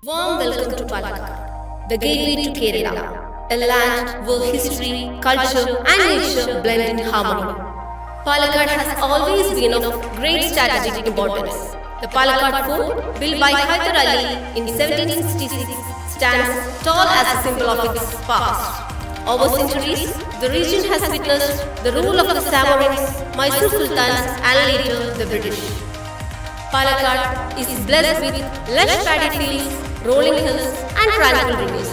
Warm welcome to Palakkad, the gateway to Kerala, a land where history, culture, and nature blend in harmony. Palakkad has always been of great strategic importance. The Palakkad Fort, built by Hyder Ali in 1766, stands tall as a symbol of its past. Over centuries, the region has witnessed the rule of the Samoans, Mysore Sultans, and later the British. Palakkad is blessed with lush paddy fields, rolling hills, and tranquil rivers.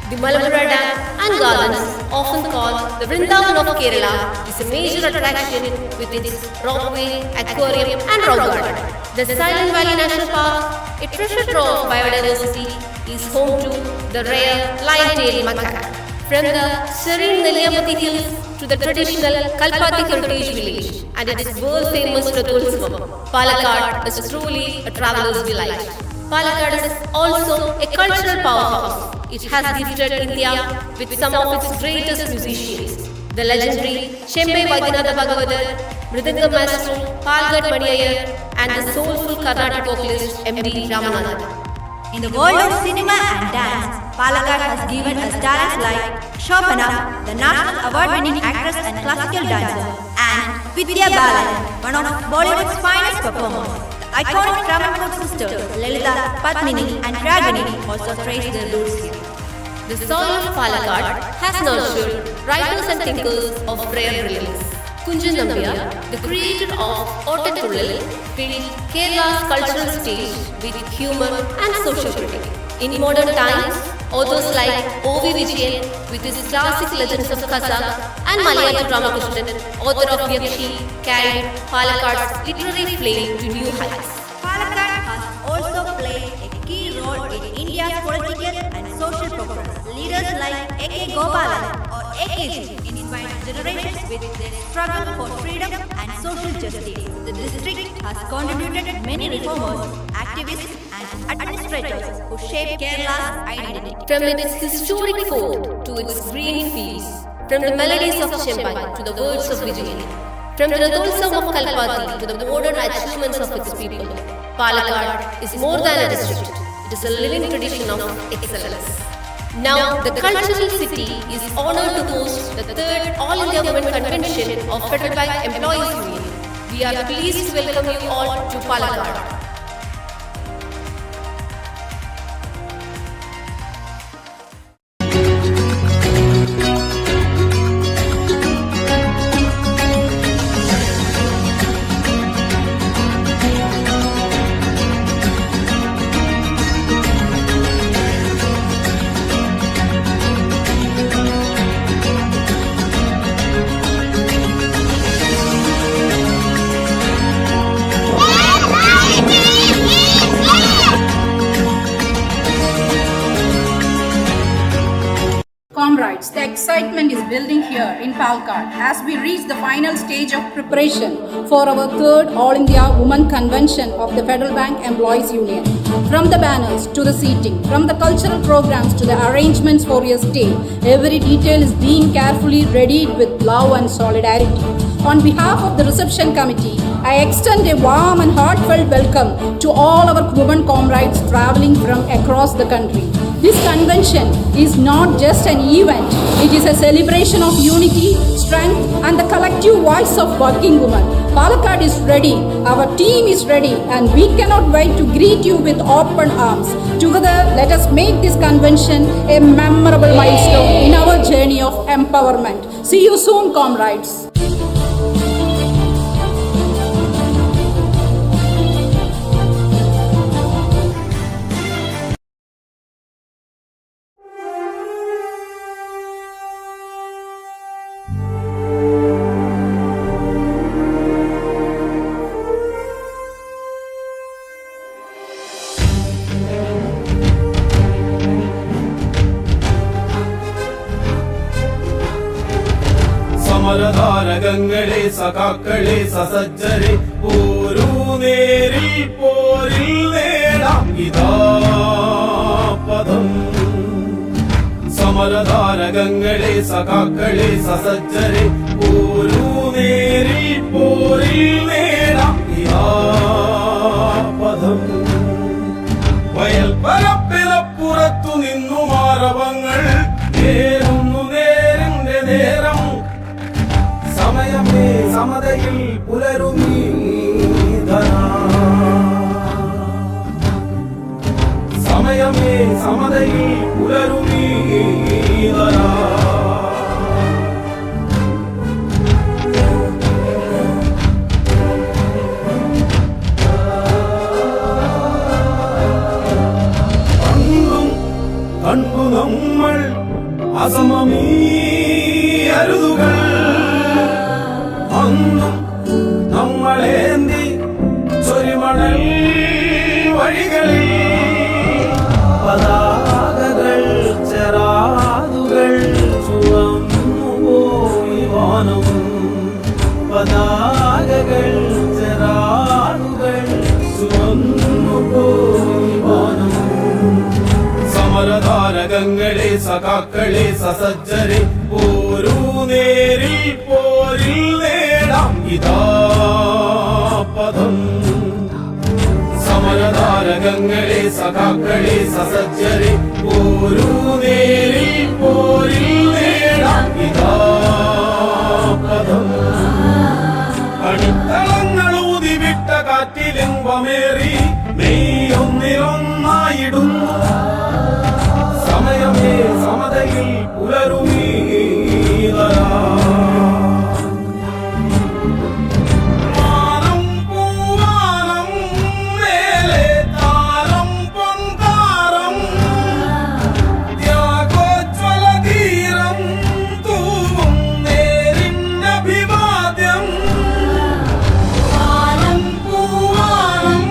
The Malappuzha Dam and gardens, often called the Vrindavan of Kerala, is a major attraction with its rockway, aquarium, and rock garden. The Silent Valley National Park, a treasure trove of biodiversity, is home to the rare lion-tailed macaque. From the serene Nelliyapathy Hills to the traditional Kalpathy Heritage Village and its world-famous Rathotsavam, Palakkad is truly a traveller's delight. Palakkad is also a cultural powerhouse. It has gifted India with some of its greatest musicians. The legendary Chembe Vaidyanatha Bhagavathar, Mridanga Maestro Palghat Mani Iyer, and the soulful Carnatic vocalist M.D. Ramanathan. In the world of cinema and dance, Palakkad has given us talents like Shobhana, the national award-winning actress and classical dancer, and Vidya Balan, one of Bollywood's finest performers. The iconic Travancore sisters, Lalita, Padmini, and Ragini also trace their roots here. The soil of Palakkad has nurtured writers and thinkers of rare brilliance. Kunjan Nambiar, the creator of Ottathulal, filled Kerala's cultural stage with humor and social critique. In modern times, authors like O.V. Vijayan, with his classic legends of Kazak, and Malayatu Ramakrishnan, author of Yakshi, carried Palakkad's literary flame to new heights. Palakkad has also played a key role in India's political and social progress. Leaders like A.K. Gopalan or AKG inspired generations with their struggle for freedom and social justice. The district has contributed many reformers, activists, and administrators who shaped Kerala's identity. From its historic fort to its green fields, from the melodies of Chembai to the words of Vijayan, from the Rathotsavam of Kalpathy to the modern achievements of its people, Palakkad is more than a district. It is a living tradition of excellence. Now, the cultural city is honoured to host the 3rd All India Women Convention of Federal Bank Employees Union. We are pleased to welcome you all to Palakkad. Comrades, the excitement is building here in Palakkad as we reach the final stage of preparation for our 3rd All India Women Convention of the Federal Bank Employees Union. From the banners to the seating, from the cultural programs to the arrangements for your stay, every detail is being carefully readied with love and solidarity. On behalf of the reception committee, I extend a warm and heartfelt welcome to all our women comrades traveling from across the country. This convention is not just an event, it is a celebration of unity, strength, and the collective voice of working women. Palakkad is ready, our team is ready, and we cannot wait to greet you with open arms. Together, let us make this convention a memorable milestone in our journey of empowerment. See you soon, comrades. സമരധാരകങ്ങളെ സഖാക്കളെ സസജ്ജരെ പോരൂ നേരിൽ പോരിൽ നേടാം ഇതാ പദം. സമരധാരകങ്ങളെ സഖാക്കളെ സസജ്ജരെ പോരൂ നേരിൽ പോരിൽ നേടാം ഇതാ പദം. വയൽ പരപ്പിൽ അസമമീ അരുതുകൾ അന്നും നമ്മളേന്തി ചൊരിമണൽ വഴികളിൽ പതാകകൾ ചെറാതുകൾ ചുവന്നുപോയി വാനം പതാകകൾ ചെറാതുകൾ ചുവന്നുപോയി വാനം സമരതാരകങ്ങളെ സഖാക്കളെ സസജ്ജരെ പോരൂ നേരിൽ പോരിൽ നേടാം ഇതാ പദം സമരതാരകങ്ങളെ സഖാക്കളെ സസജ്ജരെ പോരൂ നേരിൽ പോരിൽ നേടാം ഇതാ പദം അടിത്തളങ്ങൾ ഊതിവിട്ട കാറ്റിലിമ്പമേറി മെയ് ഒന്നിലൊന്നായിടുന്നു സമയമേ സമതയിൽ പുലരുമീതരാ മാനം പൂവാനം മേലെ താരം പൊൻതാരം ത്യാഗോജ്വല ധീരം തൂവും നേരിന്നഭിവാദ്യം മാനം പൂവാനം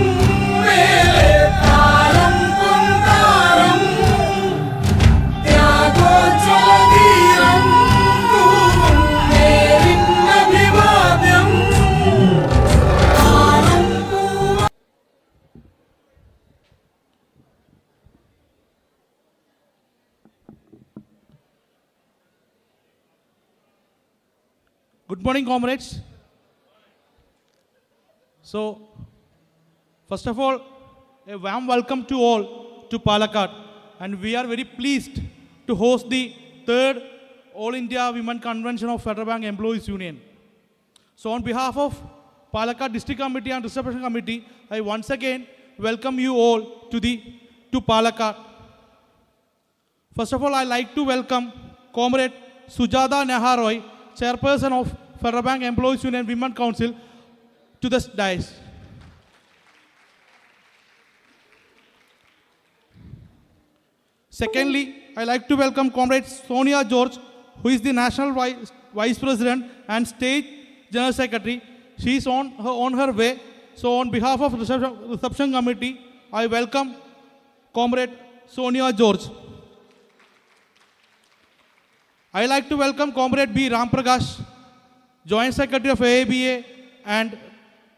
മേലെ താരം പൊൻതാരം ത്യാഗോജ്വല ധീരം തൂവും നേരിന്നഭിവാദ്യം മാനം പൂവാനം. Good morning, comrades. So, first of all, a warm welcome to all to Palakkad, and we are very pleased to host the third All India Women Convention of Federal Bank Employees Union. So, on behalf of Palakkad District Committee and Reception Committee, I once again welcome you all to Palakkad. First of all, I like to welcome Comrade Sujata Neharoy, Chairperson of Federal Bank Employees Union Women Council, to the dais. Secondly, I like to welcome Comrade Sonia George, who is the National Vice President and State General Secretary. She is on her way. So on behalf of Reception Committee, I welcome Comrade Sonia George. I like to welcome Comrade B. Ramprakash, Joint Secretary of AABA and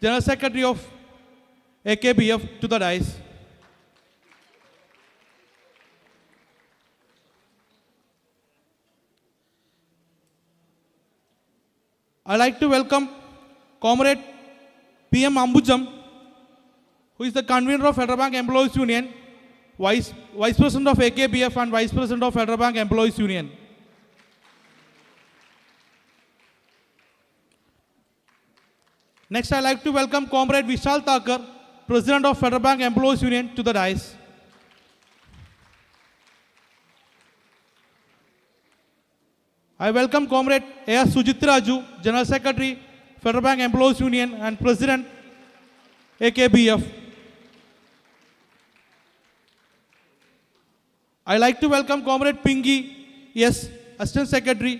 General Secretary of AKBF, to the dais. I like to welcome Comrade P.M. Ambujam, who is the convener of Federal Bank Employees Union, Vice President of AKBF and Vice President of Federal Bank Employees Union. Next, I like to welcome Comrade Vishal Thakur, President of Federal Bank Employees Union, to the dais. I welcome Comrade A.S. Sujitraju, General Secretary, Federal Bank Employees Union and President, AKBF. I like to welcome Comrade Pingy S., Assistant Secretary,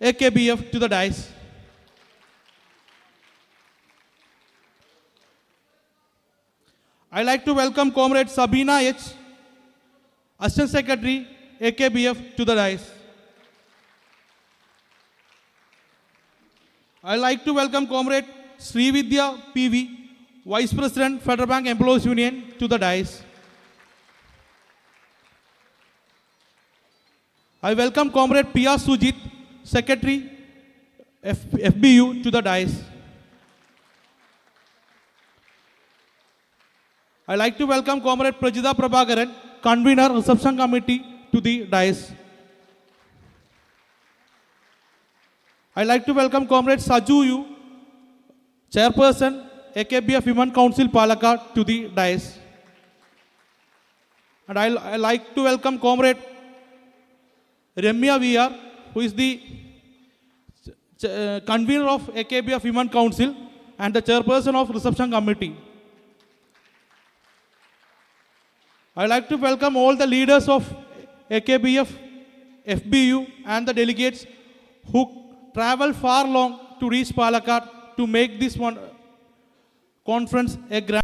AKBF, to the dais. I like to welcome Comrade Sabina H., Assistant Secretary, AKBF, to the dais. I like to welcome Comrade Srividya P.V., Vice President, Federal Bank Employees Union, to the dais. I welcome Comrade P.R. Sujit, Secretary, FBU, to the dais. I like to welcome Comrade Prajita Prabhakaran, Convener, Reception Committee, to the dais. I like to welcome Comrade Saju Yu, Chairperson, AKBF Women Council, Palakkad, to the dais. And I like to welcome Comrade Ramya VR, who is the convener of AKBF Women Council and the Chairperson of Reception Committee. I like to welcome all the leaders of AKBF FBU and the delegates who travel far long to reach Palakkad to make this one conference a grand.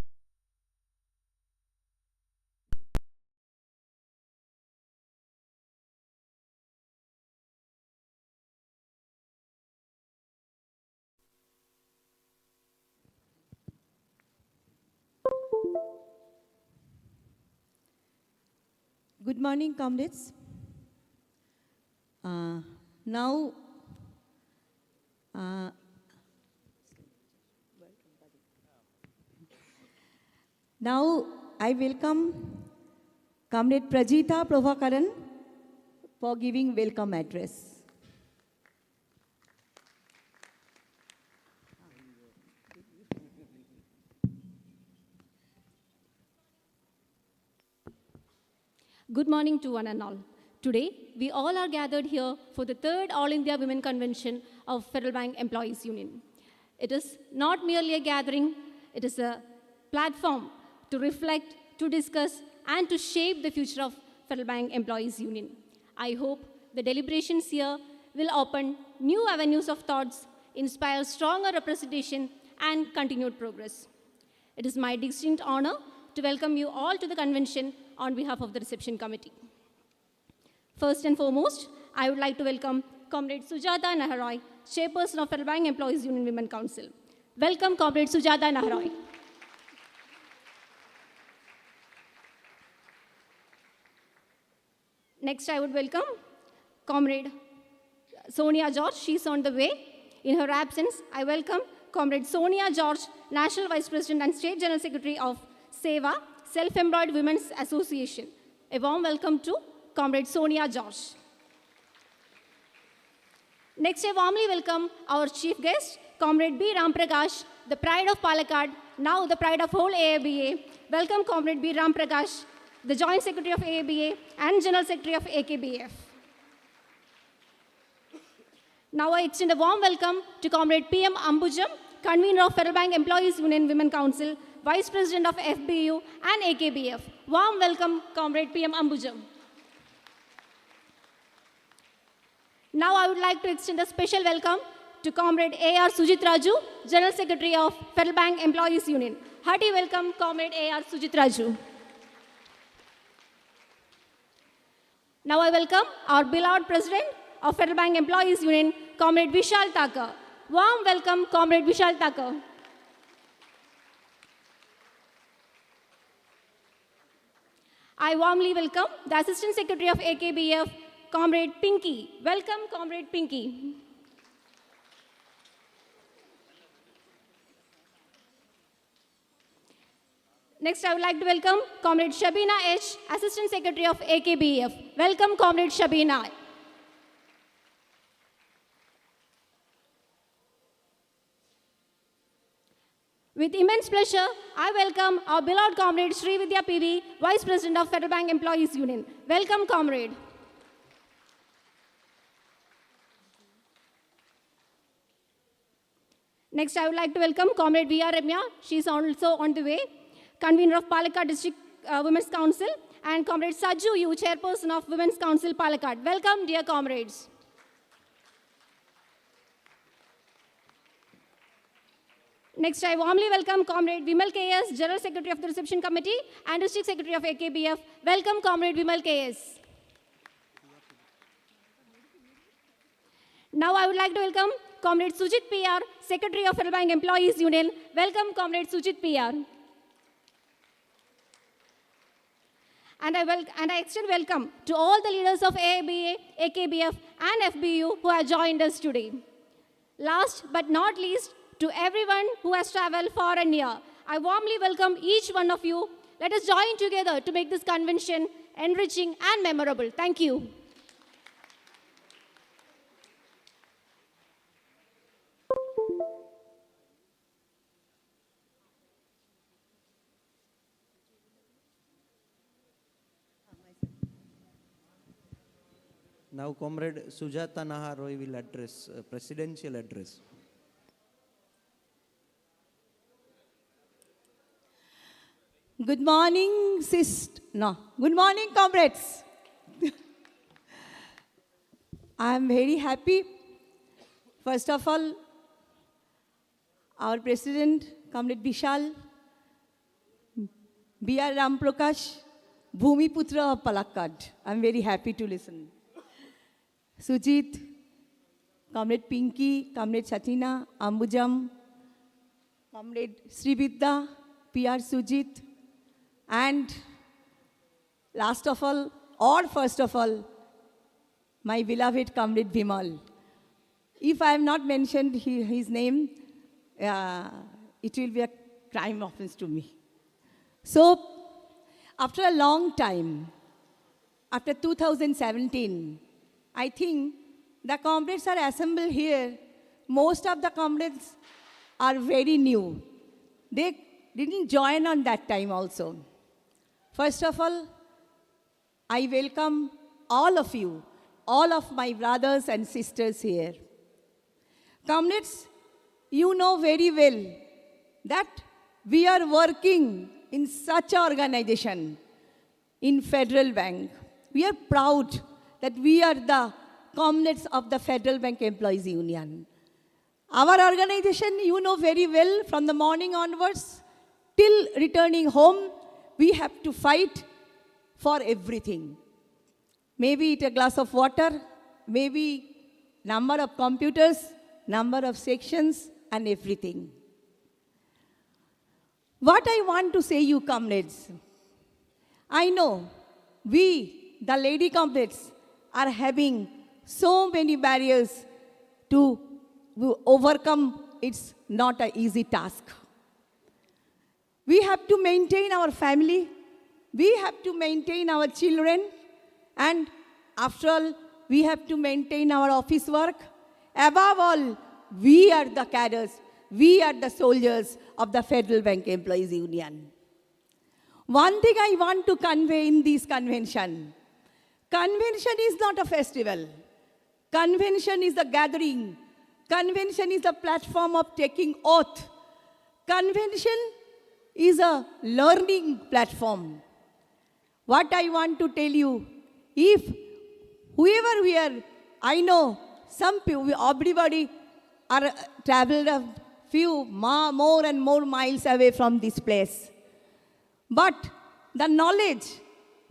Good morning, comrades. Now, I welcome Comrade Prajita Prabhakaran for giving welcome address. Good morning to one and all. Today, we all are gathered here for the third All India Women Convention of Federal Bank Employees Union. It is not merely a gathering, it is a platform to reflect, to discuss, and to shape the future of Federal Bank Employees Union. I hope the deliberations here will open new avenues of thoughts, inspire stronger representation, and continued progress. It is my distinct honor to welcome you all to the convention on behalf of the reception committee. First and foremost, I would like to welcome Comrade Sujata Naharoy, Chairperson of Federal Bank Employees Union Women Council. Welcome, Comrade Sujata Naharoy. Next, I would welcome Comrade Sonia George. She's on the way. In her absence, I welcome Comrade Sonia George, National Vice President and State General Secretary of SEVA, Self-Employed Women's Association. A warm welcome to Comrade Sonia George. Next, I warmly welcome our chief guest, Comrade B. Ram Prakash, the pride of Palakkad, now the pride of whole AABA. Welcome, Comrade B. Ram Prakash, the Joint Secretary of AABA and General Secretary of AKBF. Now I extend a warm welcome to Comrade P.M. Ambujam, Convener of Federal Bank Employees Union Women Council, Vice President of FBU and AKBF. Warm welcome, Comrade P.M. Ambujam. Now I would like to extend a special welcome to Comrade A.R. Sujit Raju, General Secretary of Federal Bank Employees Union. Hearty welcome, Comrade A.R. Sujit Raju. Now I welcome our beloved President of Federal Bank Employees Union, Comrade Vishal Thakur. Warm welcome, Comrade Vishal Thakur. I warmly welcome the Assistant Secretary of AKBF, Comrade Pinky. Welcome, Comrade Pinky. Next, I would like to welcome Comrade Shabina H., Assistant Secretary of AKBF. Welcome, Comrade Shabina. With immense pleasure, I welcome our beloved comrade Sri Vidya PV, Vice President of Federal Bank Employees Union. Welcome, comrade. Next, I would like to welcome Comrade V.R. Ramya. She is also on the way. Convener of Palakkad District Women's Council. And Comrade Sajju Yu, Chairperson of Women's Council, Palakkad. Welcome, dear comrades. Next, I warmly welcome Comrade Vimal K.S., General Secretary of the Reception Committee and District Secretary of AKBF. Welcome, Comrade Vimal K.S. Now, I would like to welcome Comrade Sujit P.R., Secretary of Federal Bank Employees Union. Welcome, Comrade Sujit P.R. And I extend welcome to all the leaders of AABA, AKBF, and FBU who have joined us today. Last but not least, to everyone who has traveled far and near, I warmly welcome each one of you. Let us join together to make this convention enriching and memorable. Thank you. Now, Comrade Sujata Naharoy will address presidential address. Good morning, Good morning, comrades. I am very happy. First of all, our President, Comrade Bishal, B.R. Ramprakash, Bhumiputra of Palakkad. I am very happy to listen. Sujit, Comrade Pinky, Comrade Satina, Ambujam, Comrade Srividya, P.R. Sujit, and last of all, or first of all, my beloved Comrade Bimal. If I have not mentioned his name, it will be a crime offense to me. So, after a long time, after 2017, I think the comrades are assembled here. Most of the comrades are very new. They didn't join on that time also. First of all, I welcome all of you, all of my brothers and sisters here. Comrades, you know very well that we are working in such an organization in Federal Bank. We are proud that we are the comrades of the Federal Bank Employees Union. Our organization, you know very well, from the morning onwards till returning home, we have to fight for everything. Maybe it a glass of water, maybe number of computers, number of sections, and everything. What I want to say you comrades, I know we, the lady comrades, are having so many barriers to overcome. It's not an easy task. We have to maintain our family, we have to maintain our children, and after all, we have to maintain our office work. Above all, we are the cadres, we are the soldiers of the Federal Bank Employees Union. One thing I want to convey in this convention is not a festival. Convention is a gathering. Convention is a platform of taking oath. Convention is a learning platform. What I want to tell you, if whoever we are, I know some people, everybody are traveled a few more and more miles away from this place. But the knowledge,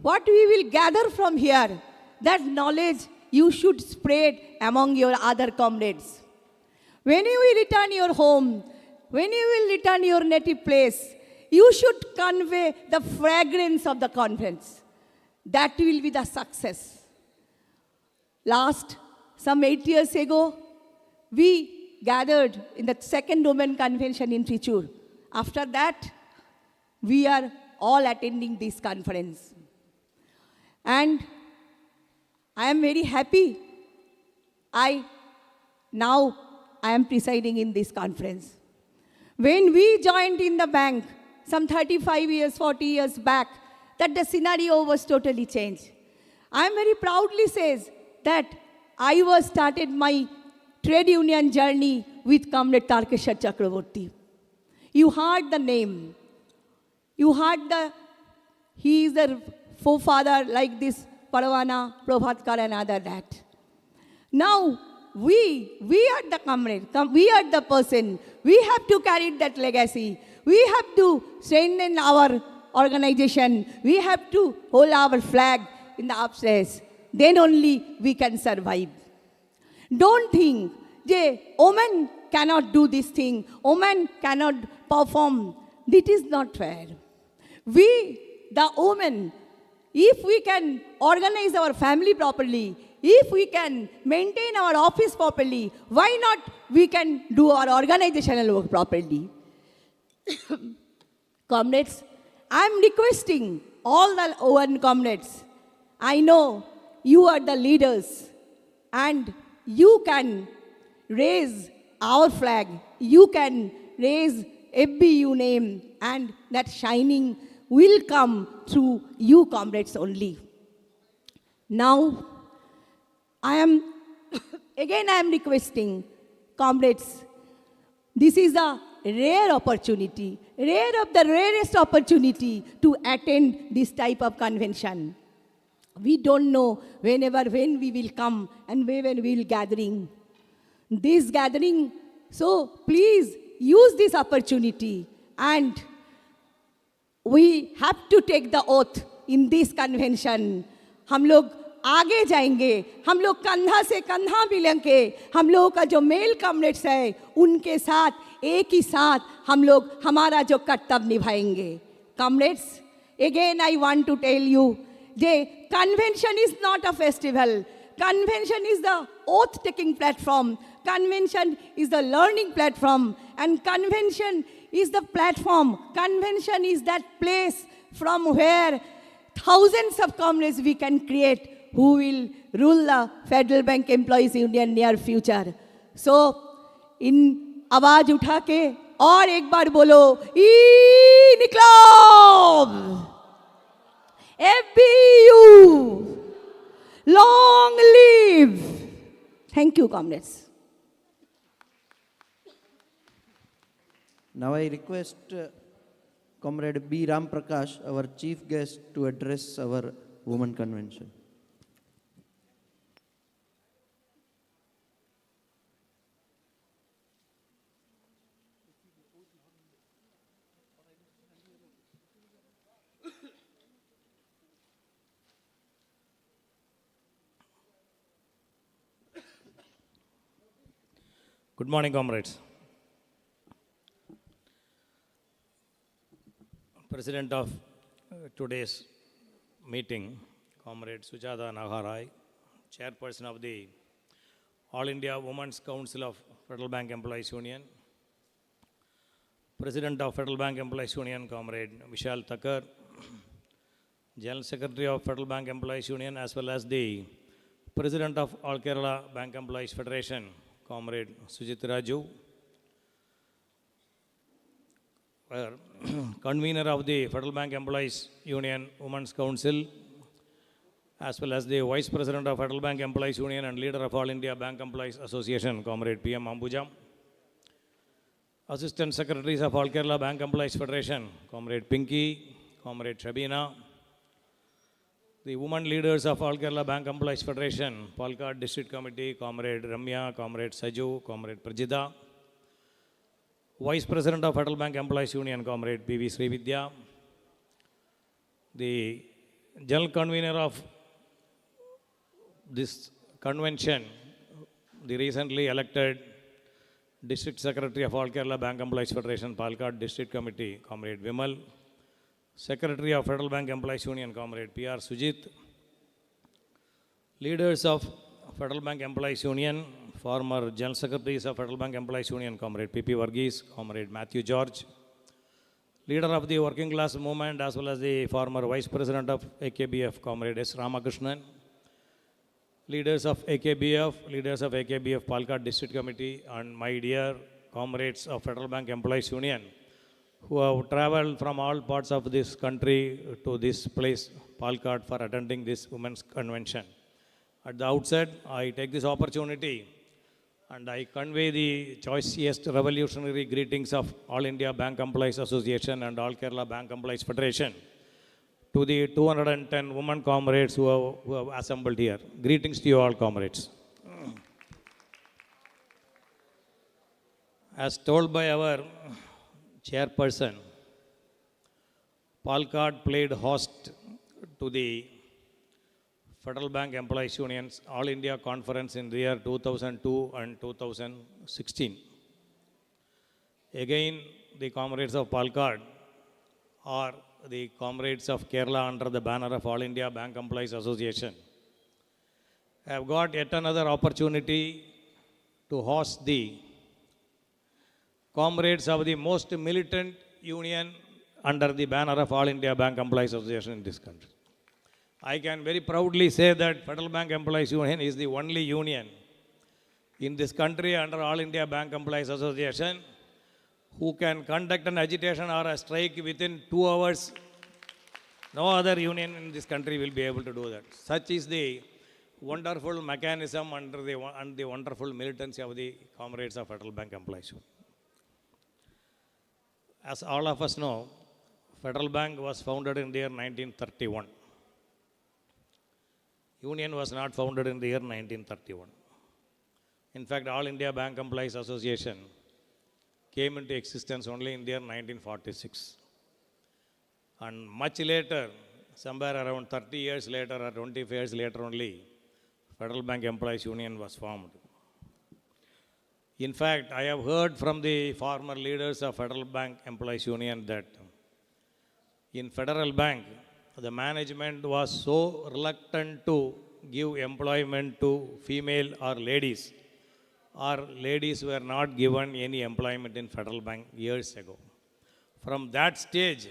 what we will gather from here, that knowledge you should spread among your other comrades. When you will return your home, when you will return your native place, you should convey the fragrance of the conference. That will be the success. Last, some 8 years ago, we gathered in the second Women Convention in Trichur. After that, we are all attending this conference. And I am very happy. Now I am presiding in this conference. When we joined in the bank, some 35 years, 40 years back, that the scenario was totally changed. I am very proudly says that I was started my trade union journey with Comrade Tarkeshwar Chakraborty. You heard the name. You heard he is the forefather like this Parwana, Prabhatkar and other that. Now, we are the comrade, we are the person. We have to carry that legacy. We have to strengthen our organization. We have to hold our flag in the upstairs. Then only we can survive. Don't think, women cannot do this thing, women cannot perform. This is not fair. We, the women, if we can organize our family properly, if we can maintain our office properly, why not we can do our organizational work properly? Comrades, I am requesting all the women comrades, I know you are the leaders and you can raise our flag, you can raise FBU name, and that shining will come through you comrades only. Now, I am requesting comrades, this is a rare opportunity, rare of the rarest opportunity to attend this type of convention. We don't know when we will come and when we will gathering. This gathering, so please use this opportunity, and we have to take the oath in this convention. हम लोग आगे जाएंगे, हम लोग कंधा से कंधा मिलेंगे, हम लोगों का जो मेल कॉमरेड्स है उनके साथ एक ही साथ हम लोग हमारा जो कर्तव्य निभाएंगे. Comrades, again I want to tell you, the convention is not a festival. Convention is the oath-taking platform. Convention is the learning platform. And convention is the platform. Convention is that place from where thousands of comrades we can create who will rule the Federal Bank Employees Union near future. So, in आवाज उठा के और एक बार बोलो, निकलो! FBU! Long live! Thank you, comrades. Now I request Comrade B. Ram Prakash, our chief guest, to address our Women Convention. Good morning, comrades. President of today's meeting, Comrade Sujata Nagarai, Chairperson of the All India Women's Council of Federal Bank Employees Union, President of Federal Bank Employees Union, Comrade Vishal Thakur, General Secretary of Federal Bank Employees Union, as well as the President of All Kerala Bank Employees Federation, Comrade Sujit Raju, convener of the Federal Bank Employees Union Women's Council, as well as the Vice President of Federal Bank Employees Union and leader of All India Bank Employees Association, Comrade P.M. Ambujam, Assistant Secretaries of All Kerala Bank Employees Federation, Comrade Pinky, Comrade Shabina, the women leaders of All Kerala Bank Employees Federation, Palakkad District Committee, Comrade Ramya, Comrade Saju, Comrade Prajita, Vice President of Federal Bank Employees Union, Comrade P.V. Srividya, the General Convener of this convention, the recently elected District Secretary of All Kerala Bank Employees Federation, Palakkad District Committee, Comrade Vimal, Secretary of Federal Bank Employees Union, Comrade P.R. Sujit, leaders of Federal Bank Employees Union, former General Secretaries of Federal Bank Employees Union, Comrade P.P. Varghese, Comrade Matthew George, leader of the working class movement, as well as the former Vice President of AKBF, Comrade S. Ramakrishnan, leaders of AKBF Palakkad District Committee, and my dear comrades of Federal Bank Employees Union, who have traveled from all parts of this country to this place, Palakkad, for attending this Women's Convention. At the outset, I take this opportunity and I convey the choicest revolutionary greetings of All India Bank Employees Association and All Kerala Bank Employees Federation to the 210 women comrades who have assembled here. Greetings to you all, comrades. As told by our chairperson, Palakkad played host to the Federal Bank Employees Union's All India Conference in the year 2002 and 2016. Again, the comrades of Palakkad are the comrades of Kerala under the banner of All India Bank Employees Association. I have got yet another opportunity to host the comrades of the most militant union under the banner of All India Bank Employees Association in this country. I can very proudly say that Federal Bank Employees Union is the only union in this country under All India Bank Employees Association who can conduct an agitation or a strike within 2 hours. No other union in this country will be able to do that. Such is the wonderful mechanism and the wonderful militancy of the comrades of Federal Bank Employees Union. As all of us know, Federal Bank was founded in the year 1931. Union was not founded in the year 1931. In fact, All India Bank Employees Association came into existence only in the year 1946. And much later, somewhere around 30 years later or 25 years later only, Federal Bank Employees Union was formed. In fact, I have heard from the former leaders of Federal Bank Employees Union that in Federal Bank, the management was so reluctant to give employment to female or ladies were not given any employment in Federal Bank years ago. From that stage,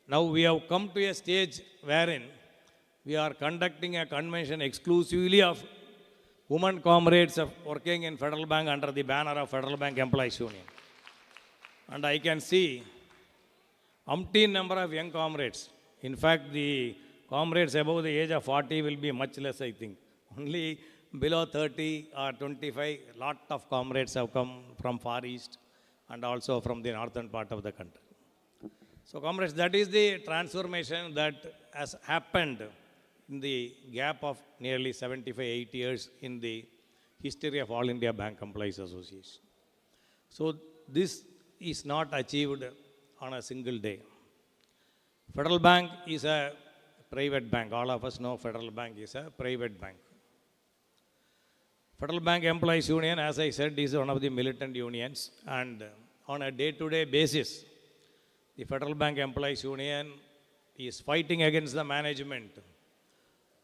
now we have come to a stage wherein we are conducting a convention exclusively of women comrades of working in Federal Bank under the banner of Federal Bank Employees Union. And I can see umpteen number of young comrades. In fact, the comrades above the age of 40 will be much less, I think. Only below 30 or 25, lot of comrades have come from Far East and also from the northern part of the country. So, comrades, that is the transformation that has happened in the gap of nearly 75-80 years in the history of All India Bank Employees Association. So, this is not achieved on a single day. Federal Bank is a private bank. All of us know Federal Bank is a private bank. Federal Bank Employees Union, as I said, is one of the militant unions, and on a day-to-day basis, the Federal Bank Employees Union is fighting against the management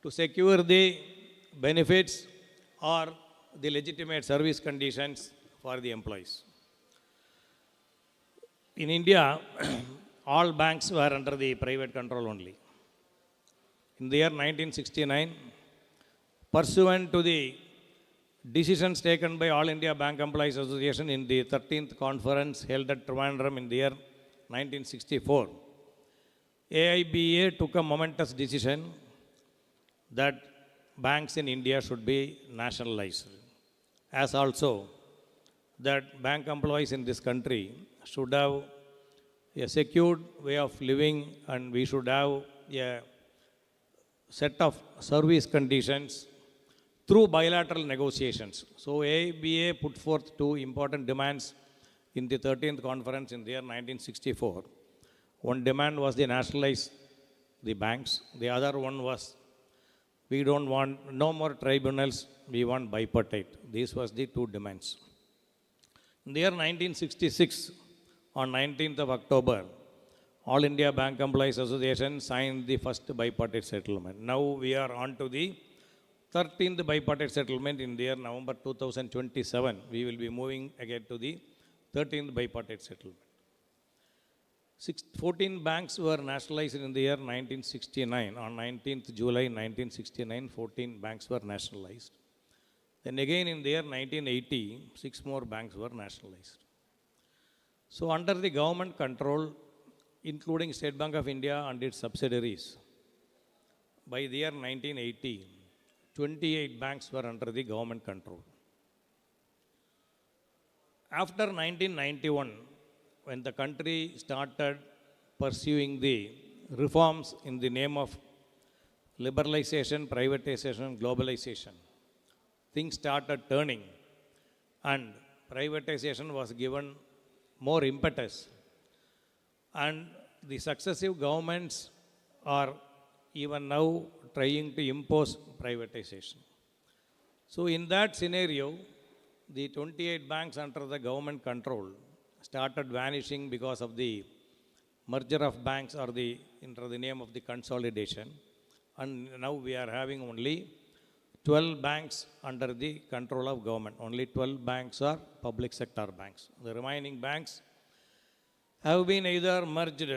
to secure the benefits or the legitimate service conditions for the employees. In India, all banks were under the private control only. In the year 1969, pursuant to the decisions taken by All India Bank Employees Association in the 13th conference held at Trivandrum in the year 1964, AIBA took a momentous decision that banks in India should be nationalized, as also that bank employees in this country should have a secured way of living, and we should have a set of service conditions through bilateral negotiations. So AIBA put forth two important demands in the 13th conference in the year 1964. One demand was to nationalize the banks. The other one was, we don't want no more tribunals, we want bipartite. These was the two demands. In the year 1966, on 19th of October, All India Bank Employees Association signed the first bipartite settlement. Now we are on to the 13th bipartite settlement in the year November 2027. We will be moving again to the 13th bipartite settlement. 14 banks were nationalized in the year 1969. On 19th July 1969, 14 banks were nationalized. Then again in the year 1980, 6 more banks were nationalized. So under the government control, including State Bank of India and its subsidiaries, by the year 1980, 28 banks were under the government control. After 1991, when the country started pursuing the reforms in the name of liberalization, privatization, globalization, things started turning, and privatization was given more impetus. And the successive governments are even now trying to impose privatization. So in that scenario, the 28 banks under the government control started vanishing because of the merger of banks or under the name of the consolidation. And now we are having only 12 banks under the control of government. Only 12 banks are public sector banks. The remaining banks have been either merged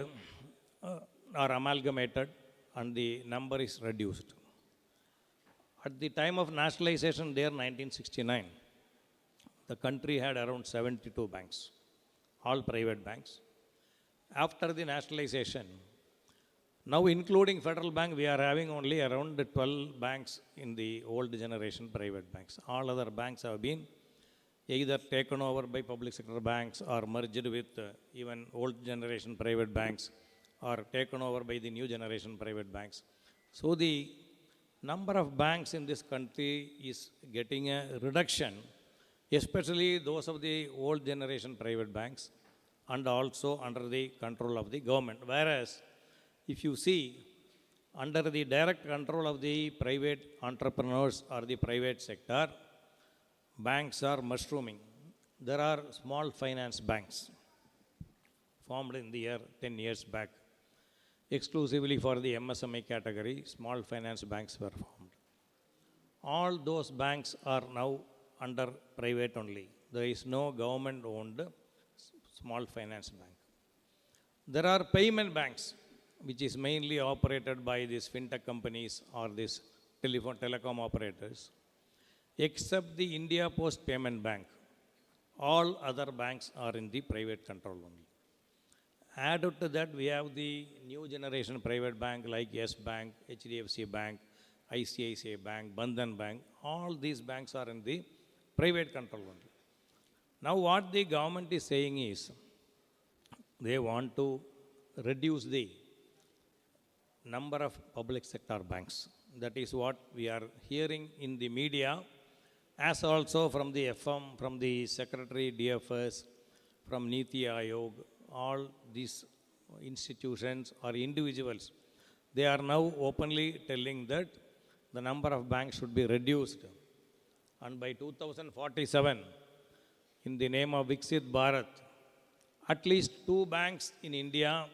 or amalgamated, and the number is reduced. At the time of nationalization there, 1969, the country had around 72 banks, all private banks. After the nationalization, now including Federal Bank, we are having only around 12 banks in the old generation private banks. All other banks have been either taken over by public sector banks or merged with even old generation private banks or taken over by the new generation private banks. So the number of banks in this country is getting a reduction, especially those of the old generation private banks and also under the control of the government. Whereas, if you see, under the direct control of the private entrepreneurs or the private sector, banks are mushrooming. There are small finance banks formed in the year 10 years back. Exclusively for the MSME category, small finance banks were formed. All those banks are now under private only. There is no government-owned small finance bank. There are payment banks, which is mainly operated by these fintech companies or these telecom operators. Except the India Post Payment Bank, all other banks are in the private control only. Added to that, we have the new generation private bank like Yes Bank, HDFC Bank, ICICI Bank, Bandhan Bank. All these banks are in the private control only. Now what the government is saying is, they want to reduce the number of public sector banks. That is what we are hearing in the media, as also from the FM, from the Secretary DFS, from Niti Aayog, all these institutions or individuals, they are now openly telling that the number of banks should be reduced. And by 2047, in the name of Viksit Bharat, at least 2 banks in India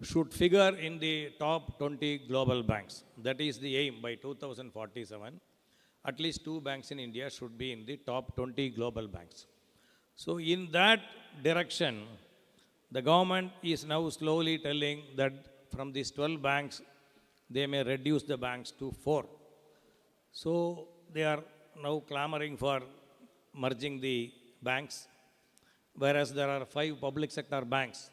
should figure in the top 20 global banks. That is the aim by 2047. At least 2 banks in India should be in the top 20 global banks. So in that direction, the government is now slowly telling that from these 12 banks, they may reduce the banks to 4. So they are now clamoring for merging the banks, whereas there are 5 public sector banks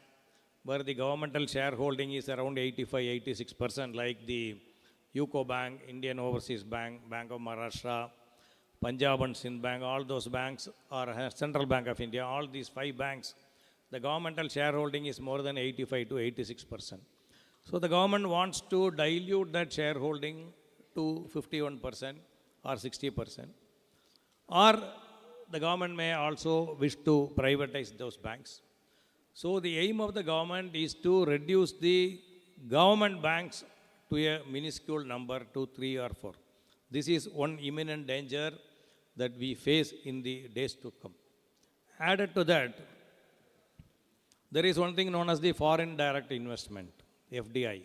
where the governmental shareholding is around 85-86%, like the UCO Bank, Indian Overseas Bank, Bank of Maharashtra, Punjab and Sindh Bank. All those banks are Central Bank of India. All these 5 banks, the governmental shareholding is more than 85-86%. So the government wants to dilute that shareholding to 51% or 60%. Or the government may also wish to privatize those banks. So the aim of the government is to reduce the government banks to a minuscule number, to 3 or 4. This is one imminent danger that we face in the days to come. Added to that, there is one thing known as the foreign direct investment, FDI.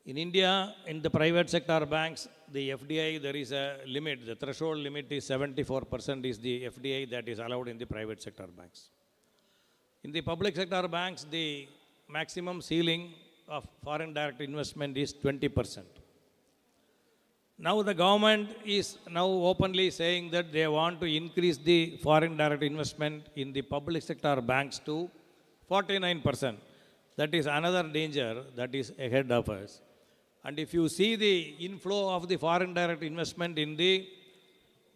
In India, in the private sector banks, the FDI, there is a limit. The threshold limit is 74% is the FDI that is allowed in the private sector banks. In the public sector banks, the maximum ceiling of foreign direct investment is 20%. Now the government is now openly saying that they want to increase the foreign direct investment in the public sector banks to 49%. That is another danger that is ahead of us. And if you see the inflow of the foreign direct investment in the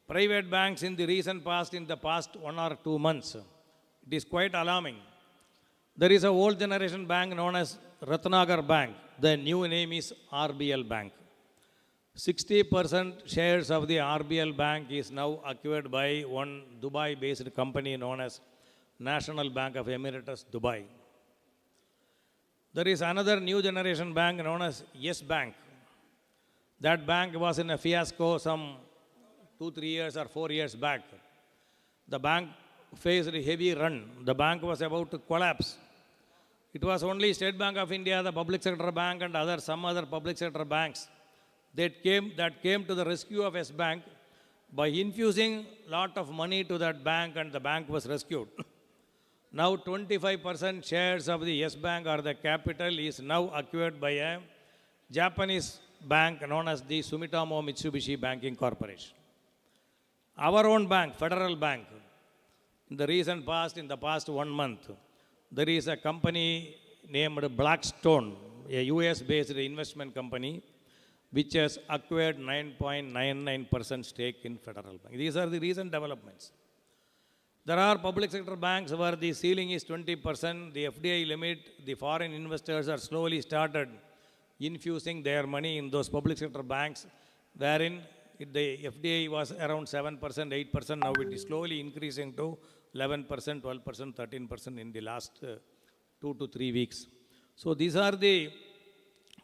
private banks in the recent past, in the past 1 or 2 months, it is quite alarming. There is an old generation bank known as Ratnagar Bank. The new name is RBL Bank. 60% shares of the RBL Bank is now acquired by one Dubai-based company known as National Bank of Emirates, Dubai. There is another new generation bank known as Yes Bank. That bank was in a fiasco some 2-3 years or 4 years back. The bank faced a heavy run. The bank was about to collapse. It was only State Bank of India, the public sector bank, and some other public sector banks that came to the rescue of Yes Bank by infusing lot of money to that bank, and the bank was rescued. Now 25% shares of the Yes Bank or the capital is now acquired by a Japanese bank known as the Sumitomo Mitsubishi Banking Corporation. Our own bank, Federal Bank, in the recent past, in the past 1 month, there is a company named Blackstone, a US-based investment company, which has acquired 9.99% stake in Federal Bank. These are the recent developments. There are public sector banks where the ceiling is 20%, the FDI limit, the foreign investors are slowly started infusing their money in those public sector banks, wherein the FDI was around 7%, 8%. Now it is slowly increasing to 11%, 12%, 13% in the last 2 to 3 weeks. So these are the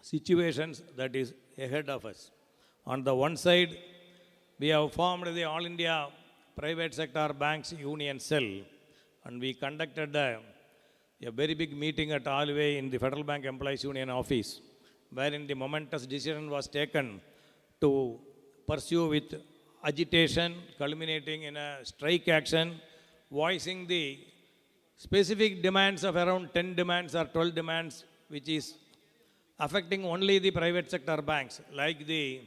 situations that is ahead of us. On the one side, we have formed the All India Private Sector Banks Union Cell, and we conducted a very big meeting at Alway in the Federal Bank Employees Union office, wherein the momentous decision was taken to pursue with agitation, culminating in a strike action, voicing the specific demands of around 10 demands or 12 demands, which is affecting only the private sector banks, like the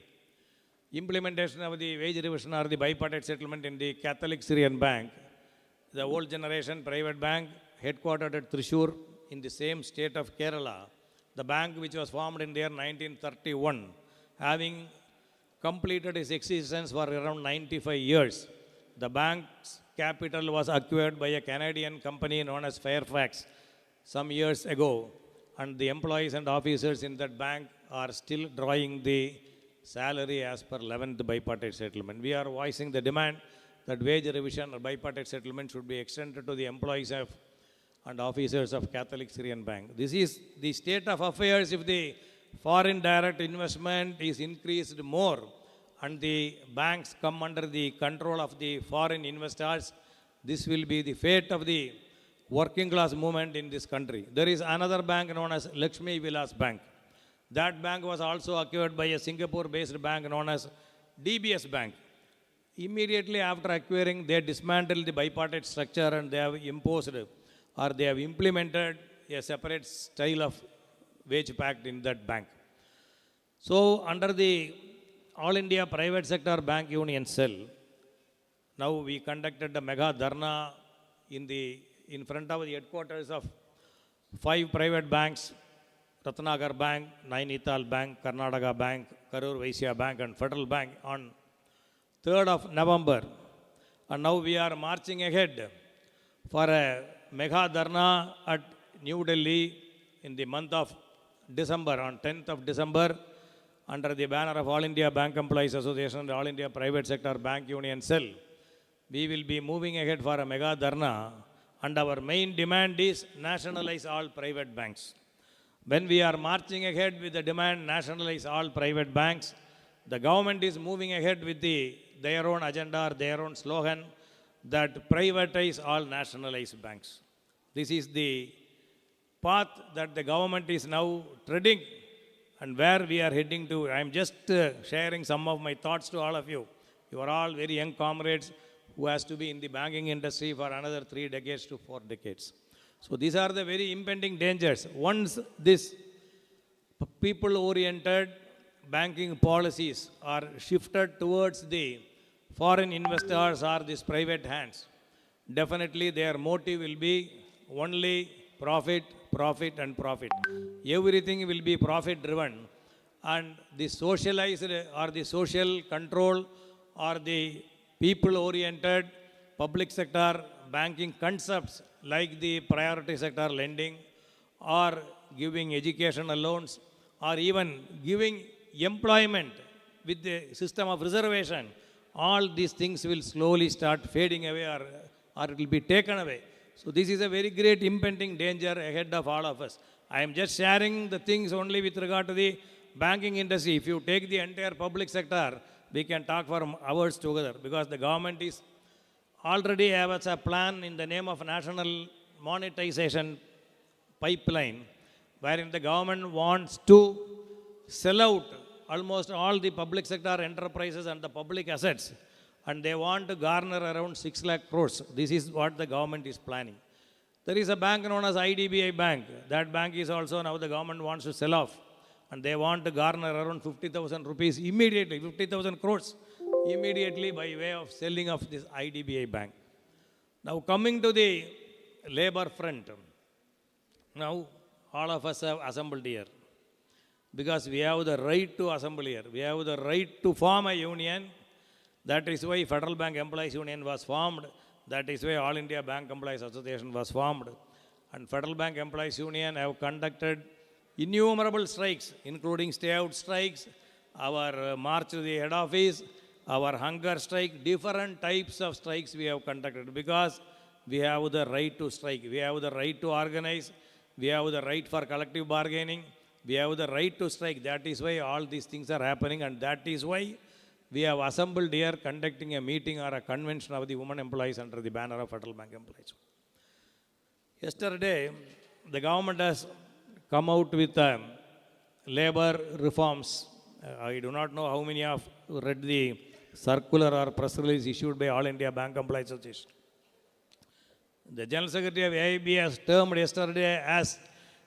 implementation of the wage revision or the bipartite settlement in the Catholic Syrian Bank, the old generation private bank headquartered at Thrissur in the same state of Kerala, the bank which was formed in the year 1931, having completed its existence for around 95 years. The bank's capital was acquired by a Canadian company known as Fairfax some years ago, and the employees and officers in that bank are still drawing the salary as per 11th bipartite settlement. We are voicing the demand that wage revision or bipartite settlement should be extended to the employees of and officers of Catholic Syrian Bank. This is the state of affairs if the foreign direct investment is increased more and the banks come under the control of the foreign investors. This will be the fate of the working class movement in this country. There is another bank known as Lakshmi Vilas Bank. That bank was also acquired by a Singapore-based bank known as DBS Bank. Immediately after acquiring, they dismantled the bipartite structure and they have imposed or they have implemented a separate style of wage pact in that bank. So under the All India Private Sector Bank Union Cell, now we conducted a mega dharna in front of the headquarters of 5 private banks, Ratnagar Bank, Nainital Bank, Karnataka Bank, Karur Vaisya Bank and Federal Bank on 3rd of November. And now we are marching ahead for a mega dharna at New Delhi in the month of December, on 10th of December, under the banner of All India Bank Employees Association and All India Private Sector Bank Union Cell. We will be moving ahead for a mega dharna, and our main demand is nationalize all private banks. When we are marching ahead with the demand nationalize all private banks, the government is moving ahead with their own agenda or their own slogan that privatize all nationalized banks. This is the path that the government is now treading and where we are heading to. I am just sharing some of my thoughts to all of you. You are all very young comrades who has to be in the banking industry for another 3 decades to 4 decades. So these are the very impending dangers. Once this people-oriented banking policies are shifted towards the foreign investors or these private hands, definitely their motive will be only profit, profit and profit. Everything will be profit driven, and the socialized or the social control or the people-oriented public sector banking concepts like the priority sector lending or giving educational loans or even giving employment with the system of reservation, all these things will slowly start fading away or it will be taken away. So this is a very great impending danger ahead of all of us. I am just sharing the things only with regard to the banking industry. If you take the entire public sector, we can talk for hours together, because the government is already has a plan in the name of national monetization pipeline, wherein the government wants to sell out almost all the public sector enterprises and the public assets, and they want to garner around 6 lakh crores. This is what the government is planning. There is a bank known as IDBI Bank. That bank is also now the government wants to sell off, and they want to garner around 50,000 rupees immediately, 50,000 crores immediately by way of selling of this IDBI Bank. Now coming to the labor front, now all of us have assembled here because we have the right to assemble here. We have the right to form a union. That is why Federal Bank Employees Union was formed. That is why All India Bank Employees Association was formed. And Federal Bank Employees Union have conducted innumerable strikes, including stay-out strikes, our march to the head office, our hunger strike, different types of strikes we have conducted because we have the right to strike, we have the right to organize, we have the right for collective bargaining, we have the right to strike. That is why all these things are happening, and that is why we have assembled here conducting a meeting or a convention of the women employees under the banner of Federal Bank employees. Yesterday, the government has come out with labor reforms. I do not know how many of you read the circular or press release issued by All India Bank Employees Association. The General Secretary of AIB has termed yesterday as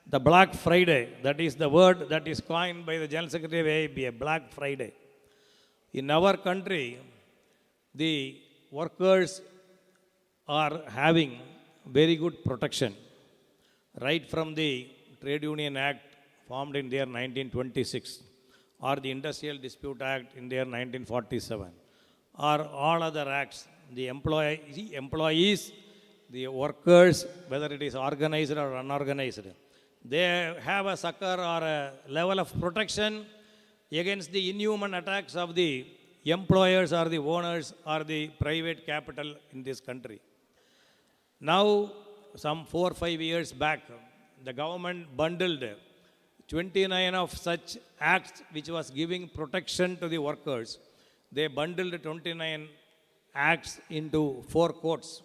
the Black Friday. That is the word that is coined by the General Secretary of AIB, a Black Friday. In our country, the workers are having very good protection, right from the Trade Union Act formed in the year 1926, or the Industrial Dispute Act in the year 1947, or all other acts. The employees, the workers, whether it is organized or unorganized, they have a succor or a level of protection against the inhuman attacks of the employers or the owners or the private capital in this country. Now, some 4 or 5 years back, the government bundled 29 of such acts which was giving protection to the workers. They bundled 29 acts into 4 codes.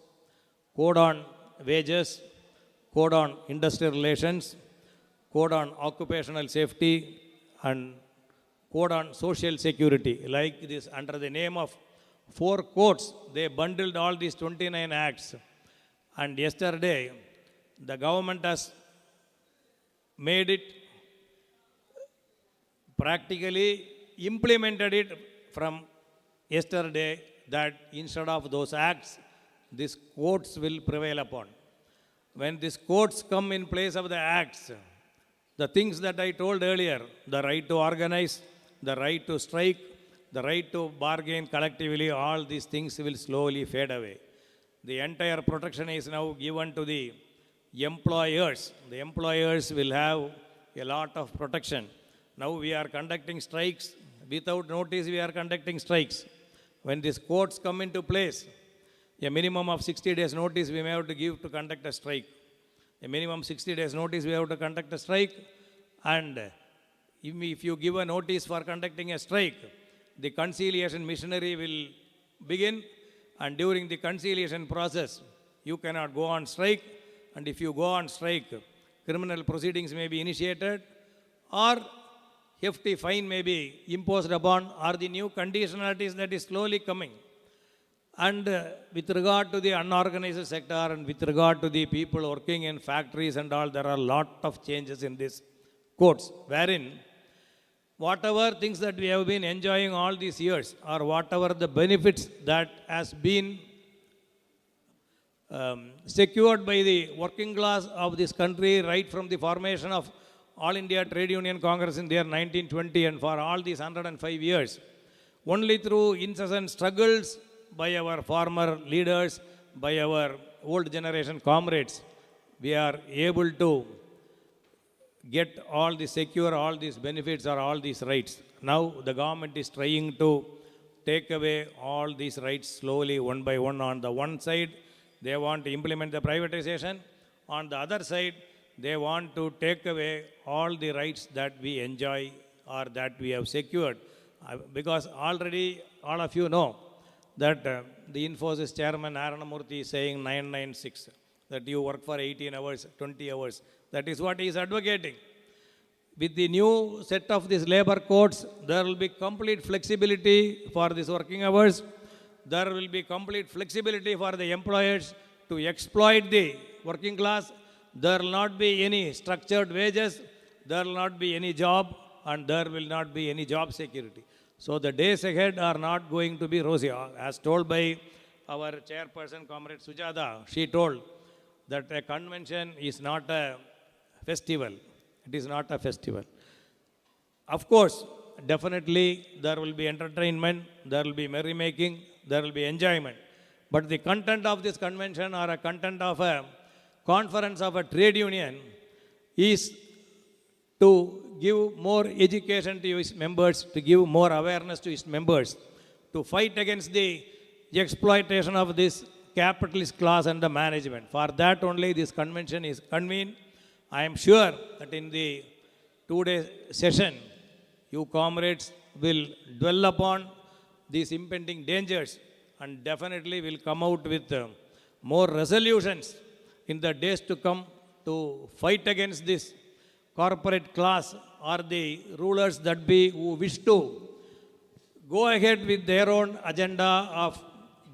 Code on wages, code on industrial relations, code on occupational safety, and code on social security. Like this, under the name of 4 codes, they bundled all these 29 acts. And yesterday, the government has made it, practically implemented it from yesterday, that instead of those acts, these codes will prevail upon. When these codes come in place of the acts, the things that I told earlier, the right to organize, the right to strike, the right to bargain collectively, all these things will slowly fade away. The entire protection is now given to the employers. The employers will have a lot of protection. Now we are conducting strikes. Without notice, we are conducting strikes. When these codes come into place, a minimum of 60 days notice we may have to give to conduct a strike. A minimum 60 days notice we have to conduct a strike. And if you give a notice for conducting a strike, the conciliation machinery will begin. And during the conciliation process, you cannot go on strike. And if you go on strike, criminal proceedings may be initiated, or hefty fine may be imposed upon, or the new conditionalities that is slowly coming. And with regard to the unorganized sector and with regard to the people working in factories and all, there are a lot of changes in these codes, wherein whatever things that we have been enjoying all these years, or whatever the benefits that has been secured by the working class of this country right from the formation of All India Trade Union Congress in the year 1920, and for all these 105 years, only through incessant struggles by our former leaders, by our old generation comrades, we are able to get all the secure, all these benefits or all these rights. Now the government is trying to take away all these rights slowly, one by one. On the one side, they want to implement the privatization. On the other side, they want to take away all the rights that we enjoy or that we have secured. Because already all of you know that the Infosys chairman Naranamurthy is saying 996, that you work for 18 hours, 20 hours. That is what he is advocating. With the new set of these labor codes, there will be complete flexibility for these working hours. There will be complete flexibility for the employers to exploit the working class. There will not be any structured wages. There will not be any job, and there will not be any job security. So the days ahead are not going to be rosy. As told by our chairperson, Comrade Sujata, she told that a convention is not a festival. It is not a festival. Of course, definitely there will be entertainment, there will be merrymaking, there will be enjoyment. But the content of this convention or a content of a conference of a trade union is to give more education to its members, to give more awareness to its members, to fight against the exploitation of this capitalist class and the management. For that only this convention is convened. I am sure that in the 2-day session, you comrades will dwell upon these impending dangers and definitely will come out with more resolutions in the days to come to fight against this corporate class or the rulers that be who wish to go ahead with their own agenda of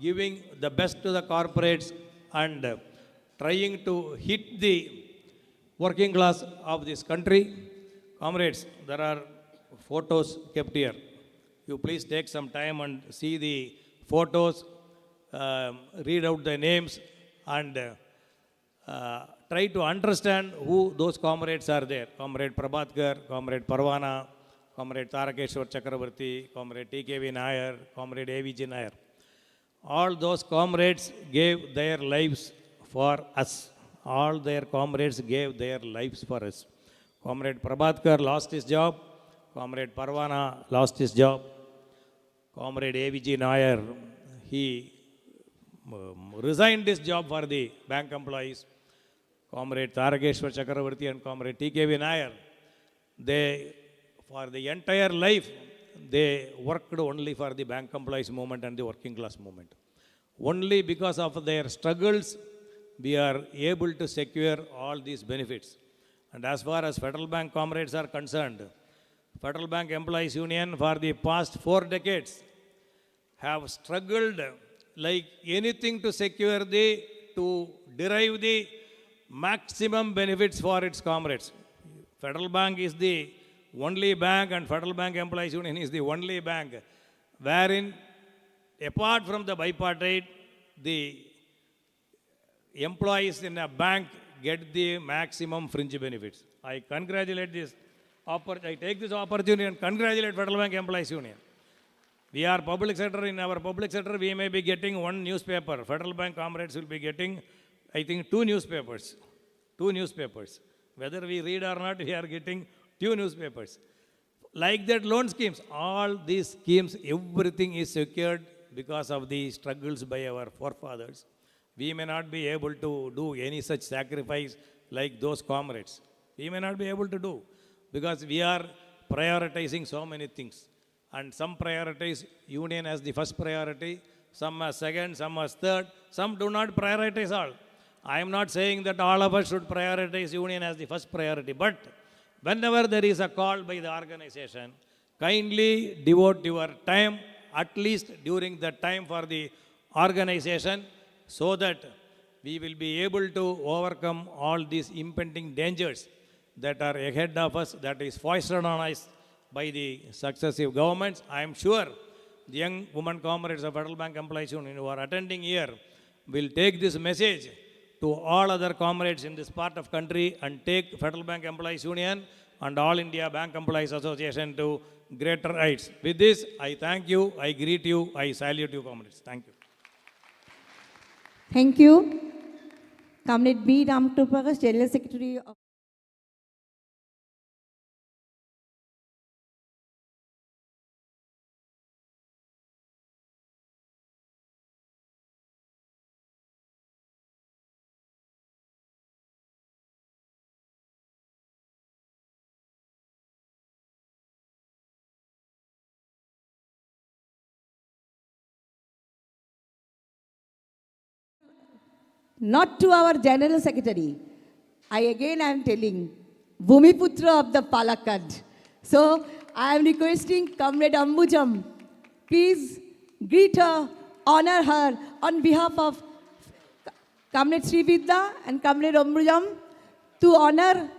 giving the best to the corporates and trying to hit the working class of this country. Comrades, there are photos kept here. You please take some time and see the photos, read out the names and try to understand who those comrades are there. Comrade Prabhatkar, Comrade Parvana, Comrade Tarakeshwar Chakravarti, Comrade TKV Nair, Comrade AVG Nair. All those comrades gave their lives for us. All their comrades gave their lives for us. Comrade Prabhatkar lost his job. Comrade Parvana lost his job. Comrade AVG Nair, he resigned his job for the bank employees. Comrade Tarakeshwar Chakravarti and Comrade TKV Nair, they, for the entire life, they worked only for the bank employees movement and the working class movement. Only because of their struggles, we are able to secure all these benefits. And as far as Federal Bank comrades are concerned, Federal Bank Employees Union for the past 4 decades have struggled like anything to secure to derive the maximum benefits for its comrades. Federal Bank is the only bank and Federal Bank Employees Union is the only bank wherein apart from the bipartite, the employees in a bank get the maximum fringe benefits. I congratulate this. I take this opportunity and congratulate Federal Bank Employees Union. We are public sector. In our public sector, we may be getting 1 newspaper. Federal Bank comrades will be getting, I think, 2 newspapers. 2 newspapers. Whether we read or not, we are getting 2 newspapers. Like that, loan schemes, all these schemes, everything is secured because of the struggles by our forefathers. We may not be able to do any such sacrifice like those comrades. We may not be able to do because we are prioritizing so many things. And some prioritize union as the first priority, some as second, some as third, some do not prioritize all. I am not saying that all of us should prioritize union as the first priority, but whenever there is a call by the organization, kindly devote your time, at least during the time for the organization, so that we will be able to overcome all these impending dangers that are ahead of us, that is foisted on us by the successive governments. I am sure the young women comrades of Federal Bank Employees Union who are attending here will take this message to all other comrades in this part of country and take Federal Bank Employees Union and All India Bank Employees Association to greater heights. With this, I thank you, I greet you, I salute you, comrades. Thank you. Thank you. Comrade B. Ramprakash, General Secretary of not to our General Secretary. I am telling, Bhumiputra of the Palakkad. So I am requesting Comrade Ambujam, please greet her, honor her on behalf of Comrade Srividya and Comrade Ambujam to honor,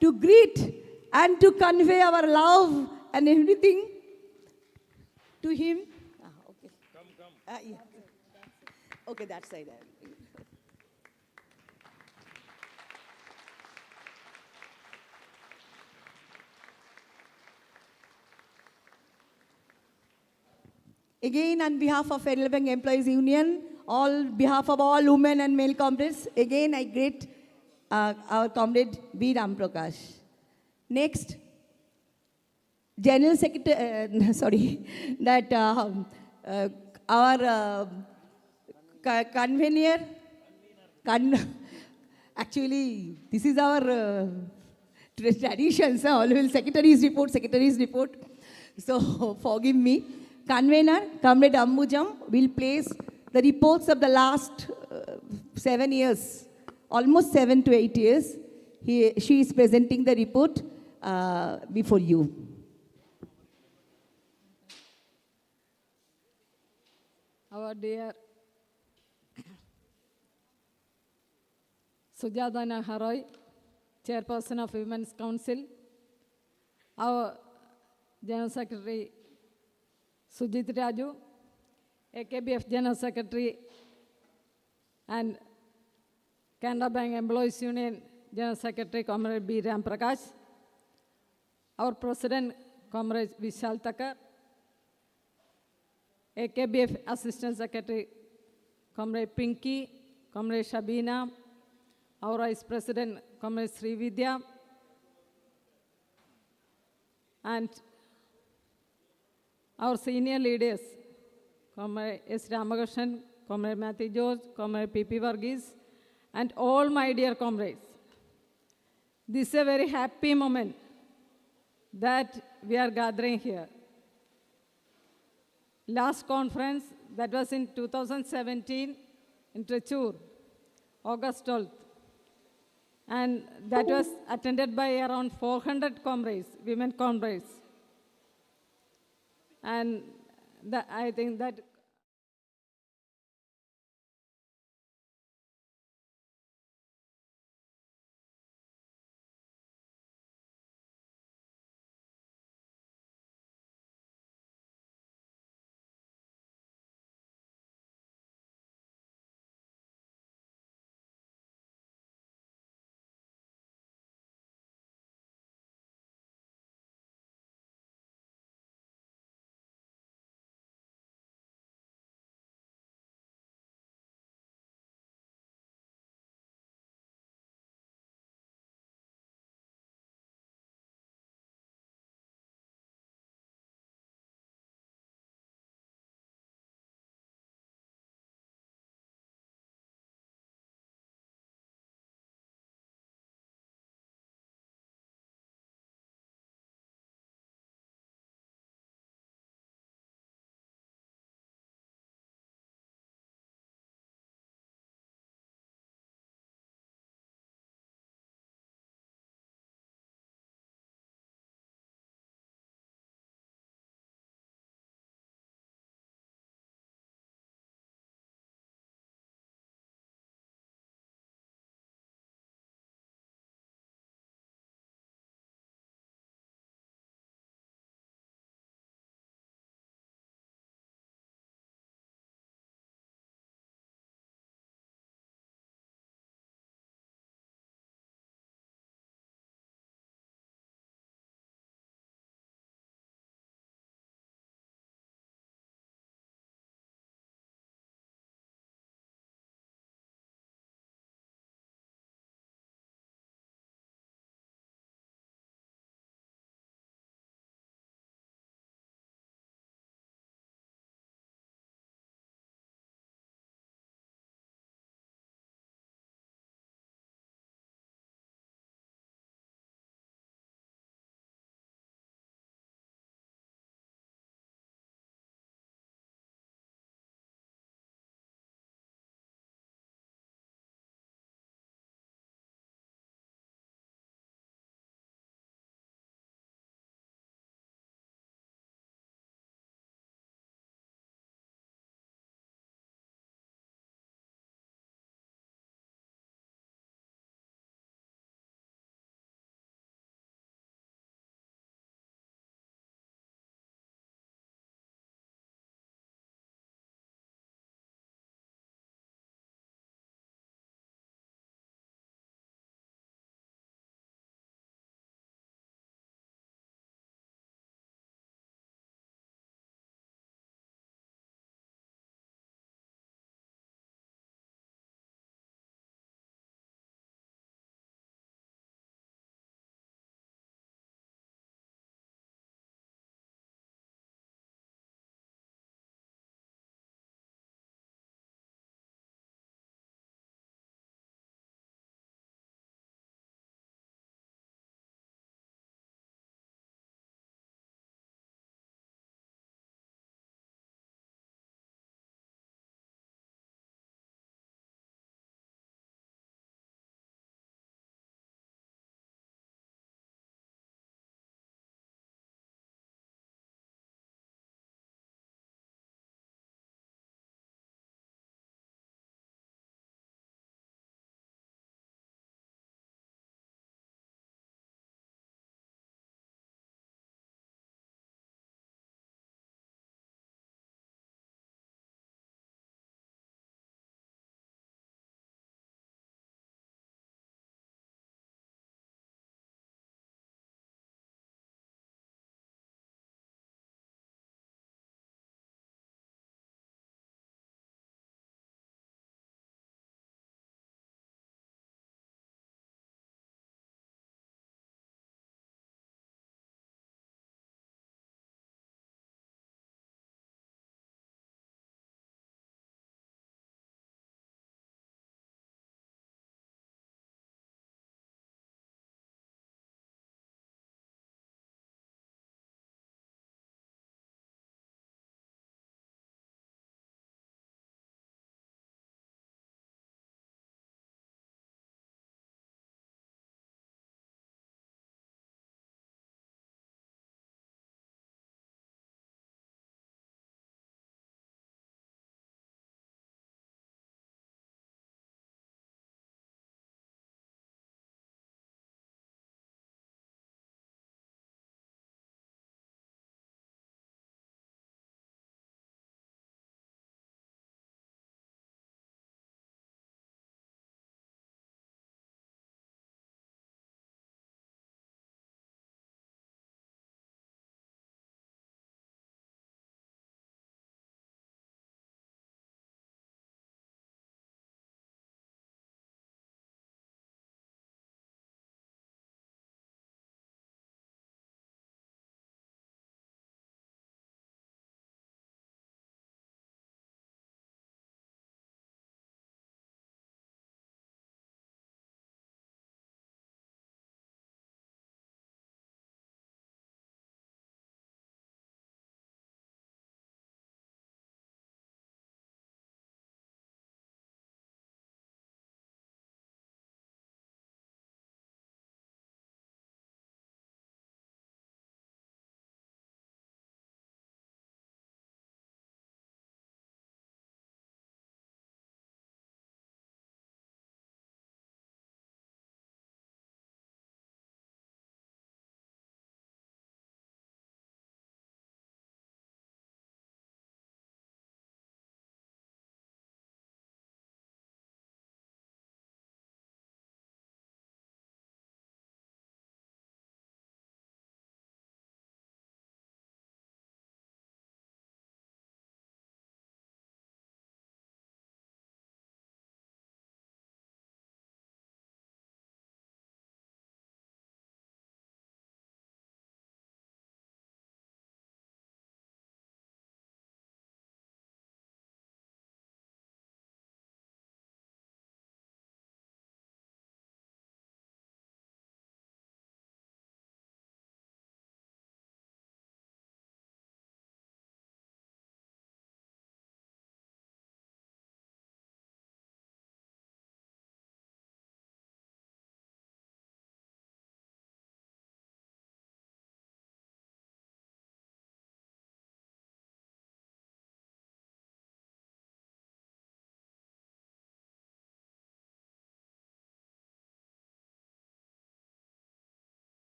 to greet and to convey our love and everything to him. Okay. Come. Yeah. Okay, that side. Again, on behalf of Federal Bank Employees Union, behalf of all women and male comrades, again I greet our comrade B. Ramprakash. Next, General Secretary, sorry, that our convener, actually, this is our traditions, always secretary's report. So, forgive me. Convener, Comrade Ambujam, will place the reports of the last 7 years, almost 7 to 8 years. She is presenting the report before you. Our dear Sujata Naharoy, Chairperson of Women's Council, our General Secretary Sujit Raju, AKBF General Secretary and Canada Bank Employees Union General Secretary Comrade B. Ram Prakash, our President Comrade Vishal Thakkar, AKBF Assistant Secretary Comrade Pinky, Comrade Shabina, our Vice President Comrade Srividya, and our senior leaders, Comrade S. Ramakrishnan, Comrade Matthew George, Comrade P.P. Varghese, and all my dear comrades. This is a very happy moment that we are gathering here. Last conference, that was in 2017 in Trichure, August 12th. And that was attended by around 400 comrades, women comrades. And I think that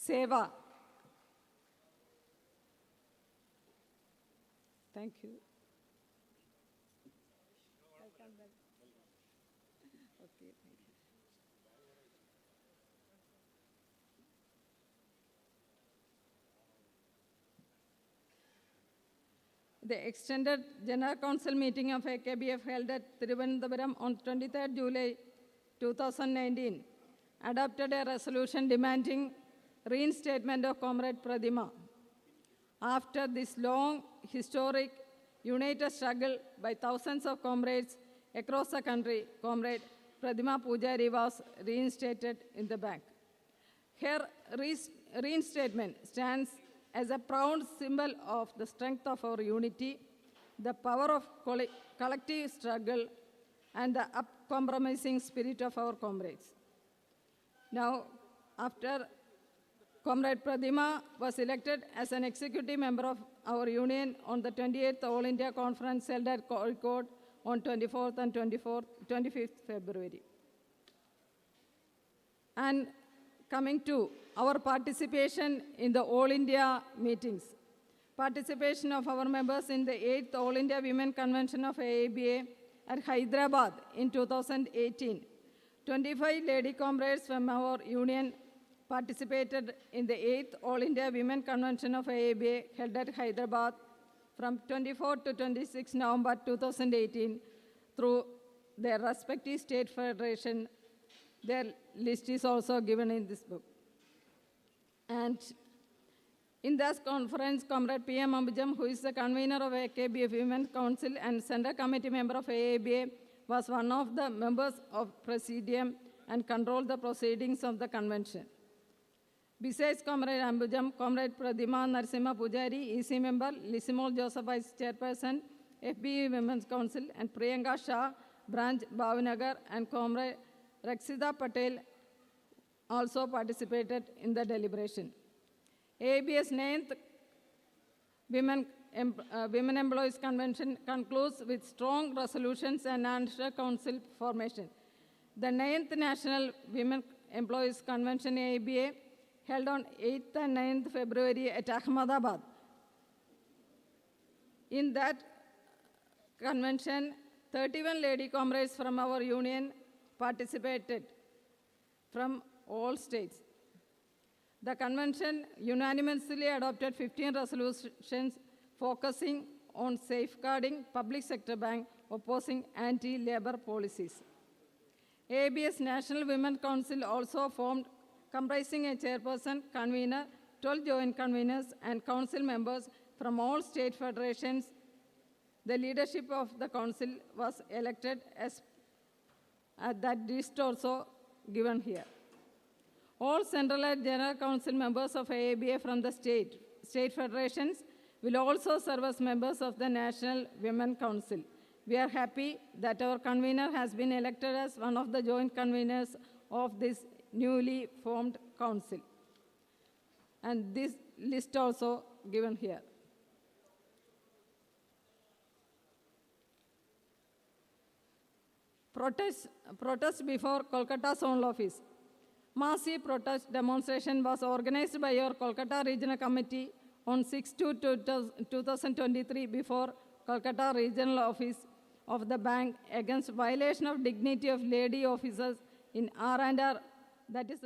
Seva. Thank you. Okay, thank you. The extended General Council meeting of AKBF held at Thiruvananthapuram on 23rd July 2019 adopted a resolution demanding reinstatement of Comrade Pradima. After this long, historic, united struggle by thousands of comrades across the country, Comrade Pradima Pujari was reinstated in the bank. Her reinstatement stands as a proud symbol of the strength of our unity, the power of collective struggle, and the uncompromising spirit of our comrades. Now, after Comrade Pradima was elected as an executive member of our union on the 28th All India Conference held at Kozhikode on 24th and 25th February. And coming to our participation in the All India meetings. Participation of our members in the 8th All India Women Convention of AABA at Hyderabad in 2018. 25 lady comrades from our union participated in the 8th All India Women Convention of AABA held at Hyderabad from 24 to 26 November 2018 through their respective state federation. Their list is also given in this book. And in this conference, Comrade P.M. Ambujam, who is the convener of AKBF Women's Council and Central Committee member of AABA, was one of the members of Presidium and controlled the proceedings of the convention. Besides Comrade Ambujam, Comrade Pradima Narasimha Pujari, EC member, Lisimol Joseph, Vice Chairperson, FBE Women's Council, and Priyanka Shah, Branch Bhavnagar, and Comrade Raksida Patel also participated in the deliberation. ABS 9th Women Employees Convention concludes with strong resolutions and national council formation. The 9th National Women Employees Convention ABA held on 8th and 9th February at Ahmedabad. In that convention, 31 lady comrades from our union participated from all states. The convention unanimously adopted 15 resolutions focusing on safeguarding public sector bank opposing anti-labor policies. ABS National Women Council also formed, comprising a chairperson, convener, 12 joint conveners, and council members from all state federations. The leadership of the council was elected as that list also given here. All centralized general council members of AABA from the state federations will also serve as members of the National Women Council. We are happy that our convener has been elected as one of the joint conveners of this newly formed council. And this list also given here. Protest before Kolkata Zonal Office. Massive protest demonstration was organized by our Kolkata Regional Committee on 6/2/2023 before Kolkata Regional Office of the bank against violation of dignity of lady officers in R&R, that is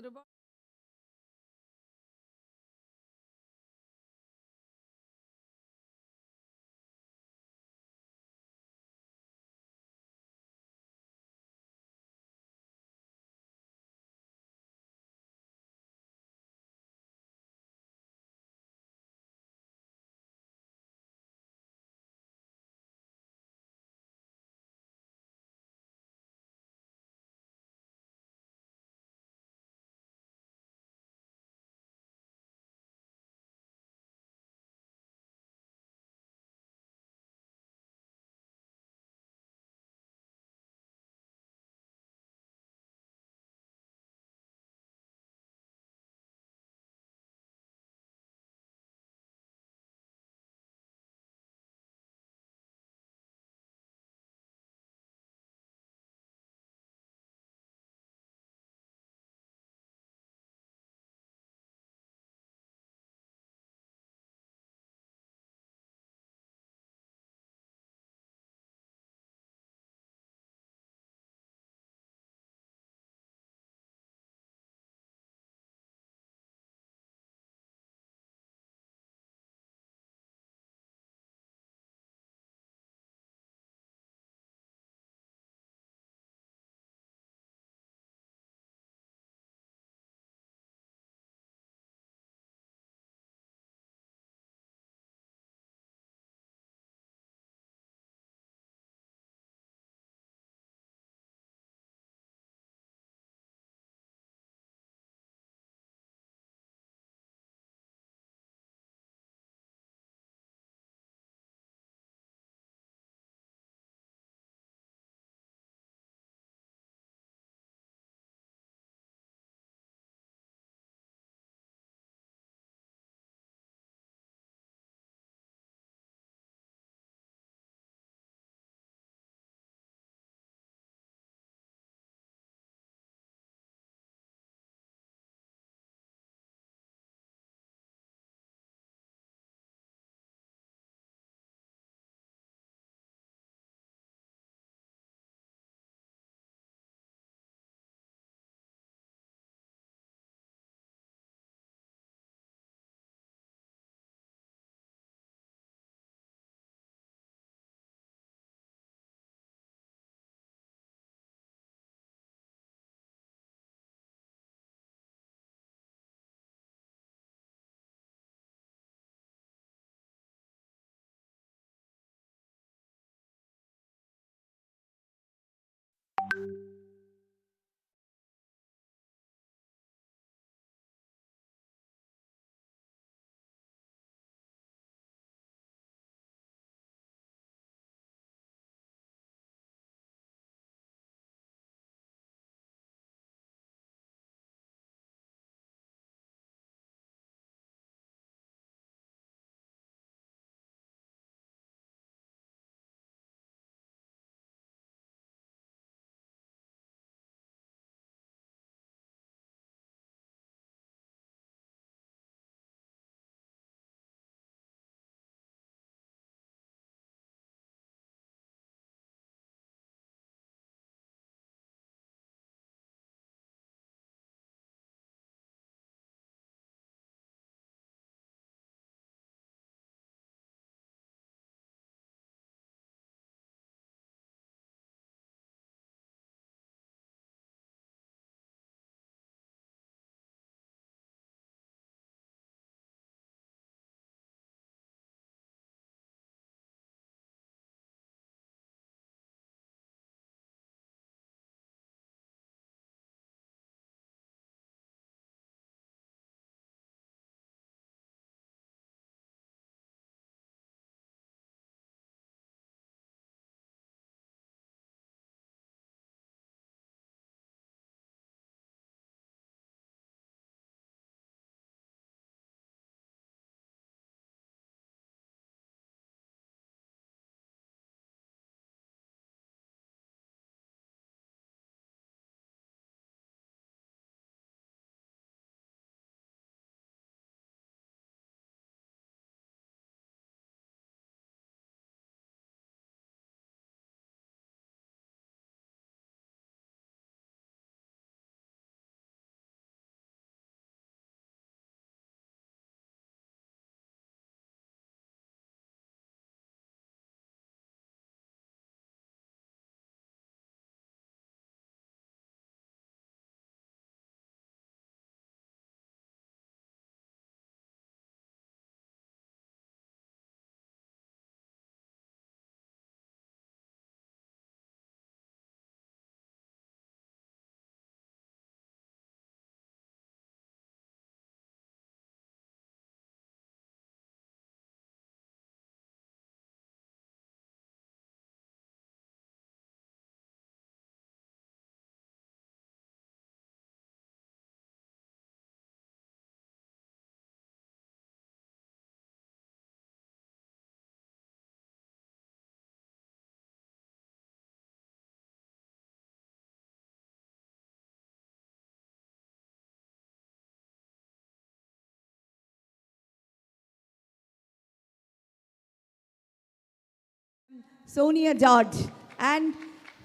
Sonia George. And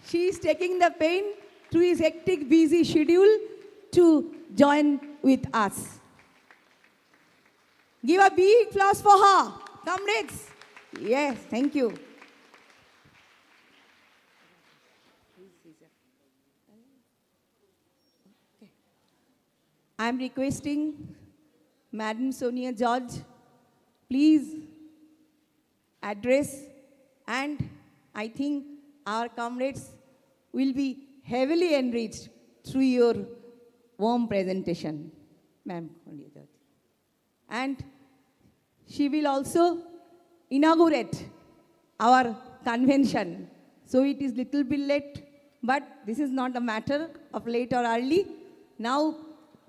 she is taking the pain through his hectic, busy schedule to join with us. Give a big applause for her. Comrades. Yes, thank you. I am requesting Madam Sonia George, please address, and I think our comrades will be heavily enriched through your warm presentation, Madam Sonia George. And she will also inaugurate our convention. So it is little bit late, but this is not a matter of late or early. Now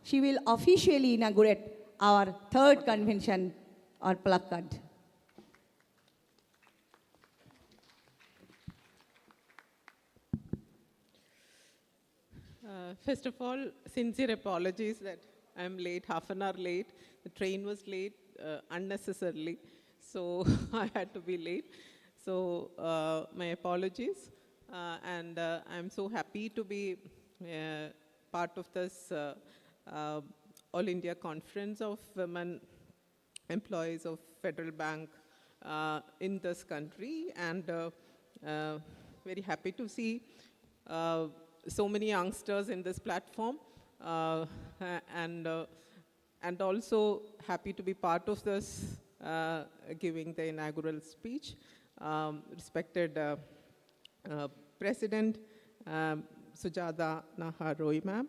she will officially inaugurate our third convention on Palakkad. First of all, sincere apologies that I'm late, half an hour late. The train was late unnecessarily, so I had to be late. So my apologies. And I'm so happy to be part of this All India Conference of Women Employees of Federal Bank in this country, and very happy to see so many youngsters in this platform, and also happy to be part of this giving the inaugural speech. Respected President Sujata Nahar Roy ma'am,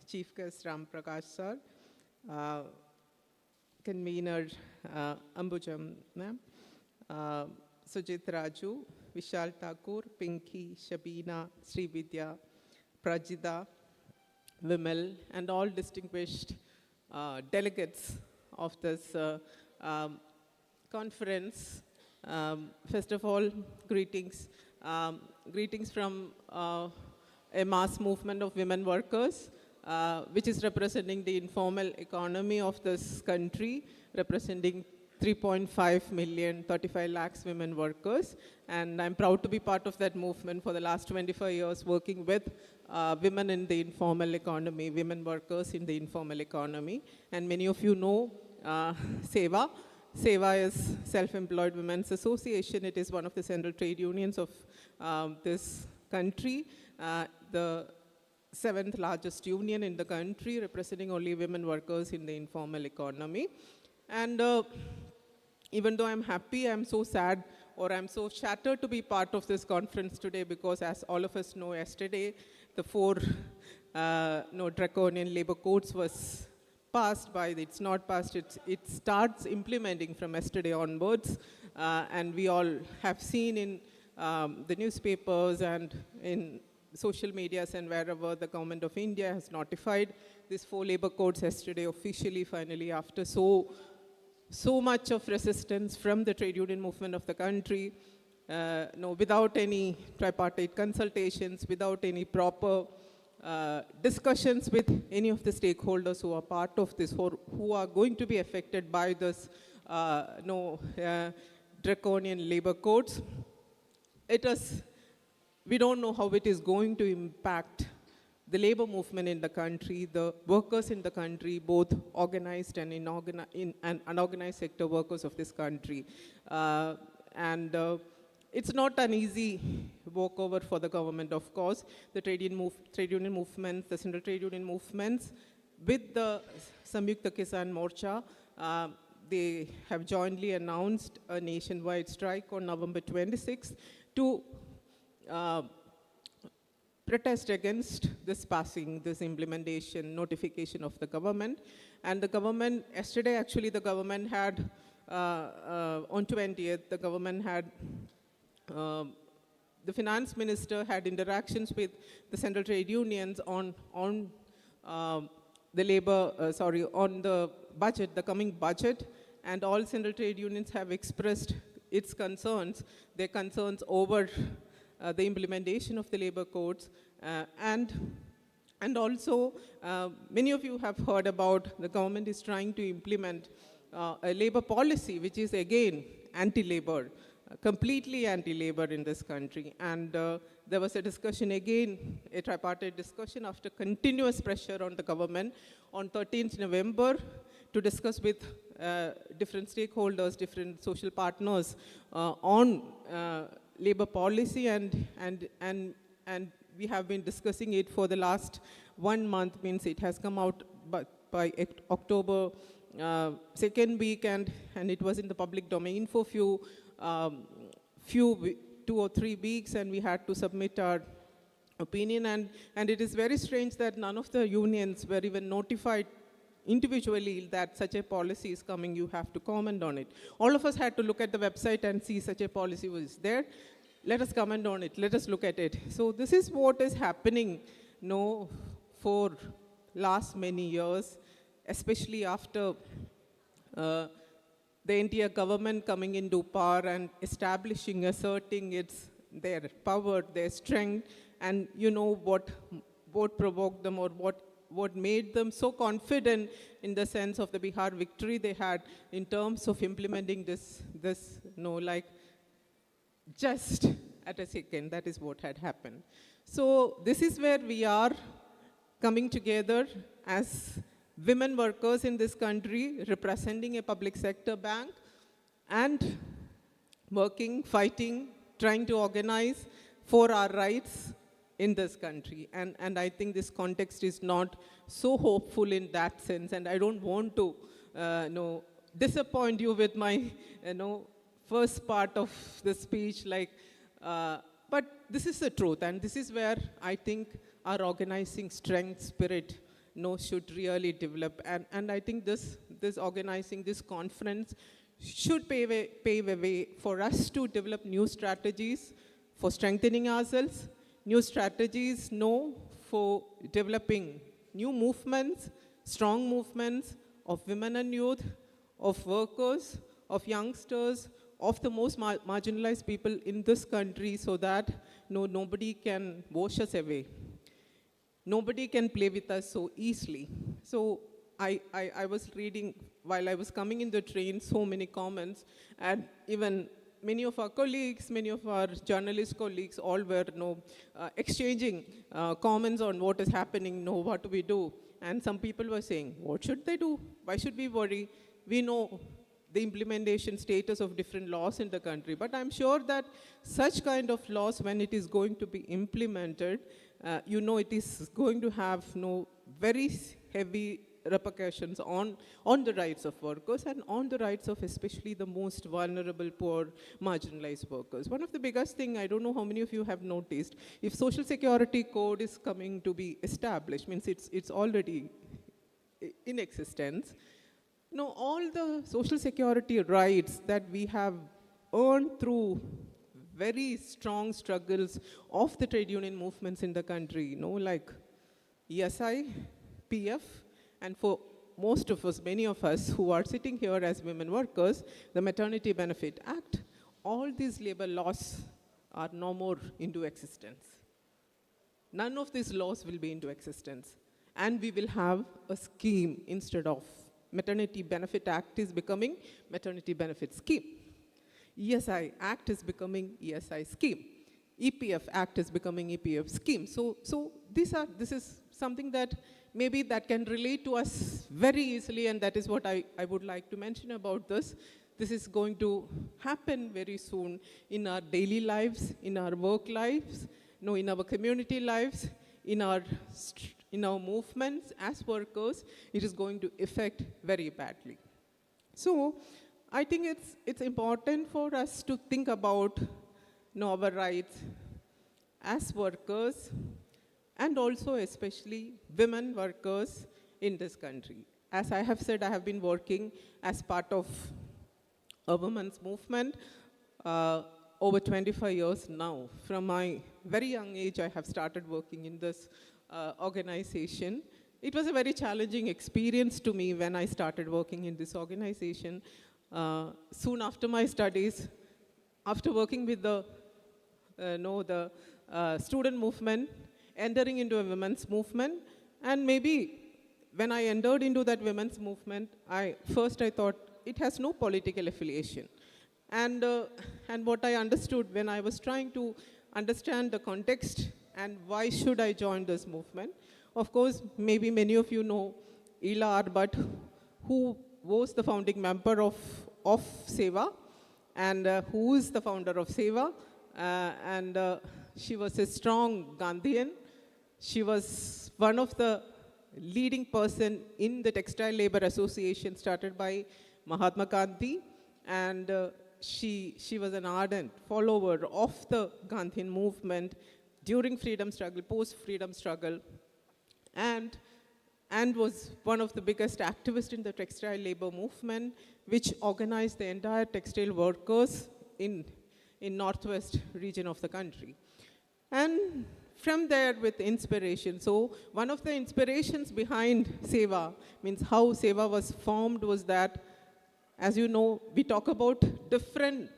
Chief Guest Ram Prakash sir, Convener Ambujam ma'am, Sujit Raju, Vishal Thakur, Pinky, Shabina, Srividya, Prajida, Vimal, and all distinguished delegates of this conference. First of all, greetings. Greetings from a mass movement of women workers, which is representing the informal economy of this country, representing 3.5 million, 35 lakhs women workers. And I'm proud to be part of that movement for the last 25 years, working with women in the informal economy, women workers in the informal economy. And many of you know SEWA. SEWA is Self-Employed Women's Association. It is one of the central trade unions of this country, the 7th largest union in the country, representing only women workers in the informal economy. And even though I'm happy, I'm so sad, or I'm so shattered to be part of this conference today, because as all of us know, yesterday, the 4 draconian labor codes was passed by, it's not passed, it starts implementing from yesterday onwards. And we all have seen in the newspapers and in social medias and wherever the government of India has notified these 4 labor codes yesterday officially, finally, after so much of resistance from the trade union movement of the country, without any tripartite consultations, without any proper discussions with any of the stakeholders who are part of this, or who are going to be affected by this draconian labor codes. We don't know how it is going to impact the labor movement in the country, the workers in the country, both organized and unorganized sector workers of this country. It's not an easy walkover for the government, of course. The trade union movements, the central trade union movements, with the Samyukta Kisan Morcha, they have jointly announced a nationwide strike on November 26th to protest against this passing, this implementation, notification of the government. And the government, yesterday actually the government had, on 20th, the government had, the finance minister had interactions with the central trade unions on the labor, on the budget, the coming budget, and all central trade unions have expressed its concerns, their concerns over the implementation of the labor codes, and also many of you have heard about the government is trying to implement a labor policy which is again anti-labor. completely anti-labor in this country. And there was a discussion again, a tripartite discussion after continuous pressure on the government on 13th November to discuss with different stakeholders, different social partners on labor policy, and we have been discussing it for the last 1 month, means it has come out by October second week, and it was in the public domain for few 2 or 3 weeks, and we had to submit our opinion, and it is very strange that none of the unions were even notified individually that such a policy is coming, you have to comment on it. All of us had to look at the website and see such a policy was there. Let us comment on it, let us look at it. So this is what is happening for last many years, especially after the India government coming into power and establishing, asserting their power, their strength, and you know what provoked them, or what made them so confident in the sense of the Bihar victory they had in terms of implementing this like just at a second. That is what had happened. So this is where we are coming together as women workers in this country, representing a public sector bank, and working, fighting, trying to organize for our rights in this country. And I think this context is not so hopeful in that sense, and I don't want to disappoint you with my first part of the speech, but this is the truth, and this is where I think our organizing strength, spirit should really develop, and I think this organizing, this conference should pave a way for us to develop new strategies for strengthening ourselves, new strategies for developing new movements, strong movements of women and youth, of workers, of youngsters, of the most marginalized people in this country, so that nobody can wash us away. Nobody can play with us so easily. So I was reading while I was coming in the train so many comments, and even many of our colleagues, many of our journalist colleagues, all were exchanging comments on what is happening, what do we do? And some people were saying, what should they do? Why should we worry? We know the implementation status of different laws in the country. But I'm sure that such kind of laws, when it is going to be implemented, it is going to have very heavy repercussions on the rights of workers and on the rights of especially the most vulnerable, poor, marginalized workers. One of the biggest thing, I don't know how many of you have noticed, if Social Security Code is coming to be established, means it's already in existence, all the social security rights that we have earned through very strong struggles of the trade union movements in the country, like ESI, PF, and for most of us, many of us who are sitting here as women workers, the Maternity Benefit Act, all these labor laws are no more into existence. None of these laws will be into existence. And we will have a scheme instead of Maternity Benefit Act is becoming Maternity Benefit Scheme. ESI Act is becoming ESI Scheme. EPF Act is becoming EPF Scheme. So this is something that maybe that can relate to us very easily, and that is what I would like to mention about this. This is going to happen very soon in our daily lives, in our work lives, in our community lives, in our movements as workers. It is going to affect very badly. So I think it's important for us to think about our rights as workers, and also especially women workers in this country. As I have said, I have been working as part of a women's movement over 25 years now. From my very young age, I have started working in this organization. It was a very challenging experience to me when I started working in this organization. Soon after my studies, after working with the student movement, entering into a women's movement, and maybe when I entered into that women's movement, I thought it has no political affiliation. And what I understood when I was trying to understand the context and why should I join this movement. Of course, maybe many of you know Ela Arbut, who was the founding member of SEWA, and who is the founder of SEWA. She was a strong Gandhian. She was one of the leading person in the Textile Labor Association started by Mahatma Gandhi, and she was an ardent follower of the Gandhian movement during freedom struggle, post-freedom struggle, and was one of the biggest activists in the textile labor movement, which organized the entire textile workers in northwest region of the country. And from there with inspiration, so one of the inspirations behind SEWA, means how SEWA was formed, was that, as you know, we talk about different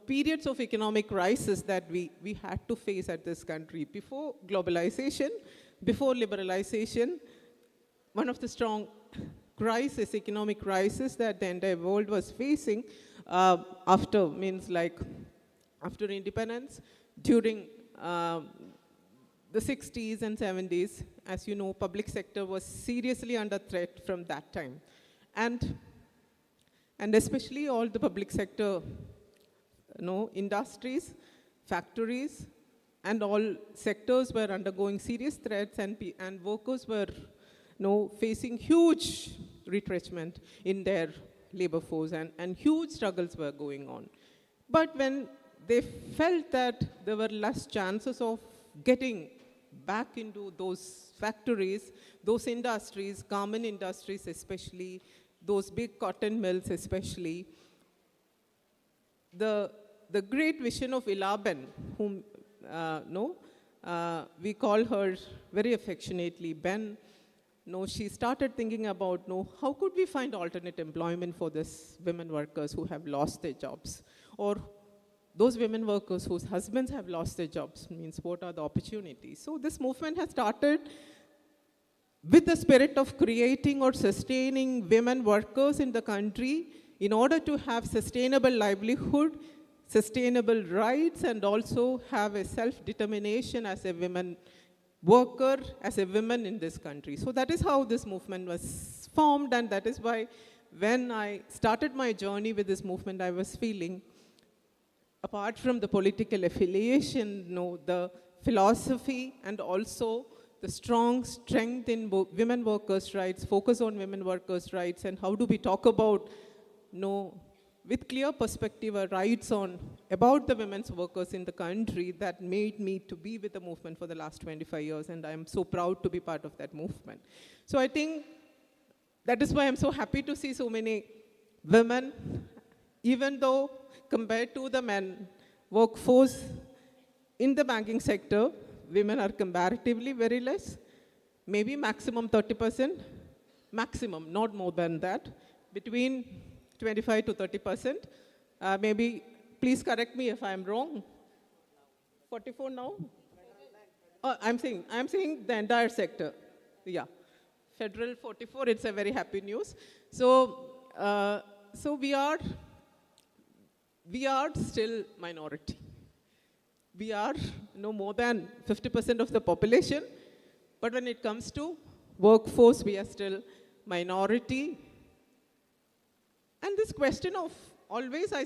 periods of economic crisis that we had to face at this country. Before globalization, before liberalization, one of the strong crisis, economic crisis that the entire world was facing after independence, during the 60s and 70s, as you know, public sector was seriously under threat from that time. And especially all the public sector, industries, factories, and all sectors were undergoing serious threats, and workers were facing huge retrenchment in their labor force, and huge struggles were going on. But when they felt that there were less chances of getting back into those factories, those industries, garment industries especially, those big cotton mills especially, the great vision of Elaben, whom we call her very affectionately Ben, she started thinking about, how could we find alternate employment for these women workers who have lost their jobs, or those women workers whose husbands have lost their jobs, means what are the opportunities? So this movement has started with the spirit of creating or sustaining women workers in the country in order to have sustainable livelihood, sustainable rights, and also have a self-determination as a women worker, as a woman in this country. So that is how this movement was formed, and that is why when I started my journey with this movement, I was feeling, apart from the political affiliation, the philosophy, and also the strong strength in women workers' rights, focus on women workers' rights, and how do we talk about, with clear perspective, our rights about the women's workers in the country, that made me to be with the movement for the last 25 years, and I'm so proud to be part of that movement. So I think that is why I'm so happy to see so many women, even though compared to the men workforce in the banking sector, women are comparatively very less, maybe maximum 30%, maximum, not more than that, between 25 to 30%. Maybe, please correct me if I'm wrong. 44 now? I'm saying the entire sector. Yeah, federal 44. It's a very happy news. So we are still minority. We are more than 50% of the population, but when it comes to workforce, we are still minority. And this question of, always I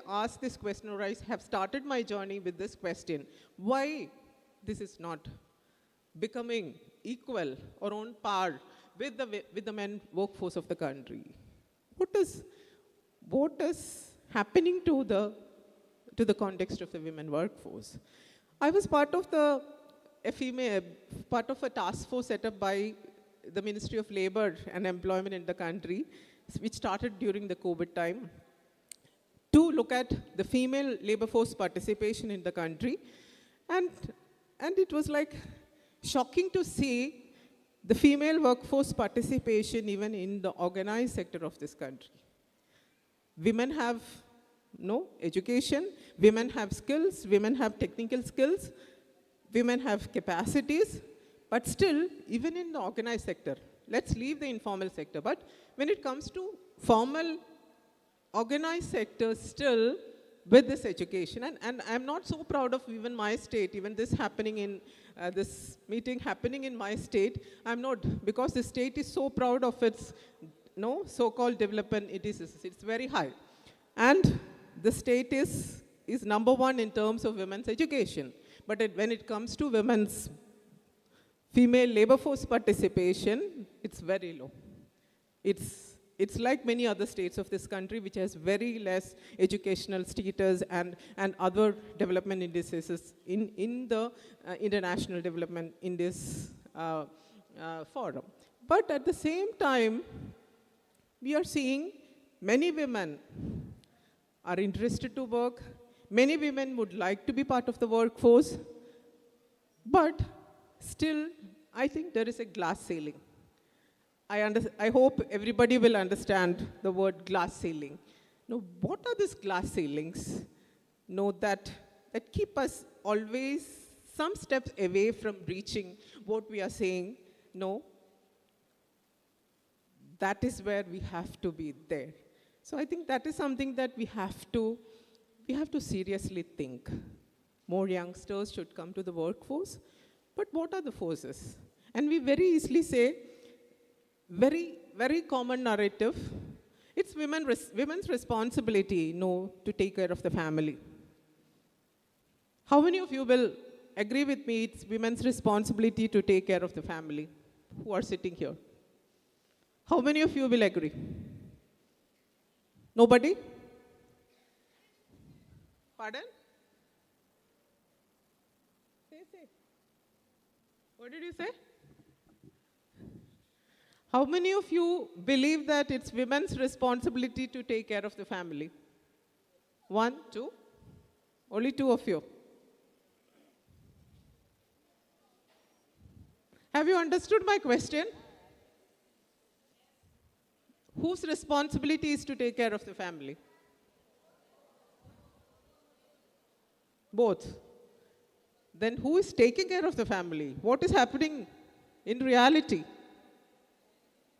ask this question, or I have started my journey with this question, why this is not becoming equal or on par with the men workforce of the country? What is happening to the context of the women workforce? I was part of a task force set up by the Ministry of Labor and Employment in the country, which started during the COVID time, to look at the female labor force participation in the country. And it was like shocking to see the female workforce participation even in the organized sector of this country. Women have education, women have skills, women have technical skills, women have capacities, but still, even in the organized sector, let's leave the informal sector, but when it comes to formal organized sector still with this education. And I'm not so proud of even my state, even this happening in, this meeting happening in my state. I'm not, because the state is so proud of its so-called development indices. It's very high. And the state is number one in terms of women's education. But when it comes to women's female labor force participation, it's very low. It's like many other states of this country, which has very less educational status and other development indices in the international development in this forum. But at the same time, we are seeing many women are interested to work. Many women would like to be part of the workforce. But still, I think there is a glass ceiling. I hope everybody will understand the word glass ceiling. Now, what are these glass ceilings? That keep us always some steps away from reaching what we are saying. That is where we have to be there. So I think that is something that we have to seriously think. More youngsters should come to the workforce. But what are the forces? And we very easily say, very, very common narrative, it's women's responsibility, to take care of the family. How many of you will agree with me it's women's responsibility to take care of the family who are sitting here? How many of you will agree? Nobody? Pardon? Say. What did you say? How many of you believe that it's women's responsibility to take care of the family? 1, 2? Only 2 of you. Have you understood my question? Whose responsibility is to take care of the family? Both. Then who is taking care of the family? What is happening in reality?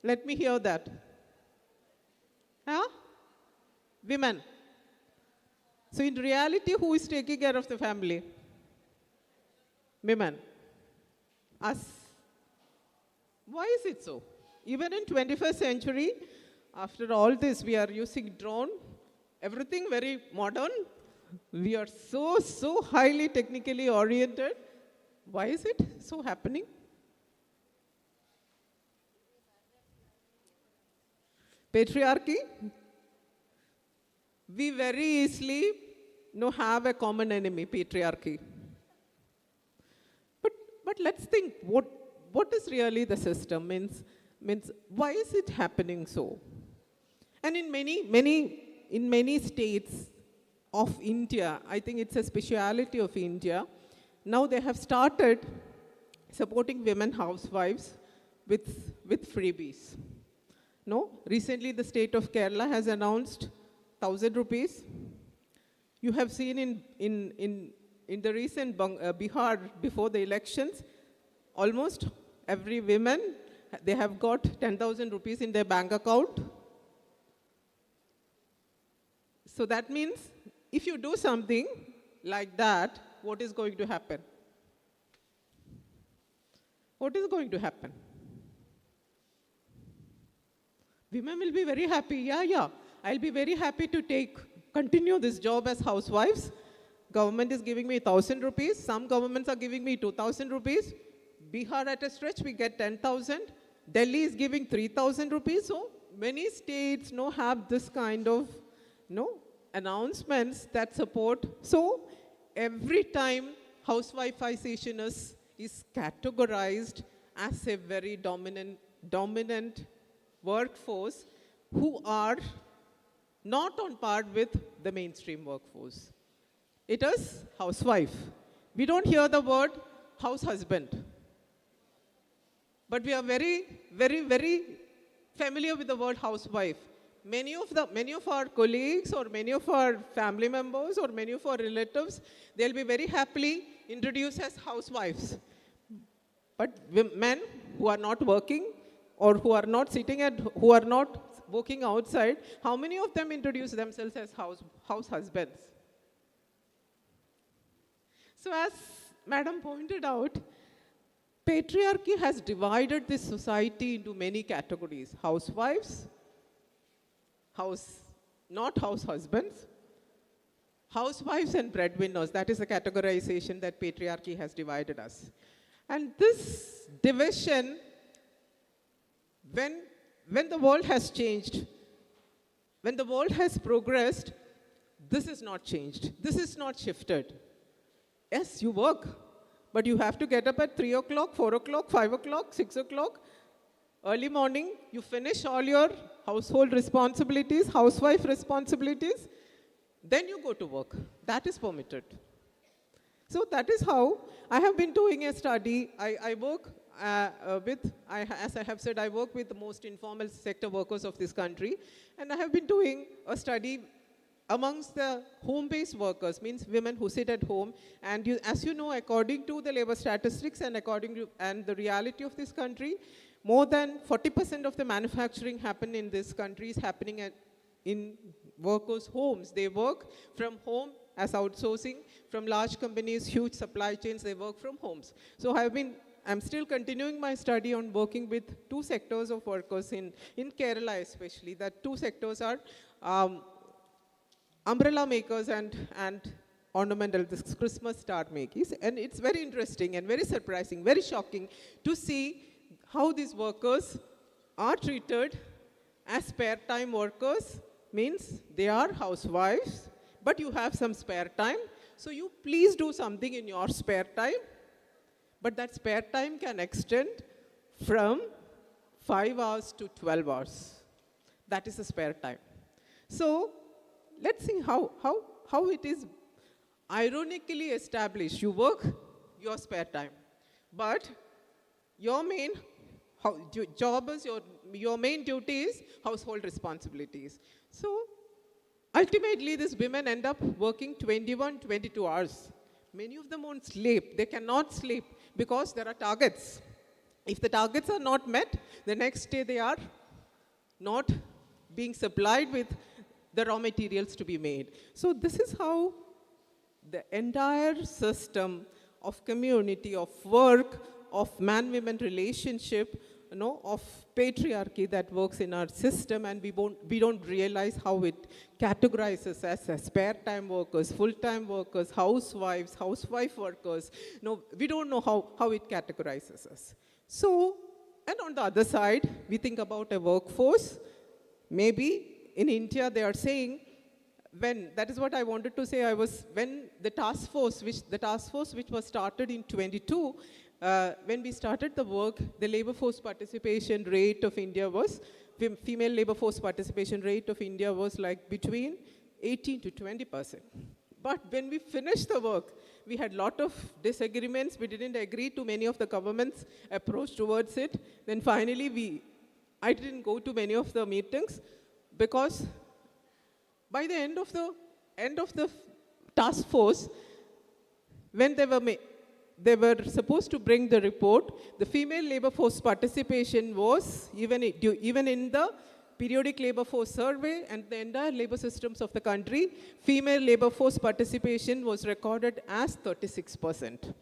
Let me hear that. Women. So in reality, who is taking care of the family? Women. Us. Why is it so? Even in 21st century, after all this, we are using drone, everything very modern. We are so highly technically oriented. Why is it so happening? Patriarchy. We very easily have a common enemy, patriarchy. But let's think, what is really the system? Means why is it happening so? And in many states of India, I think it's a speciality of India, now they have started supporting women housewives with freebies. Recently the state of Kerala has announced 1,000 rupees. You have seen in the recent Bihar, before the elections, almost every woman, they have got 10,000 rupees in their bank account. So that means if you do something like that, what is going to happen? What is going to happen? Women will be very happy. Yeah. I'll be very happy to continue this job as housewives. Government is giving me 1,000 rupees. Some governments are giving me 2,000 rupees. Bihar at a stretch, we get 10,000. Delhi is giving 3,000 rupees. So many states have this kind of announcements that support. So every time housewifeization is categorized as a very dominant workforce who are not on par with the mainstream workforce. It is housewife. We don't hear the word house husband. But we are very, very, very familiar with the word housewife. Many of our colleagues or many of our family members or many of our relatives, they'll be very happily introduced as housewives. But men who are not working or who are not working outside, how many of them introduce themselves as house husbands? So as Madam pointed out, patriarchy has divided this society into many categories. Housewives, not house husbands, housewives and breadwinners. That is the categorization that patriarchy has divided us. And this division, when the world has changed, when the world has progressed, this is not changed. This is not shifted. Yes, you work, but you have to get up at 3 o'clock, 4 o'clock, 5 o'clock, 6 o'clock. Early morning, you finish all your household responsibilities, housewife responsibilities, then you go to work. That is permitted. So that is how I have been doing a study. I work as I have said, I work with the most informal sector workers of this country. And I have been doing a study amongst the home-based workers, means women who sit at home. And as you know, according to the labor statistics and the reality of this country, more than 40% of the manufacturing happen in this country is happening in workers' homes. They work from home as outsourcing. From large companies, huge supply chains, they work from homes. So I'm still continuing my study on working with two sectors of workers in Kerala especially. That two sectors are umbrella makers and ornamental, this Christmas star makers. And it's very interesting and very surprising, very shocking to see how these workers are treated as spare time workers. Means they are housewives, but you have some spare time. So you please do something in your spare time. But that spare time can extend from 5 hours to 12 hours. That is the spare time. So let's see how it is ironically established. You work your spare time, but your main job is your main duty is household responsibilities. So ultimately, these women end up working 21, 22 hours. Many of them won't sleep. They cannot sleep because there are targets. If the targets are not met, the next day they are not being supplied with the raw materials to be made. So this is how the entire system of community, of work, of man-woman relationship, of patriarchy that works in our system, and we don't realize how it categorizes us as spare time workers, full-time workers, housewives, housewife workers. We don't know how it categorizes us. So, and on the other side, we think about a workforce. Maybe in India they are saying, that is what I wanted to say, when the task force which was started in 22, when we started the work, the labor force participation rate of India was, female labor force participation rate of India was like between 18 to 20%. But when we finished the work, we had a lot of disagreements. We didn't agree to many of the government's approach towards it. Then finally, I didn't go to many of the meetings because by the end of the task force, when they were supposed to bring the report, the female labor force participation was, even in the periodic labor force survey and the entire labor systems of the country, female labor force participation was recorded as 36%.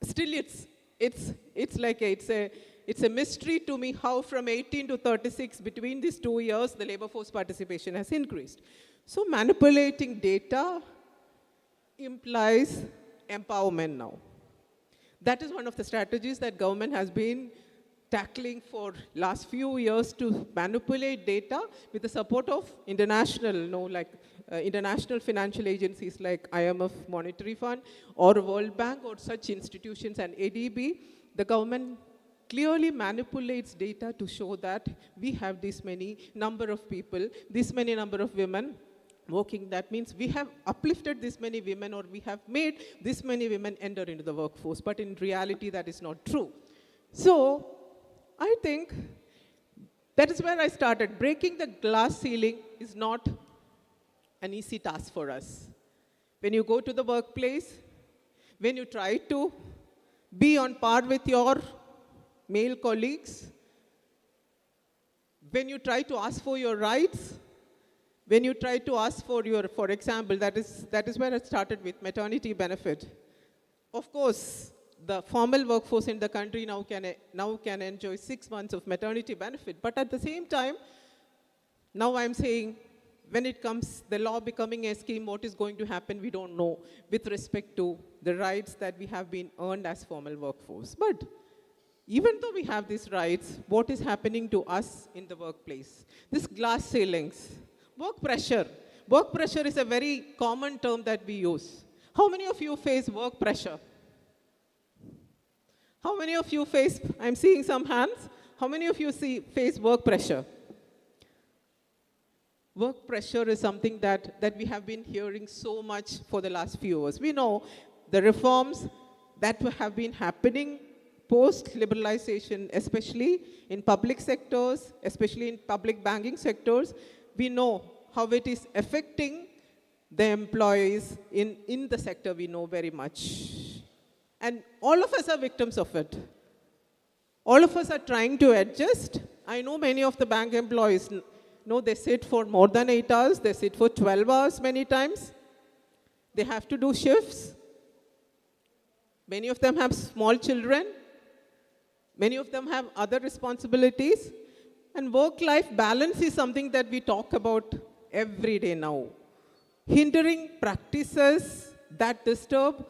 Still, it's a mystery to me how from 18 to 36, between these 2 years, the labor force participation has increased. So manipulating data implies empowerment now. That is one of the strategies that government has been tackling for last few years, to manipulate data with the support of international, international financial agencies like IMF Monetary Fund or World Bank or such institutions and ADB. The government clearly manipulates data to show that we have this many number of people, this many number of women working. That means we have uplifted this many women, or we have made this many women enter into the workforce. But in reality, that is not true. So I think that is where I started. Breaking the glass ceiling is not an easy task for us. When you go to the workplace, when you try to be on par with your male colleagues, when you try to ask for your rights, when you try to ask for your, for example, that is where it started with maternity benefit. Of course, the formal workforce in the country now can enjoy 6 months of maternity benefit. But at the same time, now I'm saying, when it comes, the law becoming a scheme, what is going to happen, we don't know with respect to the rights that we have been earned as formal workforce. But even though we have these rights, what is happening to us in the workplace? This glass ceilings, work pressure. Work pressure is a very common term that we use. How many of you face work pressure? How many of you face, I'm seeing some hands, how many of you face work pressure? Work pressure is something that we have been hearing so much for the last few years. We know the reforms that have been happening post-liberalization, especially in public sectors, especially in public banking sectors. We know how it is affecting the employees in the sector, we know very much. And all of us are victims of it. All of us are trying to adjust. I know many of the bank employees, they sit for more than 8 hours. They sit for 12 hours many times. They have to do shifts. Many of them have small children. Many of them have other responsibilities. And work-life balance is something that we talk about every day now. Hindering practices that disturb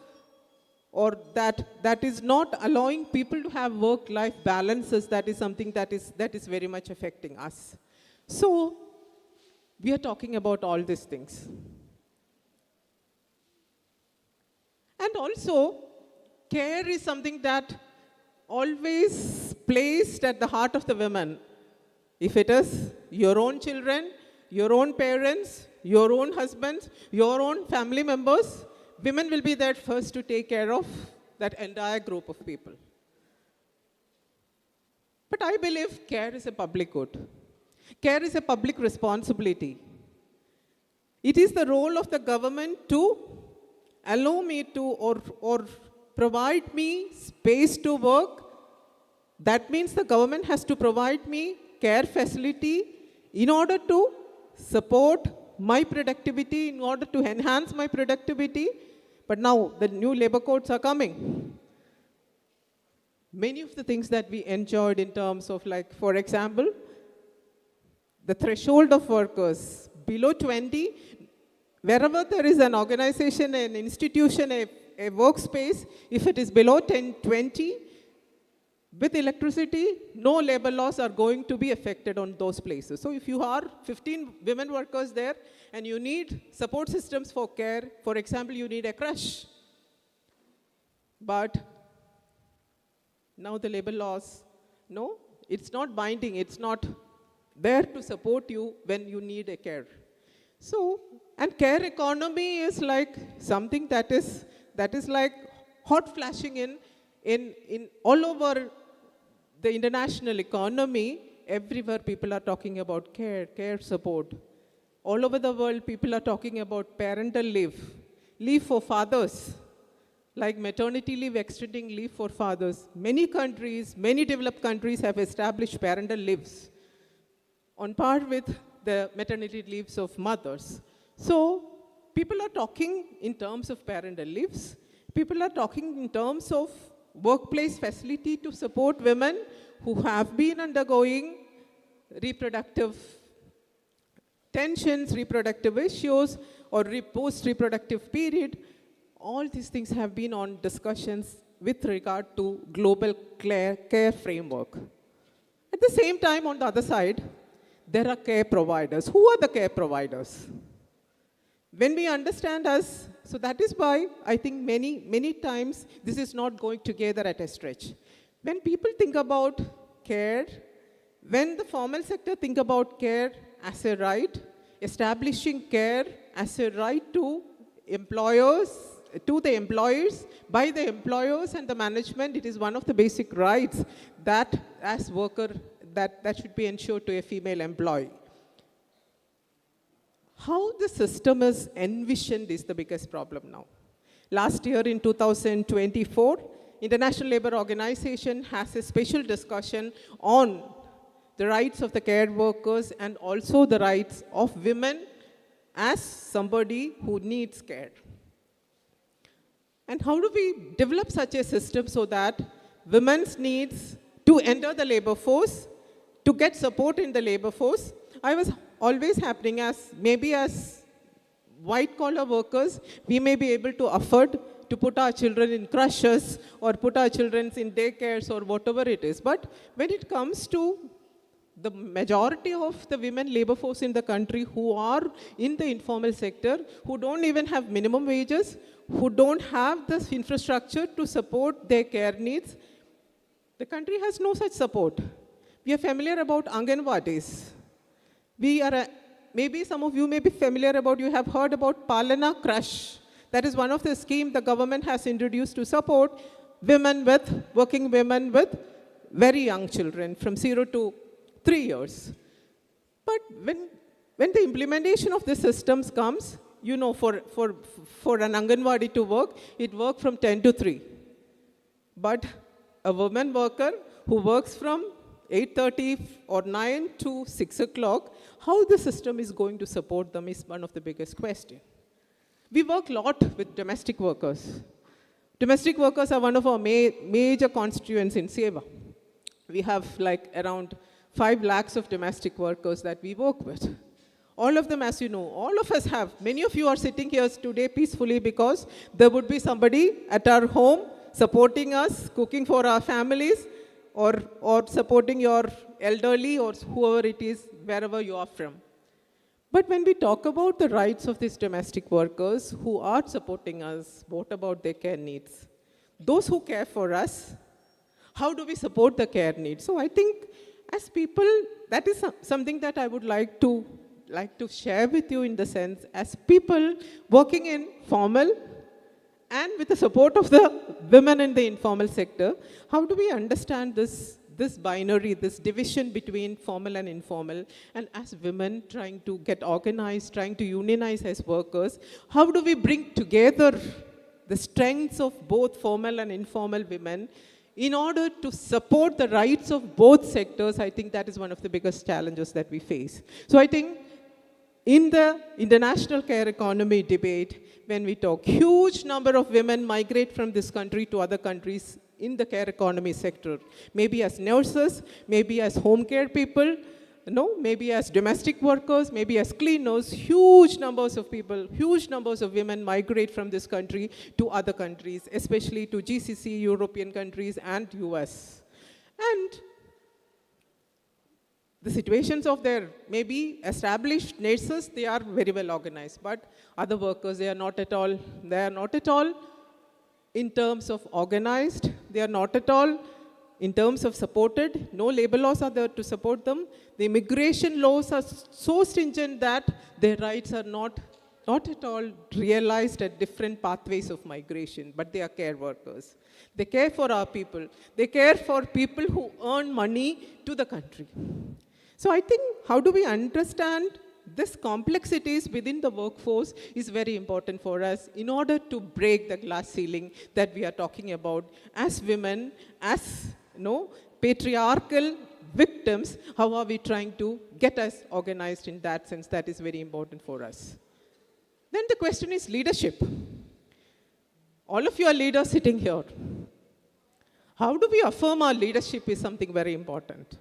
or that is not allowing people to have work-life balances, that is something that is very much affecting us. So, we are talking about all these things. And also, care is something that always placed at the heart of the women. If it is your own children, your own parents, your own husbands, your own family members, women will be there first to take care of that entire group of people. But I believe care is a public good. Care is a public responsibility. It is the role of the government to allow me to or provide me space to work. That means the government has to provide me care facility in order to support my productivity, in order to enhance my productivity. But now the new labor codes are coming. Many of the things that we enjoyed in terms of, like, for example, the threshold of workers below 20, wherever there is an organization, an institution, a workspace, if it is below 20, with electricity, no labor laws are going to be affected on those places. So if you are 15 women workers there and you need support systems for care, for example, you need a crash. But now the labor laws, no, it's not binding, it's not there to support you when you need a care. So, and care economy is like something that is like hot flashing in all over the international economy. Everywhere people are talking about care support. All over the world, people are talking about parental leave for fathers, like maternity leave, extending leave for fathers. Many countries, many developed countries have established parental leaves on par with the maternity leaves of mothers. So people are talking in terms of parental leaves. People are talking in terms of workplace facility to support women who have been undergoing reproductive tensions, reproductive issues, or post-reproductive period. All these things have been on discussions with regard to global care framework. At the same time, on the other side, there are care providers. Who are the care providers? When we understand us, so that is why I think many times this is not going together at a stretch. When people think about care, when the formal sector think about care as a right, establishing care as a right to employers, to the employers, by the employers and the management, it is one of the basic rights that as worker, that should be ensured to a female employee. How the system is envisioned is the biggest problem now. Last year in 2024, International Labour Organization has a special discussion on the rights of the care workers and also the rights of women as somebody who needs care. And how do we develop such a system so that women's needs to enter the labor force, to get support in the labor force? I was always happening as maybe as white collar workers, we may be able to afford to put our children in crushes or put our children in daycares or whatever it is. But when it comes to the majority of the women labor force in the country who are in the informal sector, who don't even have minimum wages, who don't have the infrastructure to support their care needs, the country has no such support. We are familiar about Anganwadis. Maybe some of you may be familiar about, you have heard about Palana Crush. That is one of the schemes the government has introduced to support working women with very young children from 0 to 3 years. But when the implementation of the systems comes, you know, for an Anganwadi to work, it works from 10 to 3. But a woman worker who works from 8:30 or 9 to 6 o'clock, how the system is going to support them is one of the biggest questions. We work a lot with domestic workers. Domestic workers are one of our major constituents in Seva. We have like around 5 lakhs of domestic workers that we work with. All of them, as you know, all of us have. Many of you are sitting here today peacefully because there would be somebody at our home supporting us, cooking for our families, or supporting your elderly or whoever it is, wherever you are from. But when we talk about the rights of these domestic workers who are supporting us, what about their care needs? Those who care for us, how do we support the care needs? So I think as people, that is something that I would like to share with you in the sense, as people working in formal and with the support of the women in the informal sector, how do we understand this binary, this division between formal and informal, and as women trying to get organized, trying to unionize as workers, how do we bring together the strengths of both formal and informal women in order to support the rights of both sectors? I think that is one of the biggest challenges that we face. So I think in the international care economy debate, when we talk, huge number of women migrate from this country to other countries in the care economy sector, maybe as nurses, maybe as home care people, maybe as domestic workers, maybe as cleaners. Huge numbers of people, huge numbers of women migrate from this country to other countries, especially to GCC, European countries, and US. And the situations of their maybe established nurses, they are very well organized, but other workers, they are not at all in terms of organized, they are not at all in terms of supported. No labor laws are there to support them. The immigration laws are so stringent that their rights are not at all realized at different pathways of migration, but they are care workers. They care for our people. They care for people who earn money to the country. So I think how do we understand this complexities within the workforce is very important for us in order to break the glass ceiling that we are talking about as women, as patriarchal victims. How are we trying to get us organized in that sense? That is very important for us. Then the question is leadership. All of you are leaders sitting here. How do we affirm our leadership is something very important.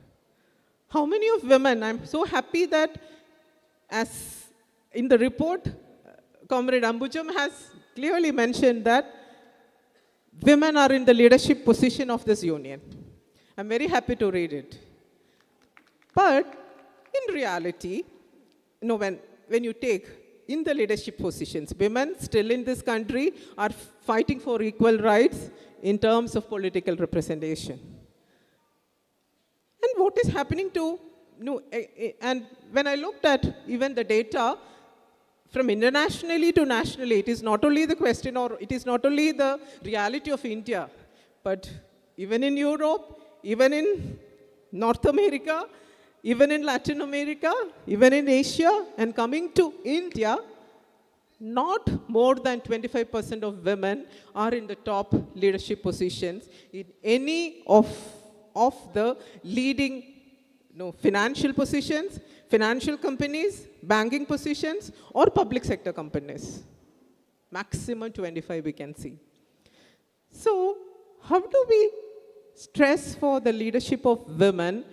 How many of women, I'm so happy that as in the report, Comrade Ambujam has clearly mentioned that women are in the leadership position of this union. I'm very happy to read it. But in reality, when you take in the leadership positions, women still in this country are fighting for equal rights in terms of political representation. And what is happening to, and when I looked at even the data from internationally to nationally, it is not only the question or it is not only the reality of India, but even in Europe, even in North America, even in Latin America, even in Asia, and coming to India, not more than 25% of women are in the top leadership positions in any of the leading no, financial positions, financial companies, banking positions, or public sector companies. Maximum 25 we can see. So, how do we stress for the leadership of women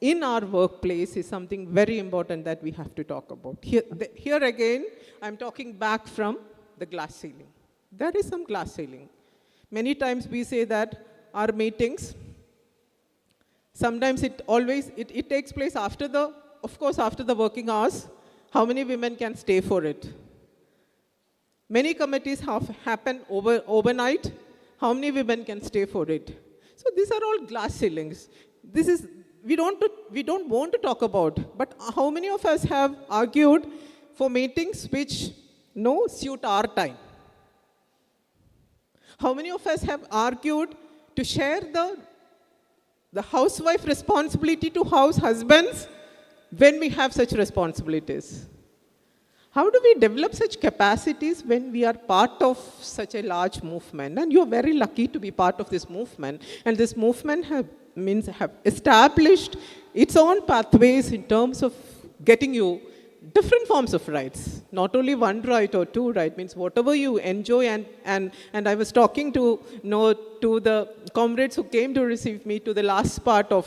in our workplace is something very important that we have to talk about. Here again, I'm talking back from the glass ceiling. There is some glass ceiling. Many times we say that our meetings, sometimes it takes place after the working hours. How many women can stay for it? Many committees have happened overnight. How many women can stay for it? So these are all glass ceilings. We don't want to talk about, but how many of us have argued for meetings which suit our time? How many of us have argued to share the housewife responsibility to house husbands when we have such responsibilities? How do we develop such capacities when we are part of such a large movement? And you're very lucky to be part of this movement. And this movement have established its own pathways in terms of getting you different forms of rights. Not only one right or two rights, means whatever you enjoy. And I was talking to the comrades who came to receive me to the last part of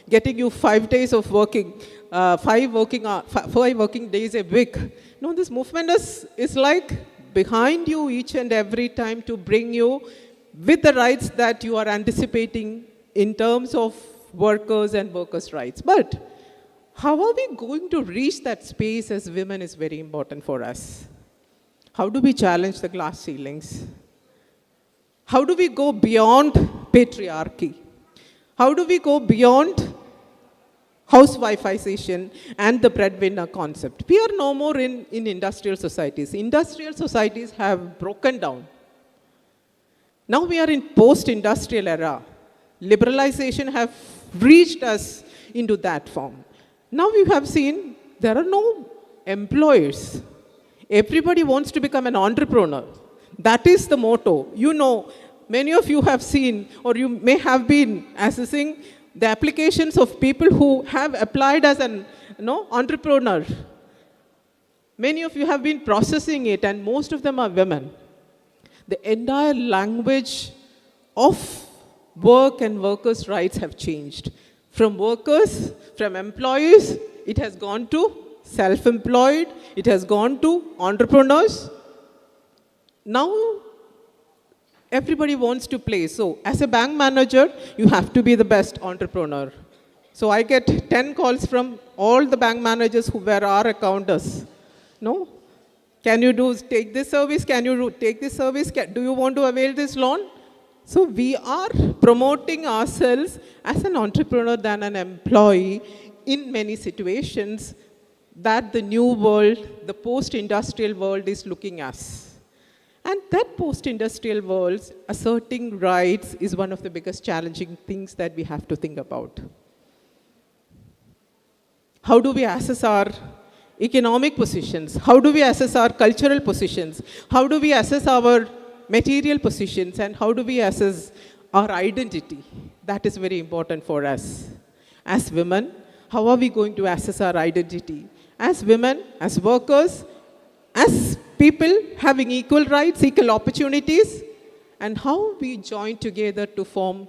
getting you 5 days of working, 5 working days a week. This movement is like behind you each and every time to bring you with the rights that you are anticipating in terms of workers and workers' rights. But how are we going to reach that space as women is very important for us. How do we challenge the glass ceilings? How do we go beyond patriarchy? How do we go beyond housewifeization and the breadwinner concept? We are no more in industrial societies. Industrial societies have broken down. Now we are in post-industrial era. Liberalization have reached us into that form. Now we have seen there are no employers. Everybody wants to become an entrepreneur. That is the motto. Many of you have seen, or you may have been assessing the applications of people who have applied as an entrepreneur. Many of you have been processing it, and most of them are women. The entire language of work and workers' rights have changed. From workers, from employees, it has gone to self-employed, it has gone to entrepreneurs. Now, everybody wants to play. So, as a bank manager, you have to be the best entrepreneur. So, I get 10 calls from all the bank managers who were our accountants. Can you take this service? Can you take this service? Do you want to avail this loan? So, we are promoting ourselves as an entrepreneur than an employee in many situations that the new world, the post-industrial world is looking at. And that post-industrial world, asserting rights is one of the biggest challenging things that we have to think about. How do we assess our economic positions? How do we assess our cultural positions? How do we assess our material positions? And how do we assess our identity? That is very important for us. As women, how are we going to assess our identity? As women, as workers, as people having equal rights, equal opportunities, and how we join together to form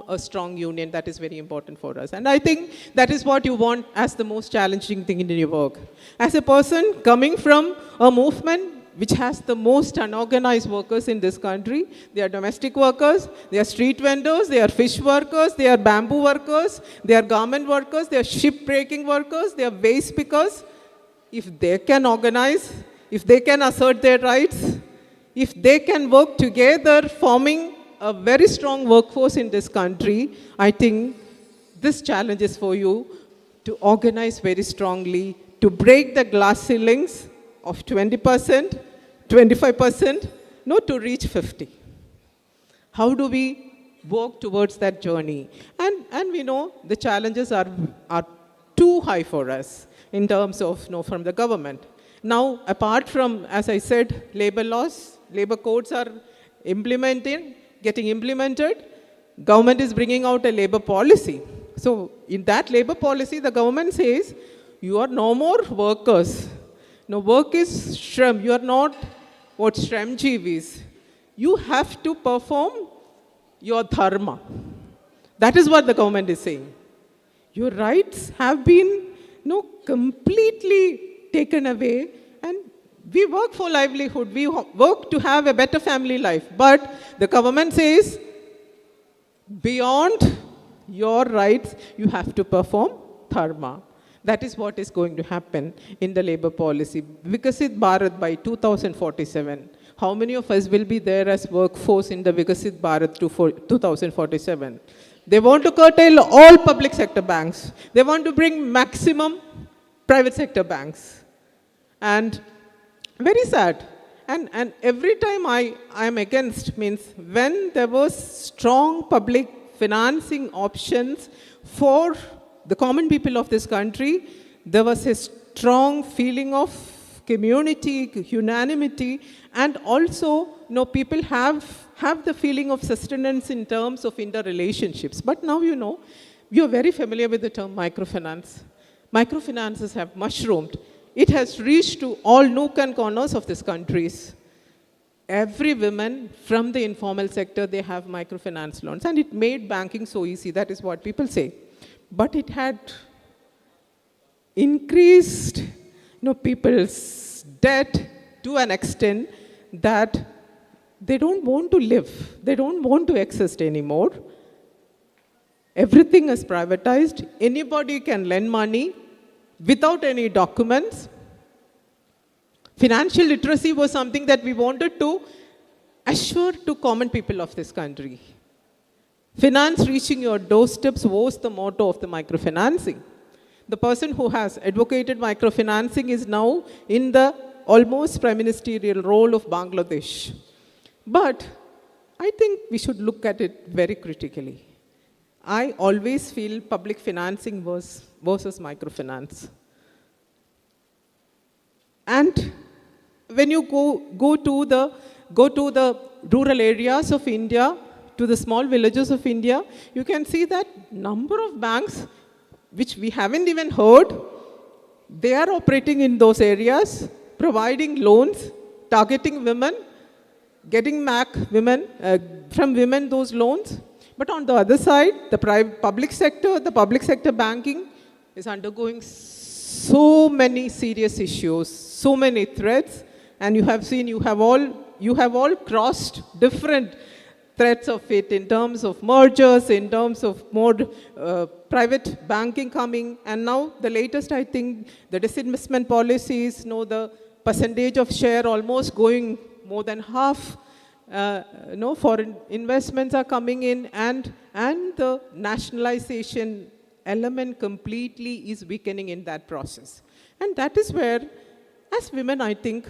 a strong union, that is very important for us. And I think that is what you want as the most challenging thing in your work. As a person coming from a movement which has the most unorganized workers in this country, they are domestic workers, they are street vendors, they are fish workers, they are bamboo workers, they are garment workers, they are ship breaking workers, they are waste pickers. If they can organize, if they can assert their rights, if they can work together forming a very strong workforce in this country, I think this challenge is for you to organize very strongly, to break the glass ceilings of 20%, 25%, to reach 50%. How do we work towards that journey? And we know the challenges are too high for us in terms of from the government. Now, apart from, as I said, labor laws, labor codes are getting implemented. Government is bringing out a labor policy. So in that labor policy, the government says, you are no more workers. No, work is Shram. You are not what Shramjeev is. You have to perform your dharma. That is what the government is saying. Your rights have been completely taken away, and we work for livelihood. We work to have a better family life. But the government says, beyond your rights, you have to perform dharma. That is what is going to happen in the labor policy. Vikasit Bharat by 2047. How many of us will be there as workforce in the Vikasit Bharat to 2047? They want to curtail all public sector banks. They want to bring maximum private sector banks. And very sad. And every time I am against means when there was strong public financing options for the common people of this country, there was a strong feeling of community, unanimity, and also people have the feeling of sustenance in terms of interrelationships. But now you're very familiar with the term microfinance. Microfinances have mushroomed. It has reached to all nook and corners of this country. Every woman from the informal sector, they have microfinance loans. And it made banking so easy. That is what people say. But it had increased people's debt to an extent that they don't want to live. They don't want to exist anymore. Everything is privatized. Anybody can lend money without any documents. Financial literacy was something that we wanted to assure to common people of this country. Finance reaching your doorsteps was the motto of the microfinancing. The person who has advocated microfinancing is now in the almost prime ministerial role of Bangladesh. But I think we should look at it very critically. I always feel public financing versus microfinance. And when you go to the rural areas of India, to the small villages of India, you can see that number of banks which we haven't even heard, they are operating in those areas, providing loans, targeting women, getting back from women those loans. But on the other side, the public sector banking is undergoing so many serious issues, so many threats, and you have seen, you have all crossed different threats of it in terms of mergers, in terms of more private banking coming, and now the latest, I think, the disinvestment policies, the percentage of share almost going more than half. Foreign investments are coming in, and the nationalization element completely is weakening in that process. And that is where, as women, I think,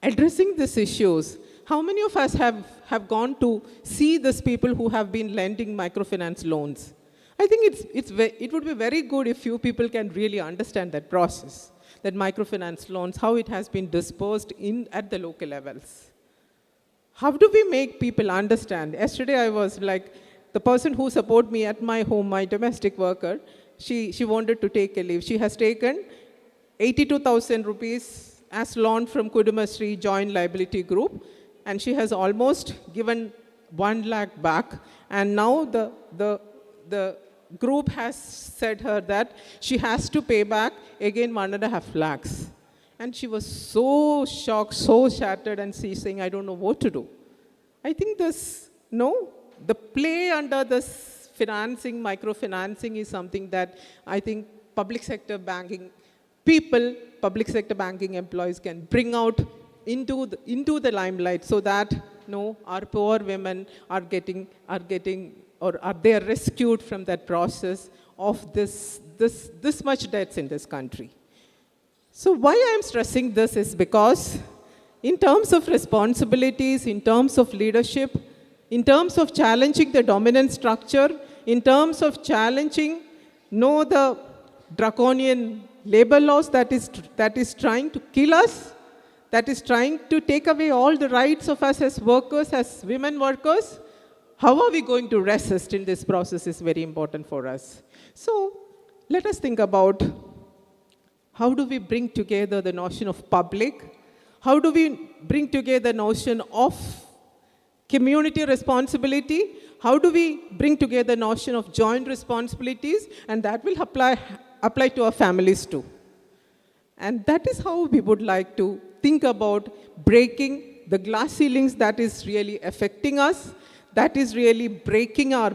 addressing these issues, how many of us have gone to see these people who have been lending microfinance loans? I think it would be very good if few people can really understand that process, that microfinance loans, how it has been dispersed at the local levels. How do we make people understand? Yesterday I was like, the person who supported me at my home, my domestic worker, she wanted to take a leave. She has taken 82,000 rupees as loan from Kudumasri Joint Liability Group, and she has almost given 1 lakh back. And now the group has said her that she has to pay back again 1.5 lakhs. And she was so shocked, so shattered, and she's saying, I don't know what to do. I think the play under this financing, microfinancing is something that I think public sector banking people, public sector banking employees can bring out into the limelight, so that our poor women are getting or are they rescued from that process of this much debts in this country. So why I am stressing this is because in terms of responsibilities, in terms of leadership, in terms of challenging the dominant structure, in terms of challenging the draconian labor laws that is trying to kill us, that is trying to take away all the rights of us as workers, as women workers, how are we going to resist in this process is very important for us. So let us think about how do we bring together the notion of public? How do we bring together the notion of community responsibility? How do we bring together the notion of joint responsibilities? And that will apply to our families too. And that is how we would like to think about breaking the glass ceilings that is really affecting us, that is really breaking our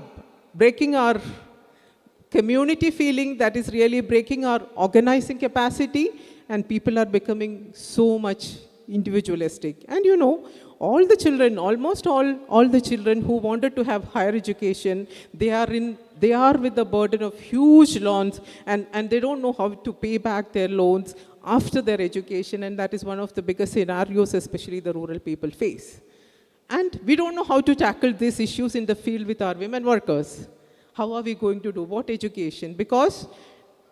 community feeling, that is really breaking our organizing capacity, and people are becoming so much individualistic. And you know, all the children, almost all the children who wanted to have higher education, they are with the burden of huge loans, and they don't know how to pay back their loans after their education, and that is one of the biggest scenarios, especially the rural people face. And we don't know how to tackle these issues in the field with our women workers. How are we going to do? What education? Because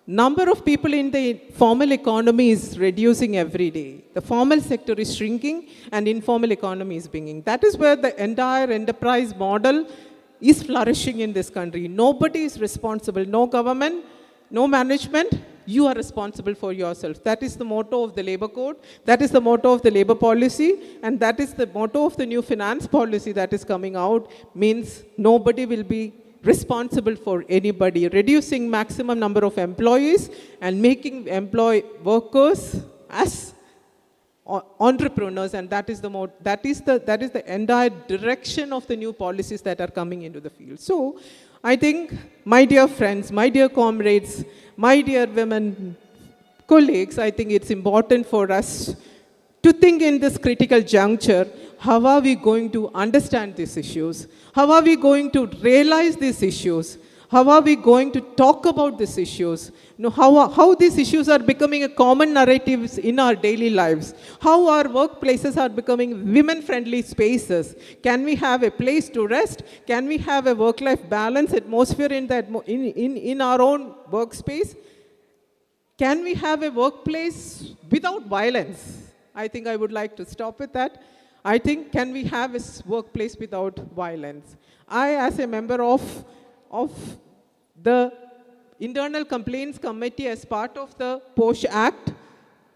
number of people in the formal economy is reducing every day. The formal sector is shrinking and informal economy is bringing. That is where the entire enterprise model is flourishing in this country. Nobody is responsible. No government, no management. You are responsible for yourself. That is the motto of the labor code. That is the motto of the labor policy. And that is the motto of the new finance policy that is coming out. Means nobody will be responsible for anybody, reducing maximum number of employees and making workers as entrepreneurs, and that is the entire direction of the new policies that are coming into the field. So I think, my dear friends, my dear comrades, my dear women colleagues, I think it's important for us to think in this critical juncture, how are we going to understand these issues? How are we going to realize these issues? How are we going to talk about these issues? You know, how these issues are becoming a common narrative in our daily lives? How our workplaces are becoming women-friendly spaces? Can we have a place to rest? Can we have a work-life balance atmosphere in our own workspace? Can we have a workplace without violence? I think I would like to stop with that. I think, can we have a workplace without violence? I, as a member of the Internal Complaints Committee as part of the POSH Act,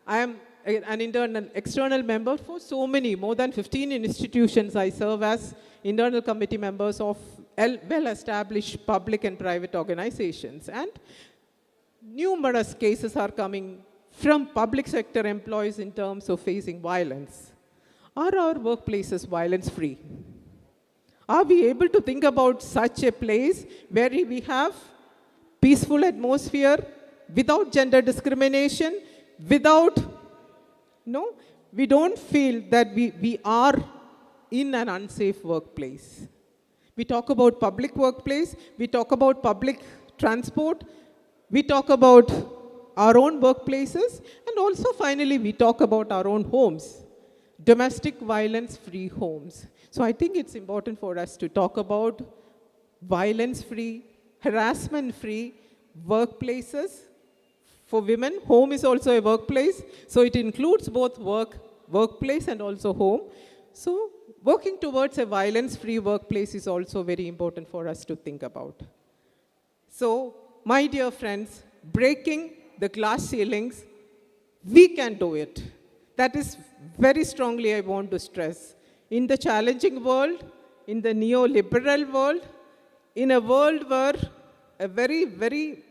I am an external member for so many, more than 15 institutions. I serve as internal committee members of well-established public and private organizations. And numerous cases are coming from public sector employees in terms of facing violence. Are our workplaces violence-free? Are we able to think about such a place where we have peaceful atmosphere, without gender discrimination, without, we don't feel that we are in an unsafe workplace. We talk about public workplace, we talk about public transport, we talk about our own workplaces, and also finally we talk about our own homes. Domestic violence-free homes. So I think it's important for us to talk about violence-free, harassment-free workplaces. For women, home is also a workplace, so it includes both workplace and also home. So working towards a violence-free workplace is also very important for us to think about. So, my dear friends, breaking the glass ceilings, we can do it. That is very strongly I want to stress. In the challenging world, in the neoliberal world, in a world where a very, very,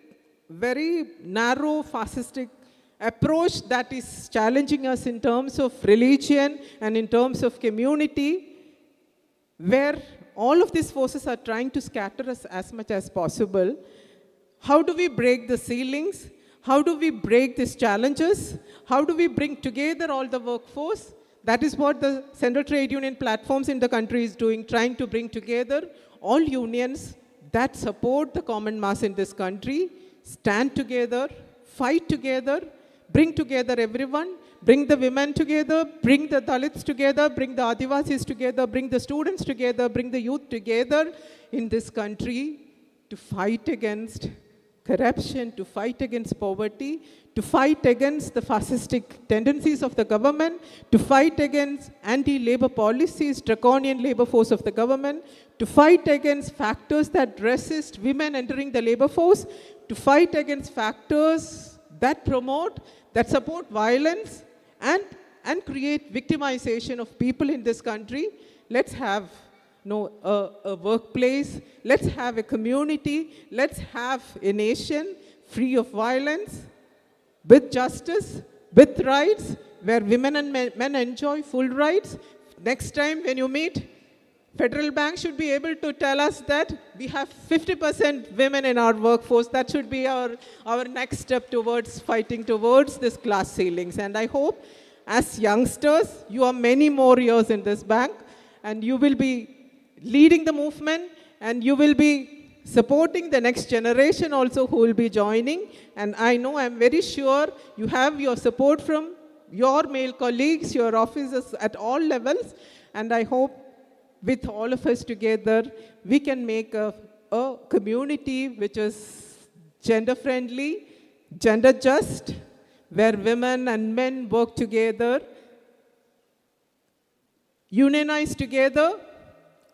very narrow fascistic approach that is challenging us in terms of religion and in terms of community, where all of these forces are trying to scatter us as much as possible, how do we break the ceilings? How do we break these challenges? How do we bring together all the workforce? That is what the Central Trade Union platforms in the country is doing, trying to bring together all unions that support the common mass in this country, stand together, fight together, bring together everyone, bring the women together, bring the Dalits together, bring the Adivasis together, bring the students together, bring the youth together in this country to fight against corruption, to fight against poverty, to fight against the fascistic tendencies of the government, to fight against anti-labor policies, draconian labor force of the government, to fight against factors that resist women entering the labor force, to fight against factors that promote, that support violence and create victimization of people in this country. Let's have a workplace, let's have a community, let's have a nation free of violence, with justice, with rights, where women and men enjoy full rights. Next time when you meet, Federal Bank should be able to tell us that we have 50% women in our workforce. That should be our next step towards fighting towards this glass ceilings. And I hope as youngsters, you are many more years in this bank, and you will be leading the movement, and you will be supporting the next generation also who will be joining. And I know, I'm very sure you have your support from your male colleagues, your officers at all levels. And I hope with all of us together, we can make a community which is gender friendly, gender just, where women and men work together, unionize together,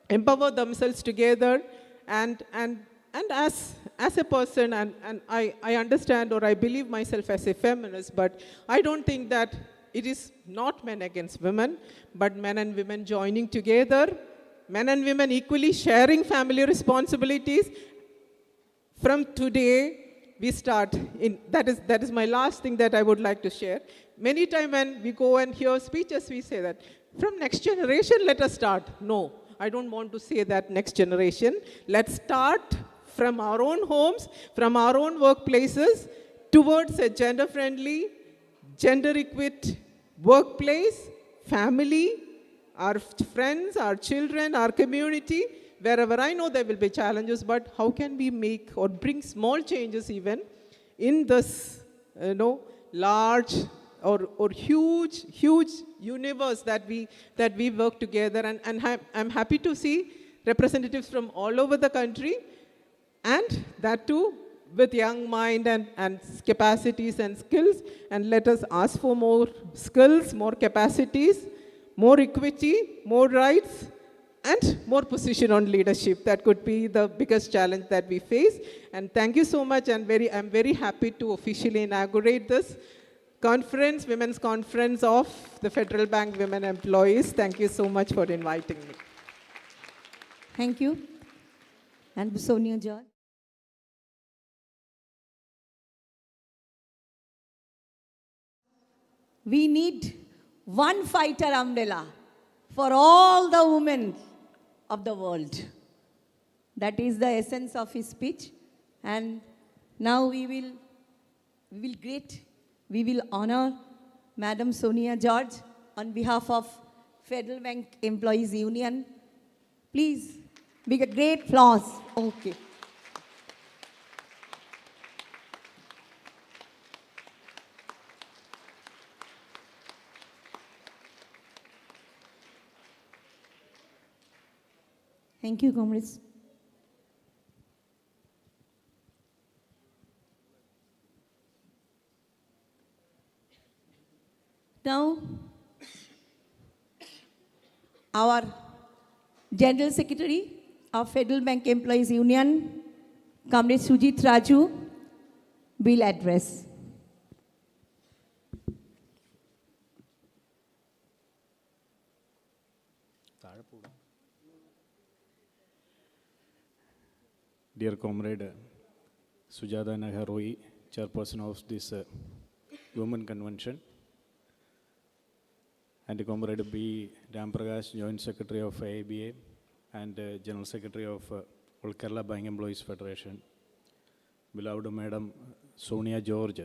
empower themselves together, and as a person, and I understand, or I believe myself as a feminist, but I don't think that it is not men against women, but men and women joining together, men and women equally sharing family responsibilities. From today, we start that is my last thing that I would like to share. Many times when we go and hear speeches, we say that from next generation, let us start. No, I don't want to say that next generation. Let's start from our own homes, from our own workplaces, towards a gender-friendly, gender-equipped workplace, family, our friends, our children, our community. Wherever I know there will be challenges, but how can we make or bring small changes even in this, large or huge universe that we work together. And I'm happy to see representatives from all over the country, and that too with young mind and capacities and skills. And let us ask for more skills, more capacities, more equity, more rights, and more position on leadership. That could be the biggest challenge that we face. And thank you so much, and I'm very happy to officially inaugurate this conference, Women's Conference of the Federal Bank Women Employees. Thank you so much for inviting me. Thank you. And Sonia George. We need one fighter umbrella for all the women of the world. That is the essence of his speech. And now we will honor Madam Sonia George on behalf of Federal Bank Employees Union. Please, big a great applause. Okay. Thank you, comrades. Now, our General Secretary of Federal Bank Employees Union, Comrade Sujit Raju, will address. Dear Comrade Sujata Naharoi, Chairperson of this Women Convention, and Comrade B. Ramprakash, Joint Secretary of AIBA and General Secretary of All Kerala Bank Employees Federation, beloved Madam Sonia George,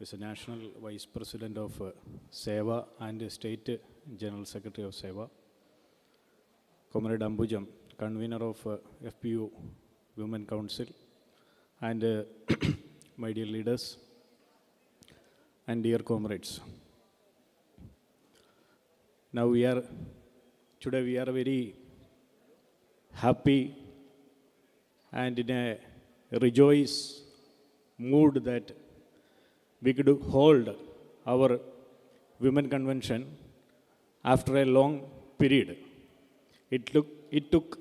is a National Vice President of SEVA and State General Secretary of SEVA, Comrade Ambujam, Convener of FPU Women Council, and my dear leaders and dear comrades. Now today we are very happy and in a rejoice mood that we could hold our women convention after a long period. It took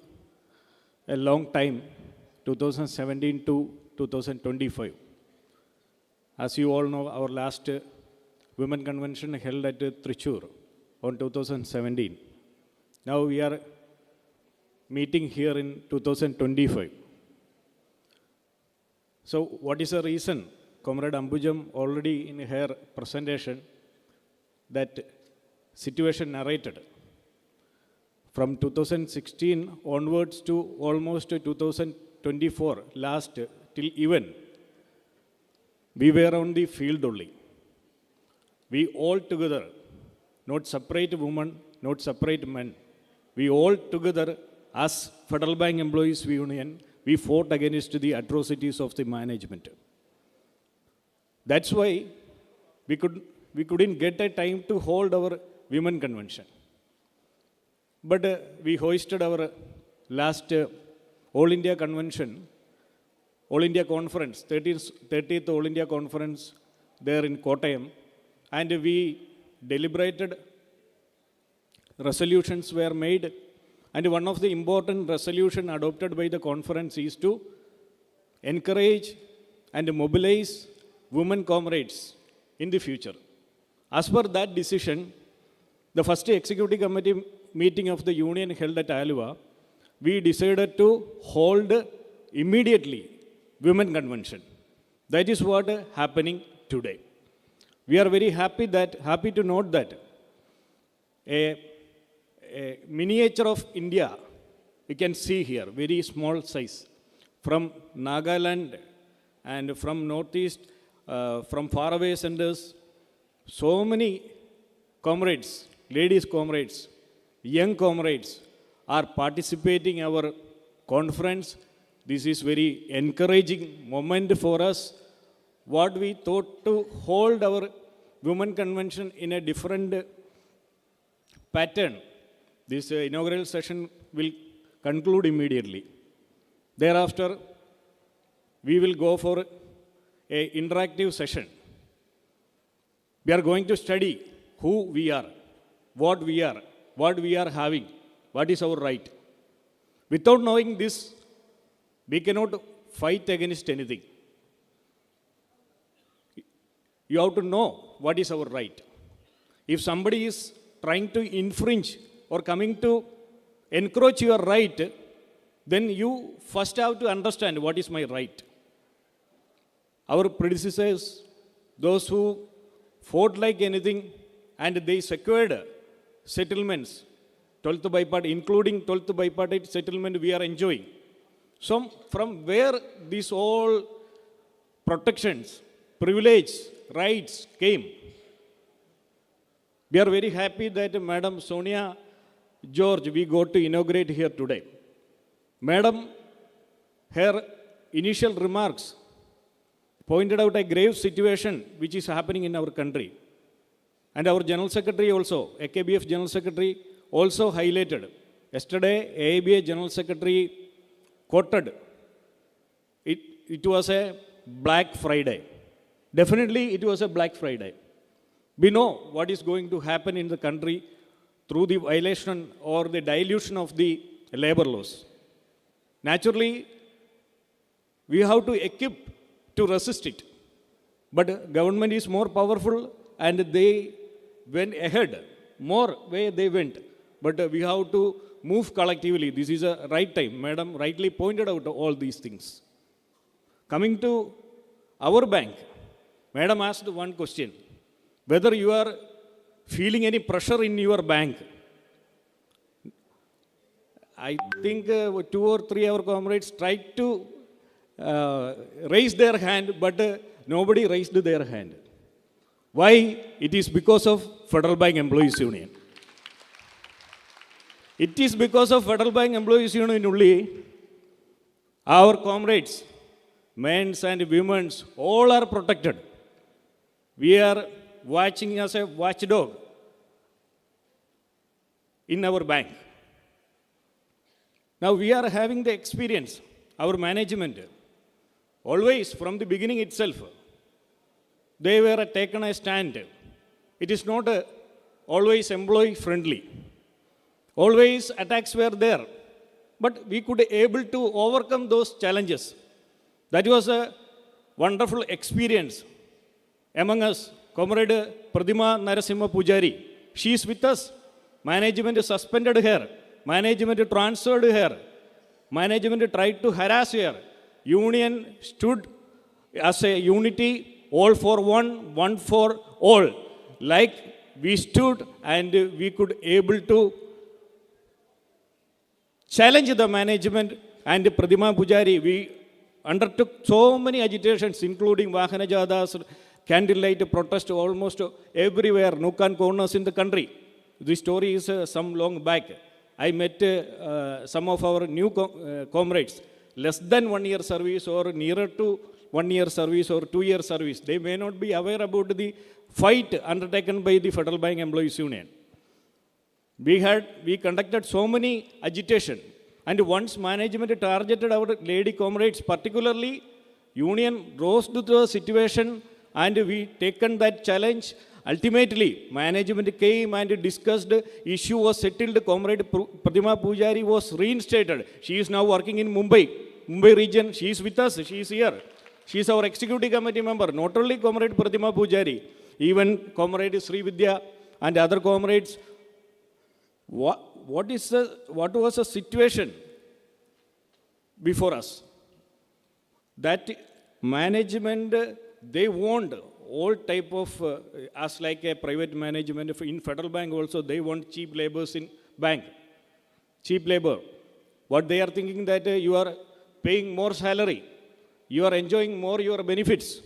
a long time, 2017 to 2025. As you all know, our last women convention held at Trichur on 2017. Now we are meeting here in 2025. So what is the reason? Comrade Ambujam already in her presentation that situation narrated. From 2016 onwards to almost 2024, last till even, we were on the field only. We all together, not separate women, not separate men, we all together as Federal Bank Employees Union, we fought against the atrocities of the management. That's why we couldn't get a time to hold our women convention. But we hoisted our last All India convention, All India conference, 30th All India conference there in Kottayam, and we deliberated, resolutions were made, and one of the important resolution adopted by the conference is to encourage and mobilize women comrades in the future. As per that decision, the first executive committee meeting of the union held at Alua, we decided to hold immediately women convention. That is what happening today. We are very happy to note that a miniature of India, you can see here, very small size, from Nagaland and from Northeast, from faraway centers, so many comrades, ladies comrades, young comrades are participating in our conference. This is very encouraging moment for us. What we thought to hold our women convention in a different pattern. This inaugural session will conclude immediately. Thereafter, we will go for an interactive session. We are going to study who we are, what we are having, what is our right. Without knowing this, we cannot fight against anything. You have to know what is our right. If somebody is trying to infringe or coming to encroach your right, then you first have to understand what is my right. Our predecessors, those who fought like anything, and they secured settlements, 12th bipartite, including 12th bipartite settlement we are enjoying. So from where these all protections, privilege, rights came? We are very happy that Madam Sonia George, we got to inaugurate here today. Madam, her initial remarks pointed out a grave situation which is happening in our country. And our General Secretary also, AKBF General Secretary also highlighted. Yesterday, AIBA General Secretary quoted, it was a Black Friday. Definitely it was a Black Friday. We know what is going to happen in the country through the violation or the dilution of the labor laws. Naturally, we have to equip to resist it. But government is more powerful and they went ahead, more way they went. But we have to move collectively. This is a right time. Madam rightly pointed out all these things. Coming to our bank, Madam asked one question, whether you are feeling any pressure in your bank. I think 2 or 3 our comrades tried to raise their hand, but nobody raised their hand. Why? It is because of Federal Bank Employees Union. It is because of Federal Bank Employees Union only our comrades, men's and women's, all are protected. We are watching as a watchdog in our bank. Now we are having the experience, our management, always from the beginning itself. they were taken a stand. It is not always employee friendly. Always attacks were there. But we could able to overcome those challenges. That was a wonderful experience. Among us, Comrade Pradima Narasimha Pujari, she is with us. Management suspended her. Management transferred her. Management tried to harass her. Union stood as a unity, all for one, one for all. Like we stood and we could able to challenge the management and Pradima Pujari. We undertook so many agitations, including Vahana Jadas, candlelight protest almost everywhere, nook and corners in the country. The story is some long back. I met some of our new comrades, less than 1 year service or nearer to 1 year service or 2 year service. They may not be aware about the fight undertaken by the Federal Bank Employees Union. We conducted so many agitation, and once management targeted our lady comrades, particularly union rose to the situation and we taken that challenge. Ultimately, management came and discussed, issue was settled, Comrade Pradima Pujari was reinstated. She is now working in Mumbai region. She is with us, she is here. She is our executive committee member. Not only Comrade Pradima Pujari, even Comrade Sri Vidya and other comrades. What was the situation before us? That management, they want all type of, as like a private management, in Federal Bank also, they want cheap laborers in bank. Cheap labor. What they are thinking that you are paying more salary, you are enjoying more your benefits.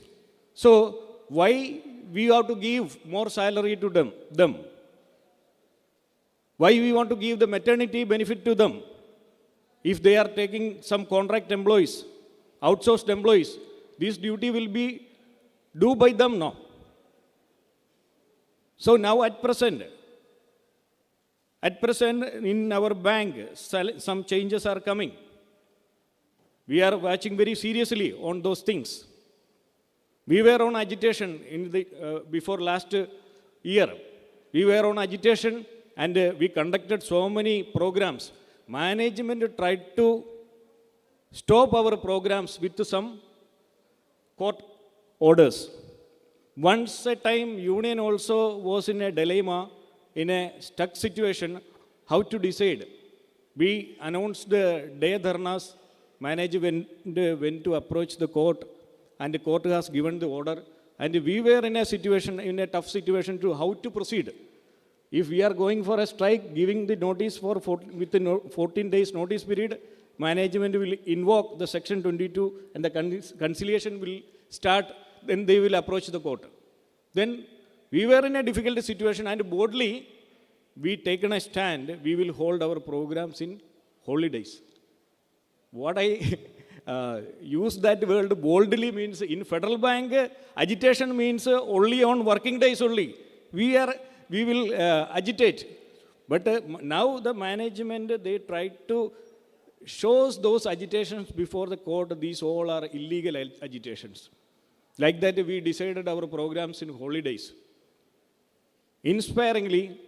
So why we have to give more salary to them? Why we want to give the maternity benefit to them? If they are taking some contract employees, outsourced employees, this duty will be due by them now. So now at present in our bank, some changes are coming. We are watching very seriously on those things. We were on agitation before last year. We were on agitation and we conducted so many programs. Management tried to stop our programs with some court orders. Once a time, union also was in a dilemma, in a stuck situation, how to decide. We announced the day dharnas. Management went to approach the court, and the court has given the order. And we were in a situation, in a tough situation to how to proceed. If we are going for a strike, giving the notice for within 14 days notice period, management will invoke the section 22 and the conciliation will start, then they will approach the court. Then we were in a difficult situation and boldly we taken a stand, we will hold our programs in holidays. What I use that word boldly means in Federal Bank, agitation means only on working days only. We will agitate. But now the management, they try to show those agitations before the court. These all are illegal agitations. Like that, we decided our programs in holidays. Inspiringly,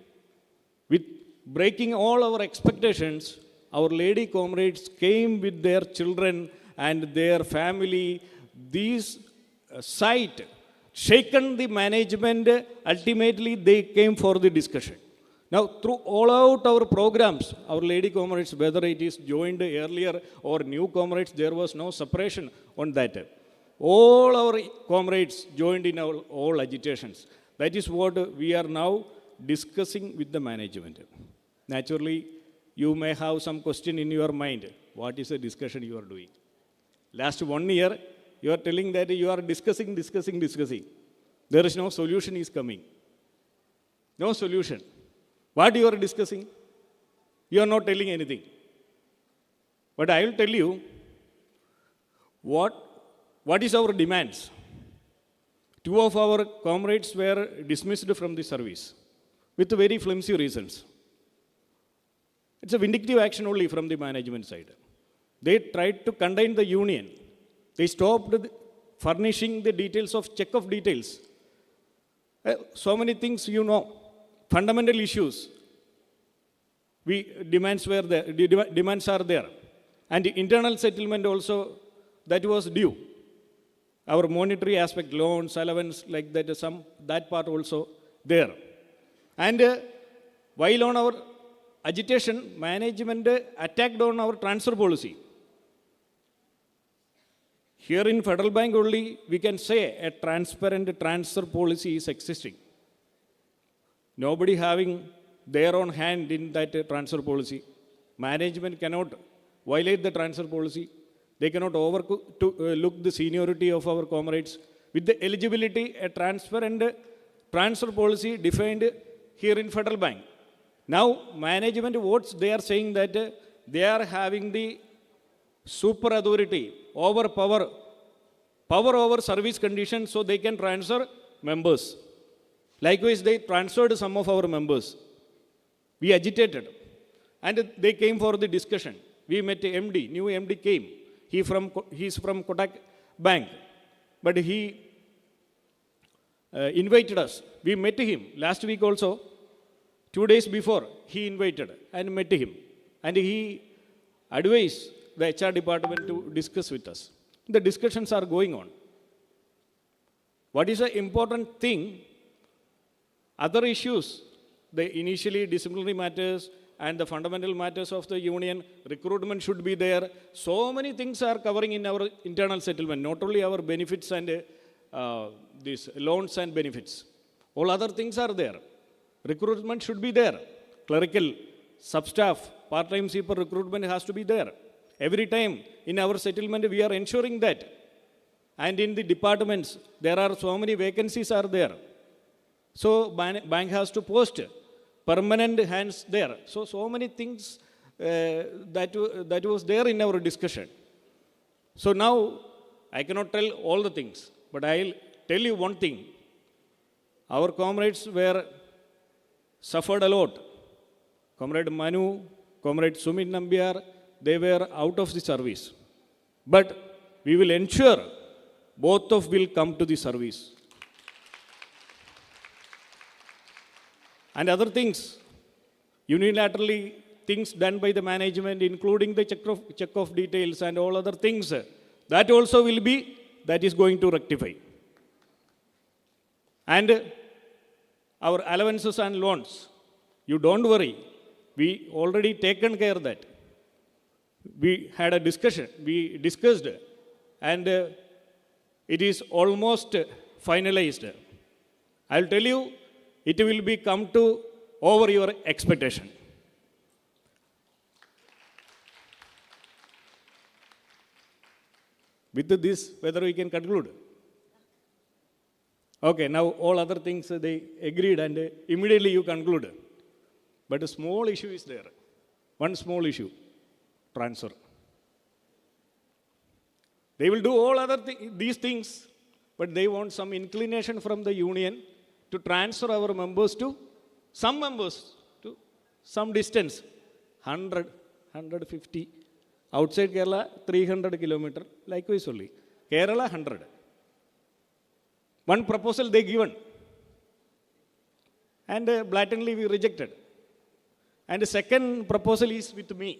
with breaking all our expectations, our lady comrades came with their children and their family. These sight shaken the management. Ultimately, they came for the discussion. Now, through all out our programs, our lady comrades, whether it is joined earlier or new comrades, there was no separation on that. All our comrades joined in our all agitations. That is what we are now discussing with the management. Naturally, you may have some question in your mind. What is the discussion you are doing? Last 1 year, you are telling that you are discussing. There is no solution is coming. No solution. What you are discussing? You are not telling anything. But I will tell you what is our demands. 2 of our comrades were dismissed from the service with very flimsy reasons. It's a vindictive action only from the management side. They tried to contain the union. They stopped furnishing the details of check of details So many things, fundamental issues. Demands are there. And the internal settlement also, that was due. Our monetary aspect, loans, allowance, like that, that part also there. And while on our agitation, management attacked on our transfer policy. Here in Federal Bank only, we can say a transparent transfer policy is existing. Nobody having their own hand in that transfer policy. Management cannot violate the transfer policy. They cannot look the seniority of our comrades. With the eligibility, a transparent transfer policy defined here in Federal Bank. Now, management, what they are saying that they are having the super authority, power over service conditions, so they can transfer members. Likewise, they transferred some of our members. We agitated, and they came for the discussion. We met MD, new MD came. He's from Kotak Bank, but he invited us. We met him last week also. 2 days before, he invited and met him, and he advised the HR department to discuss with us. The discussions are going on. What is the important thing? Other issues, the initially disciplinary matters and the fundamental matters of the union, recruitment should be there. So many things are covering in our internal settlement, not only our benefits and these loans and benefits. All other things are there. Recruitment should be there. Clerical, sub-staff, part-time sweeper recruitment has to be there. Every time in our settlement, we are ensuring that. And in the departments, there are so many vacancies are there. So bank has to post permanent hands there. So many things that was there in our discussion. So now, I cannot tell all the things, but I'll tell you one thing. Our comrades suffered a lot. Comrade Manu, Comrade Sumit Nambiar, they were out of the service. But we will ensure both of will come to the service. And other things, unilaterally things done by the management, including the check of details and all other things, that also will be, that is going to rectify. And our allowances and loans, you don't worry, we already taken care of that. We had a discussion, we discussed, and it is almost finalized. I'll tell you, it will be come to over your expectation. With this, whether we can conclude? Okay, now all other things they agreed and immediately you conclude. But a small issue is there. One small issue, transfer. They will do all other these things, but they want some inclination from the union to transfer our members to some distance, 100, 150. Outside Kerala, 300 kilometers, likewise only. Kerala, 100. One proposal they given, and blatantly we rejected. And the second proposal is with me.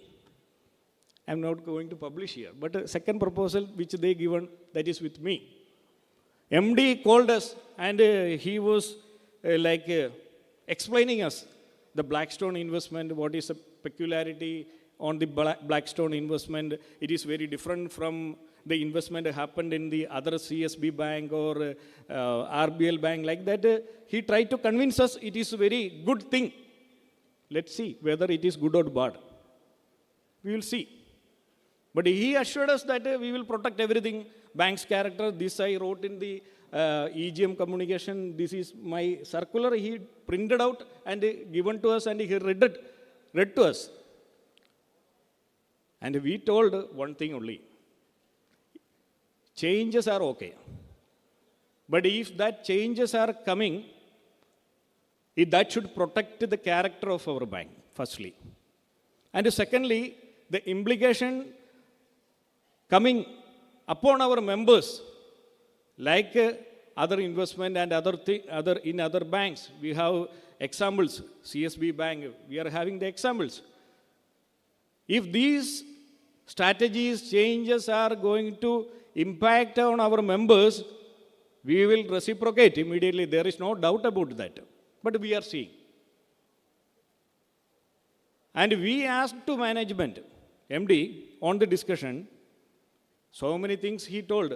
I'm not going to publish here, but the second proposal which they given, that is with me. MD called us and he was explaining us the Blackstone investment, what is the peculiarity on the Blackstone investment. It is very different from the investment happened in the other CSB bank or RBL bank, like that. He tried to convince us it is a very good thing. Let's see whether it is good or bad. We will see. But he assured us that we will protect everything. Bank's character, this I wrote in the EGM communication. This is my circular. He printed out and given to us, and he read to us. And we told one thing only. Changes are okay. But if that changes are coming, that should protect the character of our bank, firstly. And secondly, the implication coming upon our members, like other investment and other banks. We have examples. CSB Bank, we are having the examples. If these strategies, changes are going to impact on our members, we will reciprocate immediately. There is no doubt about that. But we are seeing. And we asked to management, MD, on the discussion, so many things he told.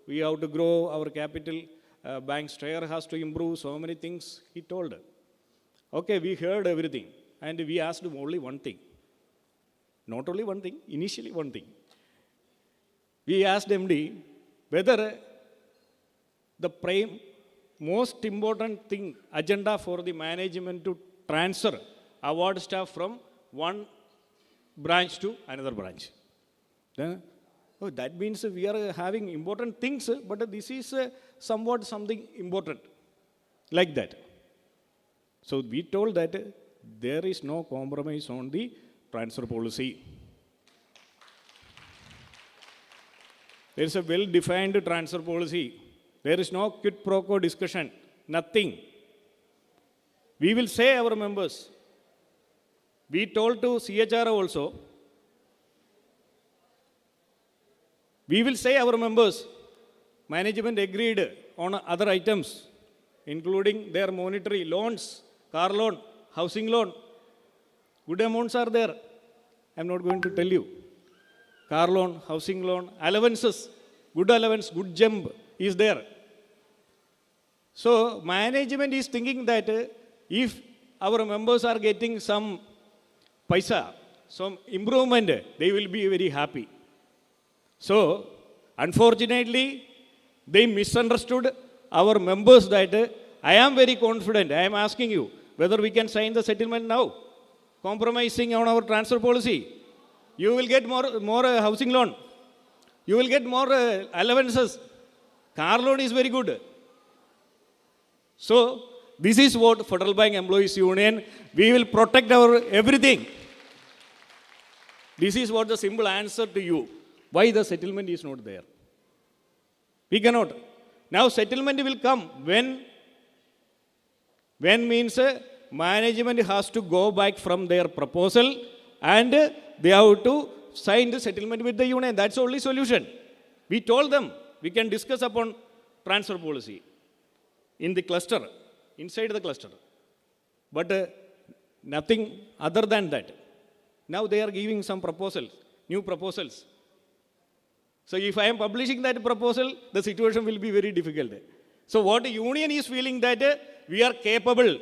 We have to grow our capital, bank's share has to improve, so many things he told. Okay, we heard everything. And we asked him only one thing. Not only one thing, initially one thing. We asked MD whether the most important thing, agenda for the management to transfer award staff from one branch to another branch. Then, that means we are having important things, but this is somewhat something important, like that. So we told that there is no compromise on the transfer policy. There is a well-defined transfer policy. There is no quid pro quo discussion, nothing. We will say our members. We told to CHR also, we will say our members, management agreed on other items, including their monetary loans, car loan, housing loan. Good amounts are there. I am not going to tell you. Car loan, housing loan, allowances, good allowance, good jump is there. So management is thinking that if our members are getting some paisa, some improvement, they will be very happy. So unfortunately, they misunderstood our members that I am very confident. I am asking you whether we can sign the settlement now, compromising on our transfer policy. You will get more housing loan. You will get more allowances. Car loan is very good. So this is what Federal Bank Employees Union, we will protect our everything. This is what the simple answer to you. Why the settlement is not there? We cannot. Now settlement will come when means management has to go back from their proposal and they have to sign the settlement with the union. That's the only solution. We told them we can discuss upon transfer policy in the cluster, inside the cluster. But nothing other than that. Now they are giving some proposals, new proposals. So if I am publishing that proposal, the situation will be very difficult. So what the union is feeling that we are capable.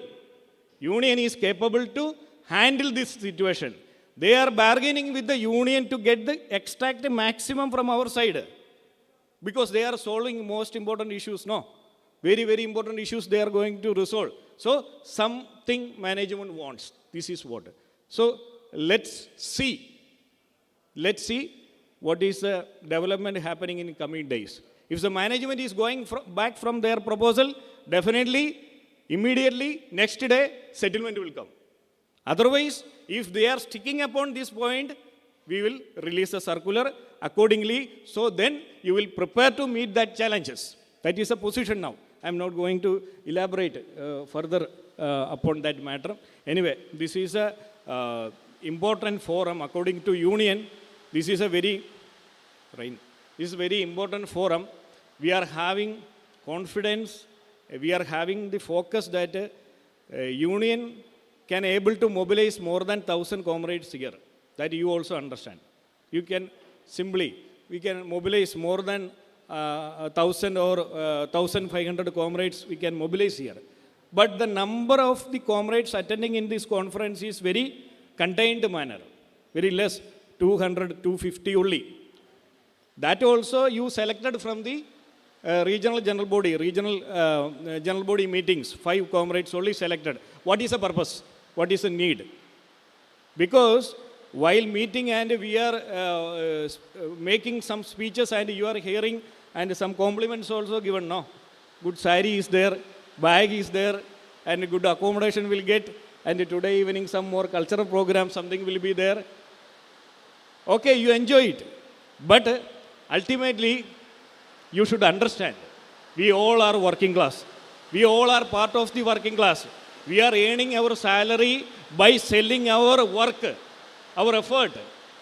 Union is capable to handle this situation. They are bargaining with the union to get the extract the maximum from our side. Because they are solving most important issues, no? Very, very important issues they are going to resolve. So something management wants. This is what. So let's see what is the development happening in coming days. If the management is going back from their proposal, definitely, immediately, next day, settlement will come. Otherwise, if they are sticking upon this point, we will release a circular accordingly. So then you will prepare to meet that challenges. That is a position now. I am not going to elaborate further upon that matter. Anyway, this is a important forum according to union. This is a very important forum. We are having confidence. We are having the focus that union can able to mobilize more than 1,000 comrades here. That you also understand. You can we can mobilize more than 1,000 or 1,500 comrades we can mobilize here. But the number of the comrades attending in this conference is very contained manner. Very less, 200, 250 only. That also you selected from the regional general body meetings, 5 comrades only selected. What is the purpose? What is the need? Because while meeting and we are making some speeches and you are hearing and some compliments also given, no? Good sari is there, bag is there, and good accommodation will get, and today evening some more cultural program, something will be there. Okay, you enjoy it. But ultimately, you should understand We all are working class. We all are part of the working class. We are earning our salary by selling our work, our effort.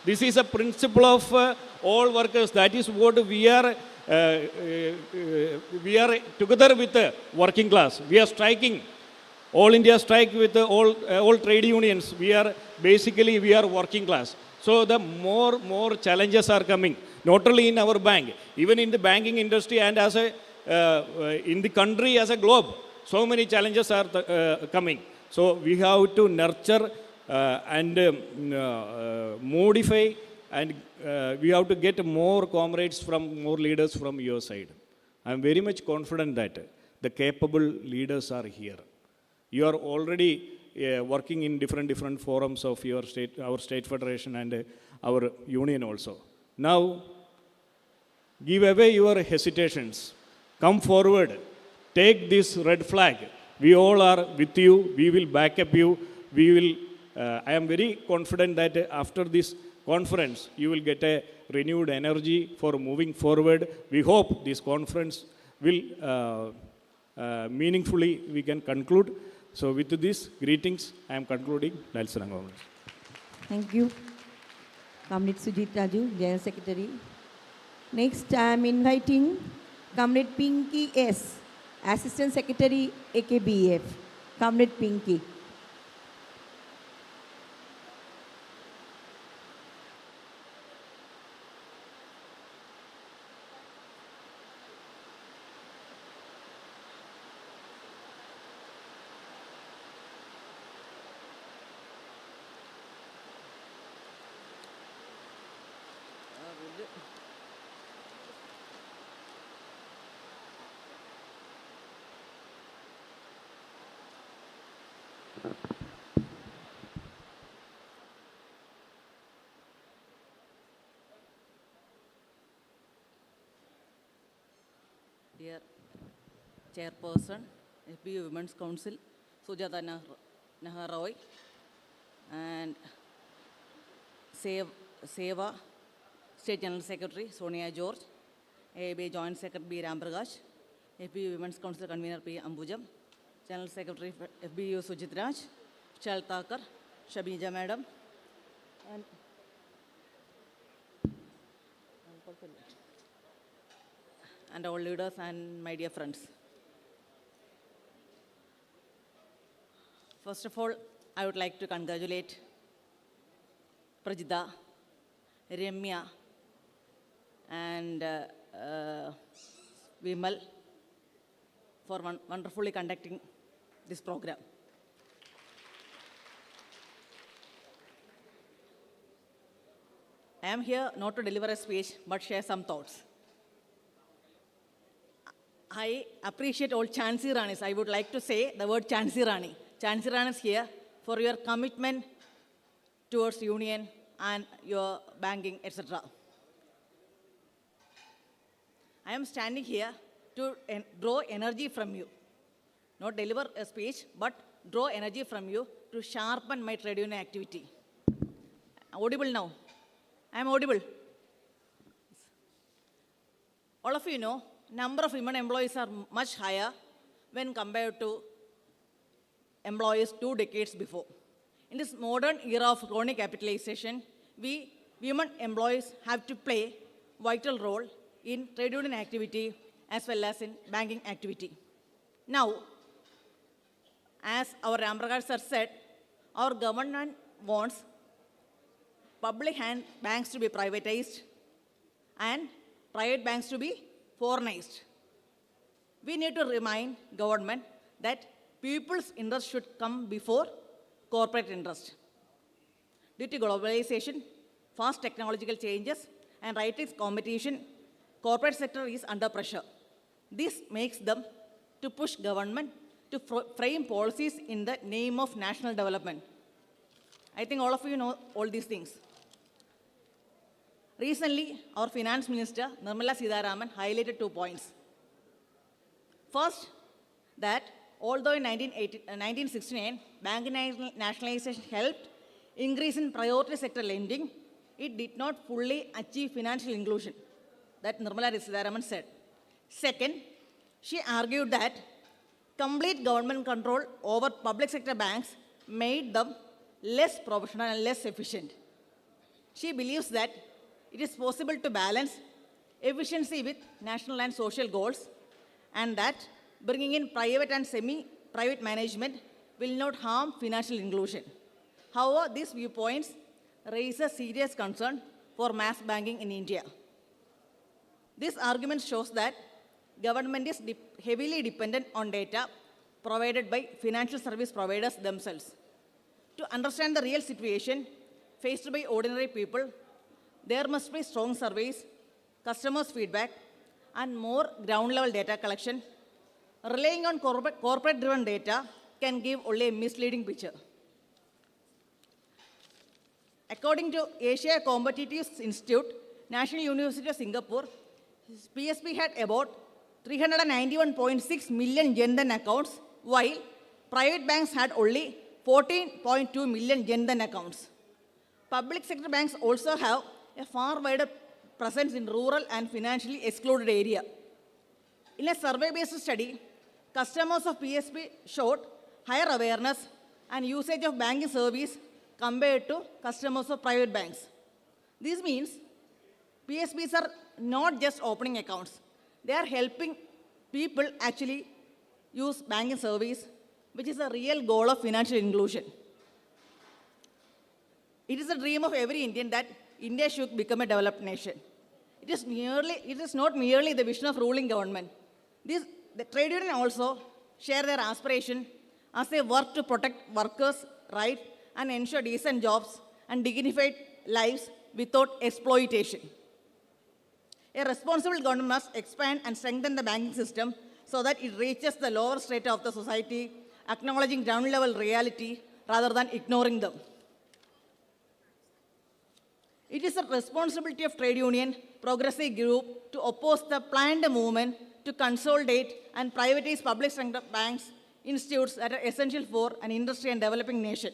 This is a principle of all workers. That is what we are together with the working class. We are striking. All India strike with all trade unions. We are working class. So the more challenges are coming, not only in our bank, even in the banking industry and as a in the country as a globe. So many challenges are coming. So we have to nurture and modify, and we have to get more comrades more leaders from your side. I am very much confident that the capable leaders are here. You are already working in different forums of your state, our state federation and our union also. Now, give away your hesitations. Come forward. Take this red flag. We all are with you. We will back up you. I am very confident that after this conference, you will get a renewed energy for moving forward. We hope this conference will meaningfully we can conclude. So with this, greetings. I am concluding. Thank you. Comrade Sujit Raju, General Secretary. Next, I am inviting Comrade Pinky S., Assistant Secretary, AKBF. Comrade Pinky. Dear Chairperson, FBU Women's Council, Sujata Nahar Roy, and Seva, State General Secretary Sonia George, AIB Joint Secretary B. Ramprakash, FBU Women's Council Convener P. Ambujam, General Secretary FBU Sujit Raj, Chal Thakur, Shabija Madam, and all leaders and my dear friends. First of all, I would like to congratulate Prajita, Ramya, and Vimal for wonderfully conducting this program. I am here not to deliver a speech, but share some thoughts. I appreciate all Chansi Ranis. I would like to say the word Chansi Rani. Chansi Rani is here for your commitment towards union and your banking, etc. I am standing here to draw energy from you. Not deliver a speech, but draw energy from you to sharpen my trade union activity. Audible now? I am audible. All of you know, number of women employees are much higher when compared to employees 2 decades before. In this modern era of crony capitalization, we women employees have to play a vital role in trade union activity as well as in banking activity. Now, as our Ramprakash sir said, our government wants public banks to be privatized and private banks to be foreignized. We need to remind government that people's interest should come before corporate interest. Due to globalization, fast technological changes, and righteous competition, corporate sector is under pressure. This makes them to push government to frame policies in the name of national development. I think all of you know all these things. Recently, our Finance Minister, Nirmala Sitharaman, highlighted 2 points. First, that although in 1969, bank nationalization helped increase in priority sector lending, it did not fully achieve financial inclusion. That Nirmala Sitharaman said. Second, She argued that complete government control over public sector banks made them less professional and less efficient. She believes that it is possible to balance efficiency with national and social goals, and that bringing in private and semi-private management will not harm financial inclusion. However, these viewpoints raise a serious concern for mass banking in India. This argument shows that government is heavily dependent on data provided by financial service providers themselves. To understand the real situation faced by ordinary people, there must be strong surveys, customers' feedback, and more ground-level data collection. Relying on corporate-driven data can give only a misleading picture. According to Asia Competitiveness Institute, National University of Singapore, PSB had about 391.6 million Jan Dhan accounts, while private banks had only 14.2 million Jan Dhan accounts. Public sector banks also have a far wider presence in rural and financially excluded area. In a survey-based study, customers of PSB showed higher awareness and usage of banking service compared to customers of private banks. This means PSBs are not just opening accounts. They are helping people actually use banking service, which is a real goal of financial inclusion. It is a dream of every Indian that India should become a developed nation. It is not merely the vision of ruling government. The trade union also share their aspiration as they work to protect workers' rights and ensure decent jobs and dignified lives without exploitation. A responsible government must expand and strengthen the banking system so that it reaches the lower strata of the society, acknowledging ground-level reality rather than ignoring them. It is the responsibility of trade union, progressive group to oppose the planned movement to consolidate and privatize public sector banks, institutes that are essential for an industry and developing nation.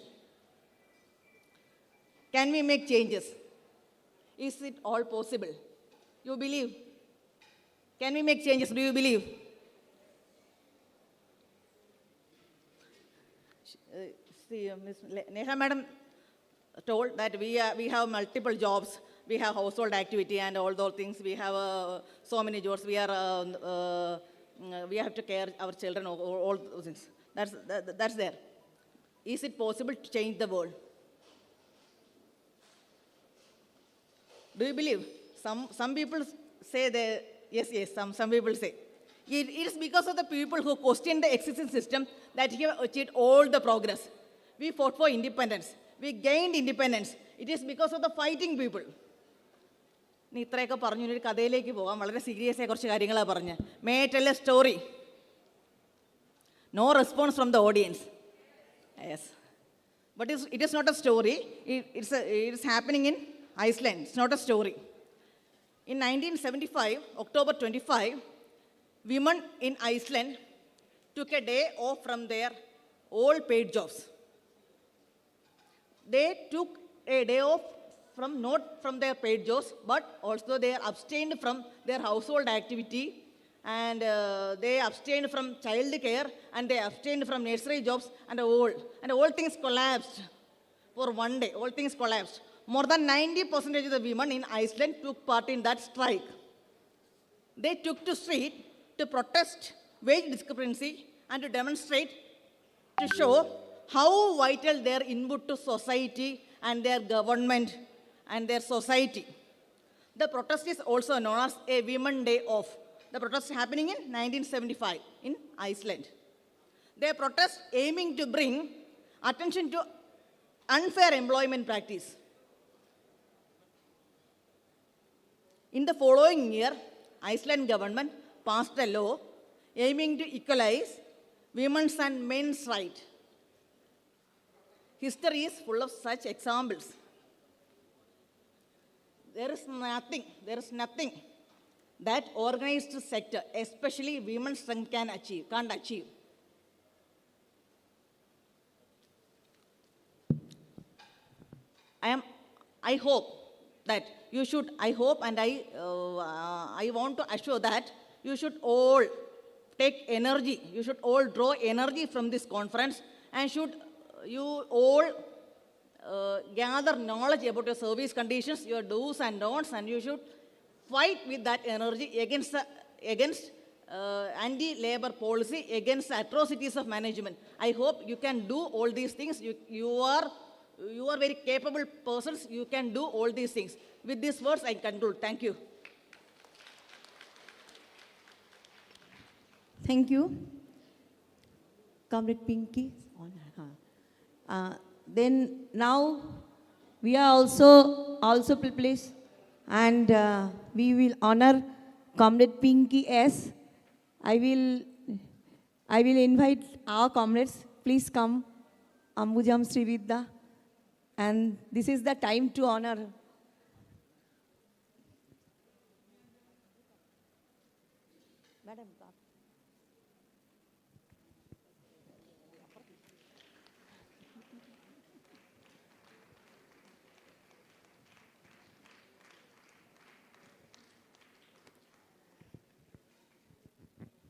Can we make changes? Is it all possible? You believe? Can we make changes? Do you believe? See, Ms. Neha Madam told that we have multiple jobs, we have household activity and all those things, we have so many jobs, we have to care our children, all those things. That's there. Is it possible to change the world? Do you believe? Some people say that, yes, some people say. It is because of the people who question the existing system that we have achieved all the progress. We fought for independence. We gained independence. It is because of the fighting people. May I tell a story? No response from the audience. Yes. But it is not a story. It is happening in Iceland. It's not a story. In 1975, October 25, women in Iceland took a day off from their all paid jobs. They took a day off not from their paid jobs, but also they abstained from their household activity, and they abstained from child care, and they abstained from nursery jobs, and all things collapsed for one day. All things collapsed. More than 90% of the women in Iceland took part in that strike. They took to street to protest wage discrepancy and to demonstrate, to show how vital their input to society and their government and their society. The protest is also known as a Women's Day Off. The protest is happening in 1975 in Iceland. Their protest aiming to bring attention to unfair employment practice. In the following year, Iceland government passed a law aiming to equalize women's and men's rights. History is full of such examples. There is nothing that organized sector, especially women's strength, can't achieve. I hope that you should, I want to assure that you should all take energy, you should all draw energy from this conference, and should you all gather knowledge about your service conditions, your do's and don'ts, and you should fight with that energy against anti-labor policy, against the atrocities of management. I hope you can do all these things. You are very capable persons. You can do all these things. With these words, I conclude. Thank you. Thank you. Comrade Pinky. Then now we are also pleased, and we will honor Comrade Pinky S. I will invite our comrades. Please come, Ambujam Srividya, and this is the time to honor. Madam.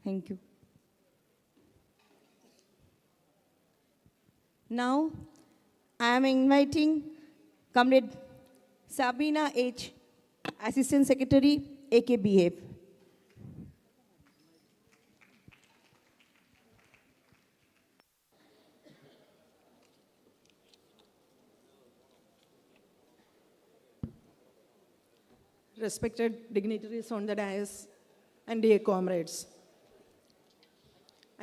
Thank you. Now, I am inviting Comrade Sabina H., Assistant Secretary, AKBF. Respected dignitaries on the dais and dear comrades,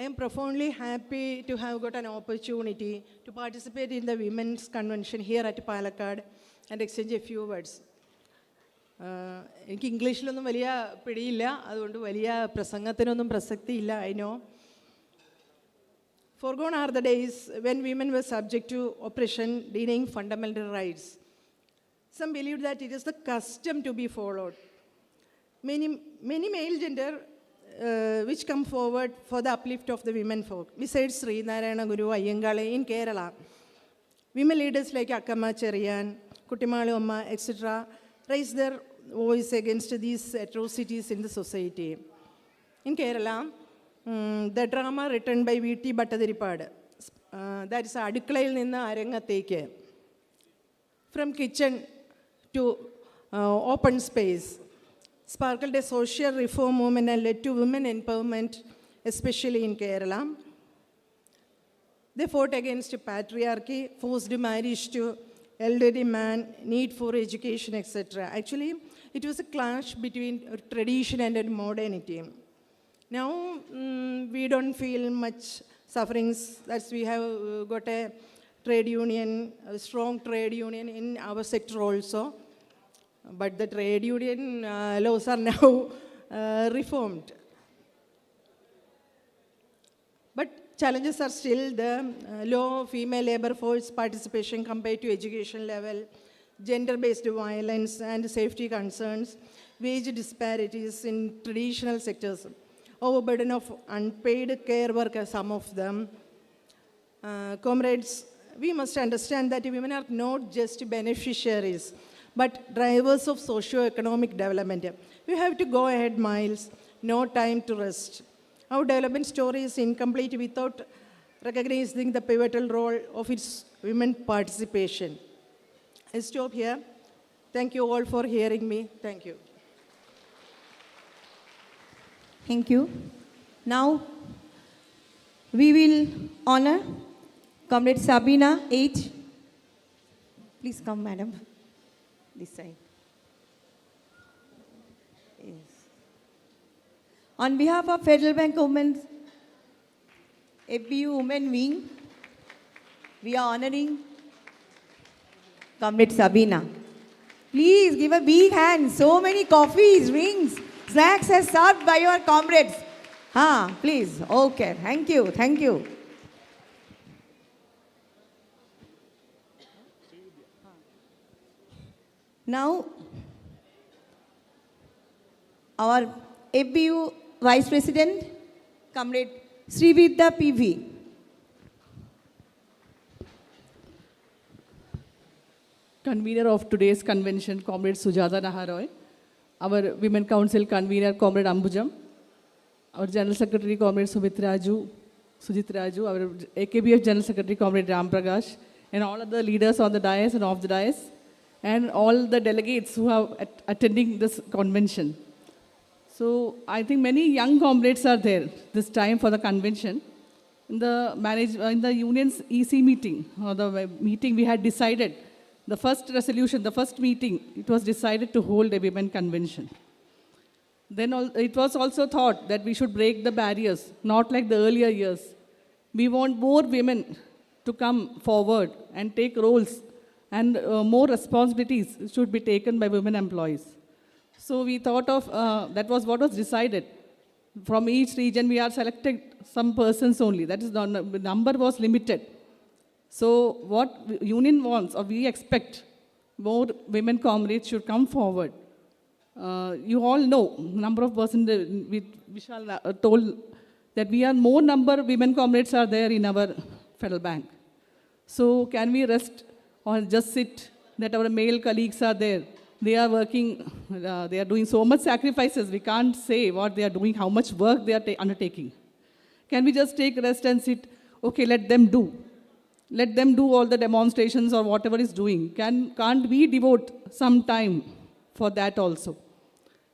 I am profoundly happy to have got an opportunity to participate in the Women's Convention here at Palakkad and exchange a few words. എനിക്ക് ഇംഗ്ലീഷിലൊന്നും വലിയ പിടിയില്ല, അതുകൊണ്ട് വലിയ പ്രസംഗത്തിനൊന്നും പ്രസക്തിയില്ല, I know. Foregone are the days when women were subject to oppression, denying fundamental rights. Some believed that it is the custom to be followed. Many male gender which come forward for the uplift of the women folk. Besides Sri Narayana Guru Ayyangale in Kerala, women leaders like Akkamma Cheriyan, Kuttimalu Amma, etc. raised their voice against these atrocities in the society. In Kerala, the drama written by V.T. Bhattathiripad, that is Adukkalayil Ninnu Arangathekku, from kitchen to open space, sparkled a social reform movement and led to women empowerment, especially in Kerala. They fought against patriarchy, forced marriage to elderly man, need for education, etc. Actually, it was a clash between tradition and modernity. Now, we don't feel much sufferings. That's we have got a trade union, a strong trade union in our sector also. But the trade union laws are now reformed. But challenges are still the low female labor force participation compared to education level, gender-based violence and safety concerns, wage disparities in traditional sectors, overburden of unpaid care work, some of them. Comrades, we must understand that women are not just beneficiaries, but drivers of socio-economic development. We have to go ahead miles, no time to rest. Our development story is incomplete without recognizing the pivotal role of its women participation. I stop here. Thank you all for hearing me. Thank you. Thank you. Now, we will honor Comrade Sabina H. Please come, madam. This side. Yes. On behalf of Federal Bank Women's FBU Women Wing, we are honoring Comrade Sabina. Please give a big hand. So many coffees, drinks, snacks are served by your comrades. Please. Okay. Thank you. Thank you. Now, our FBU Vice President, Comrade Srividya PV. Convener of today's convention, Comrade Sujata Naharoy. Our Women Council Convener, Comrade Ambujam. our General Secretary, Comrade Sujit Raju, our AKBF General Secretary, Comrade Ram Prakash, and all other leaders on the dais and off the dais, and all the delegates who are attending this convention. So I think many young comrades are there this time for the convention. In the union's EC meeting, or the meeting we had decided, the first resolution, the first meeting, it was decided to hold a women convention. Then it was also thought that we should break the barriers, not like the earlier years. We want more women to come forward and take roles, and more responsibilities should be taken by women employees. So we thought of, that was what was decided. From each region, we are selected some persons only. That is, the number was limited. So what union wants, or we expect, more women comrades should come forward. You all know, number of persons, Vishal told that we are more number women comrades are there in our Federal Bank. So can we rest or just sit that our male colleagues are there? They are working, they are doing so much sacrifices. We can't say what they are doing, how much work they are undertaking. Can we just take rest and sit? Okay, let them do. Let them do all the demonstrations or whatever is doing. Can't we devote some time for that also?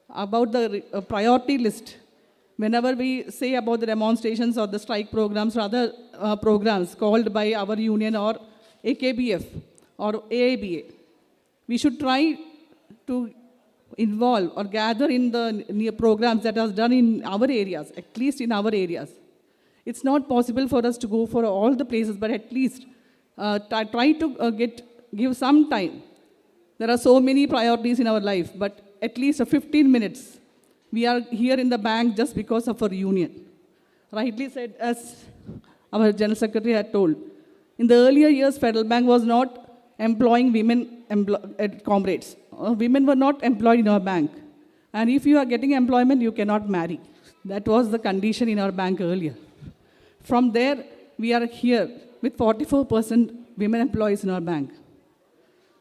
About the priority list, whenever we say about the demonstrations or the strike programs or other programs called by our union or AKBF or AABA, we should try to involve or gather in the programs that are done in our areas, at least in our areas. It's not possible for us to go for all the places, but at least try to give some time. There are so many priorities in our life, but at least 15 minutes. We are here in the bank just because of our union. Rightly said, as our General Secretary had told, in the earlier years, Federal Bank was not employing women comrades. Women were not employed in our bank. And if you are getting employment, you cannot marry. That was the condition in our bank earlier. From there, we are here with 44% women employees in our bank.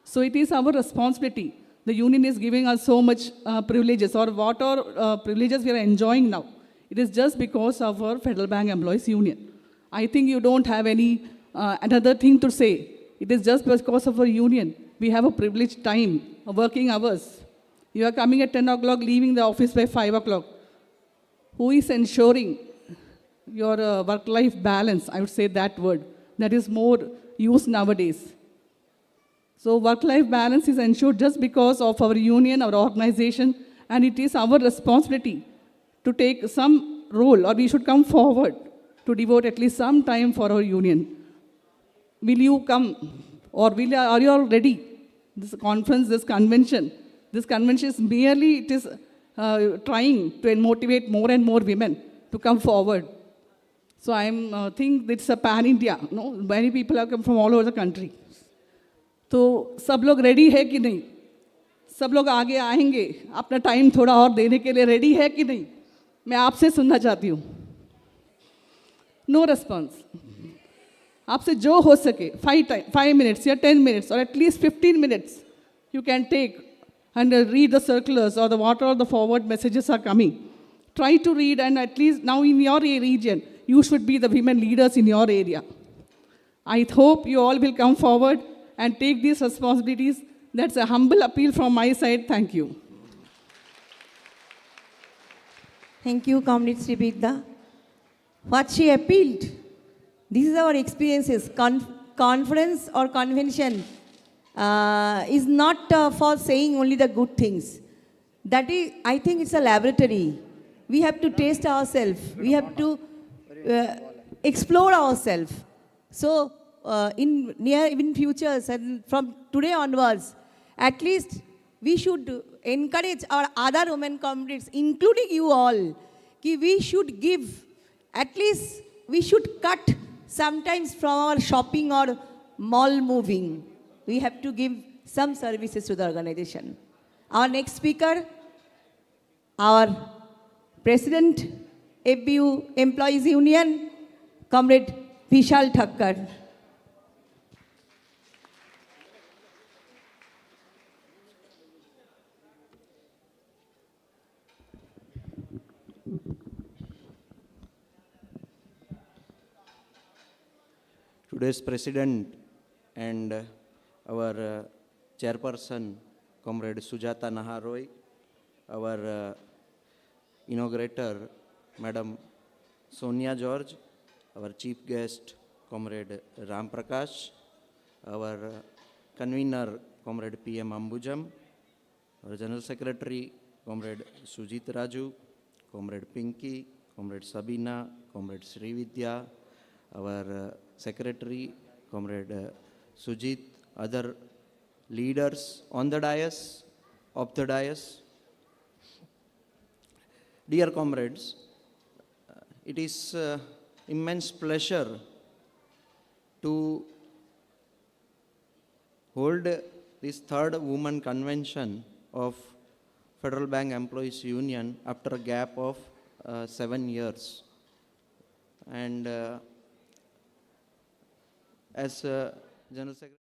So it is our responsibility. The union is giving us so much privileges, or what are privileges we are enjoying now. It is just because of our Federal Bank Employees Union. I think you don't have any another thing to say. It is just because of our union. We have a privileged time, working hours. You are coming at 10 o'clock, leaving the office by 5 o'clock. Who is ensuring your work-life balance? I would say that word. That is more used nowadays. So work-life balance is ensured just because of our union, our organization, and it is our responsibility to take some role, or we should come forward to devote at least some time for our union. Will you come, or are you all ready? This conference, this convention is merely, it is trying to motivate more and more women to come forward. So I think it's a pan-India. No, many people have come from all over the country. तो सब लोग ready है कि नहीं? सब लोग आगे आएंगे अपना टाइम थोड़ा और देने के लिए रेडी है कि नहीं? मैं आपसे सुनना चाहती हूँ. No response. आपसे जो हो सके 5 minutes या 10 minutes or at least 15 minutes you can take and read the circulars or what all the forward messages are coming. Try to read, and at least now in your region you should be the women leaders in your area. I hope you all will come forward and take these responsibilities. That's a humble appeal from my side. Thank you. Thank you, Comrade Sribidda. What she appealed, this is our experiences. Conference or convention is not for saying only the good things. That is, I think it's a laboratory. We have to taste ourselves. We have to explore ourselves. So, in futures and from today onwards, at least we should encourage our other women comrades, including you all, कि we should give, at least we should cut sometimes from our shopping or mall moving. We have to give some services to the organization. Our next speaker, our President, FBU Employees Union, Comrade Vishal Thakkar. today's president and our chairperson, Comrade Sujata Naharoy, our inaugurator, Madam Sonia George, our chief guest, Comrade Ram Prakash, our convener, Comrade P.M. Ambujam, our General Secretary, Comrade Sujit Raju, Comrade Pinky, Comrade Sabina, Comrade Srividya, our Secretary, Comrade Sujit, other leaders on the dais, of the dais. Dear comrades, it is immense pleasure to hold this third women convention of Federal Bank Employees Union after a gap of 7 years. And as General Secretary,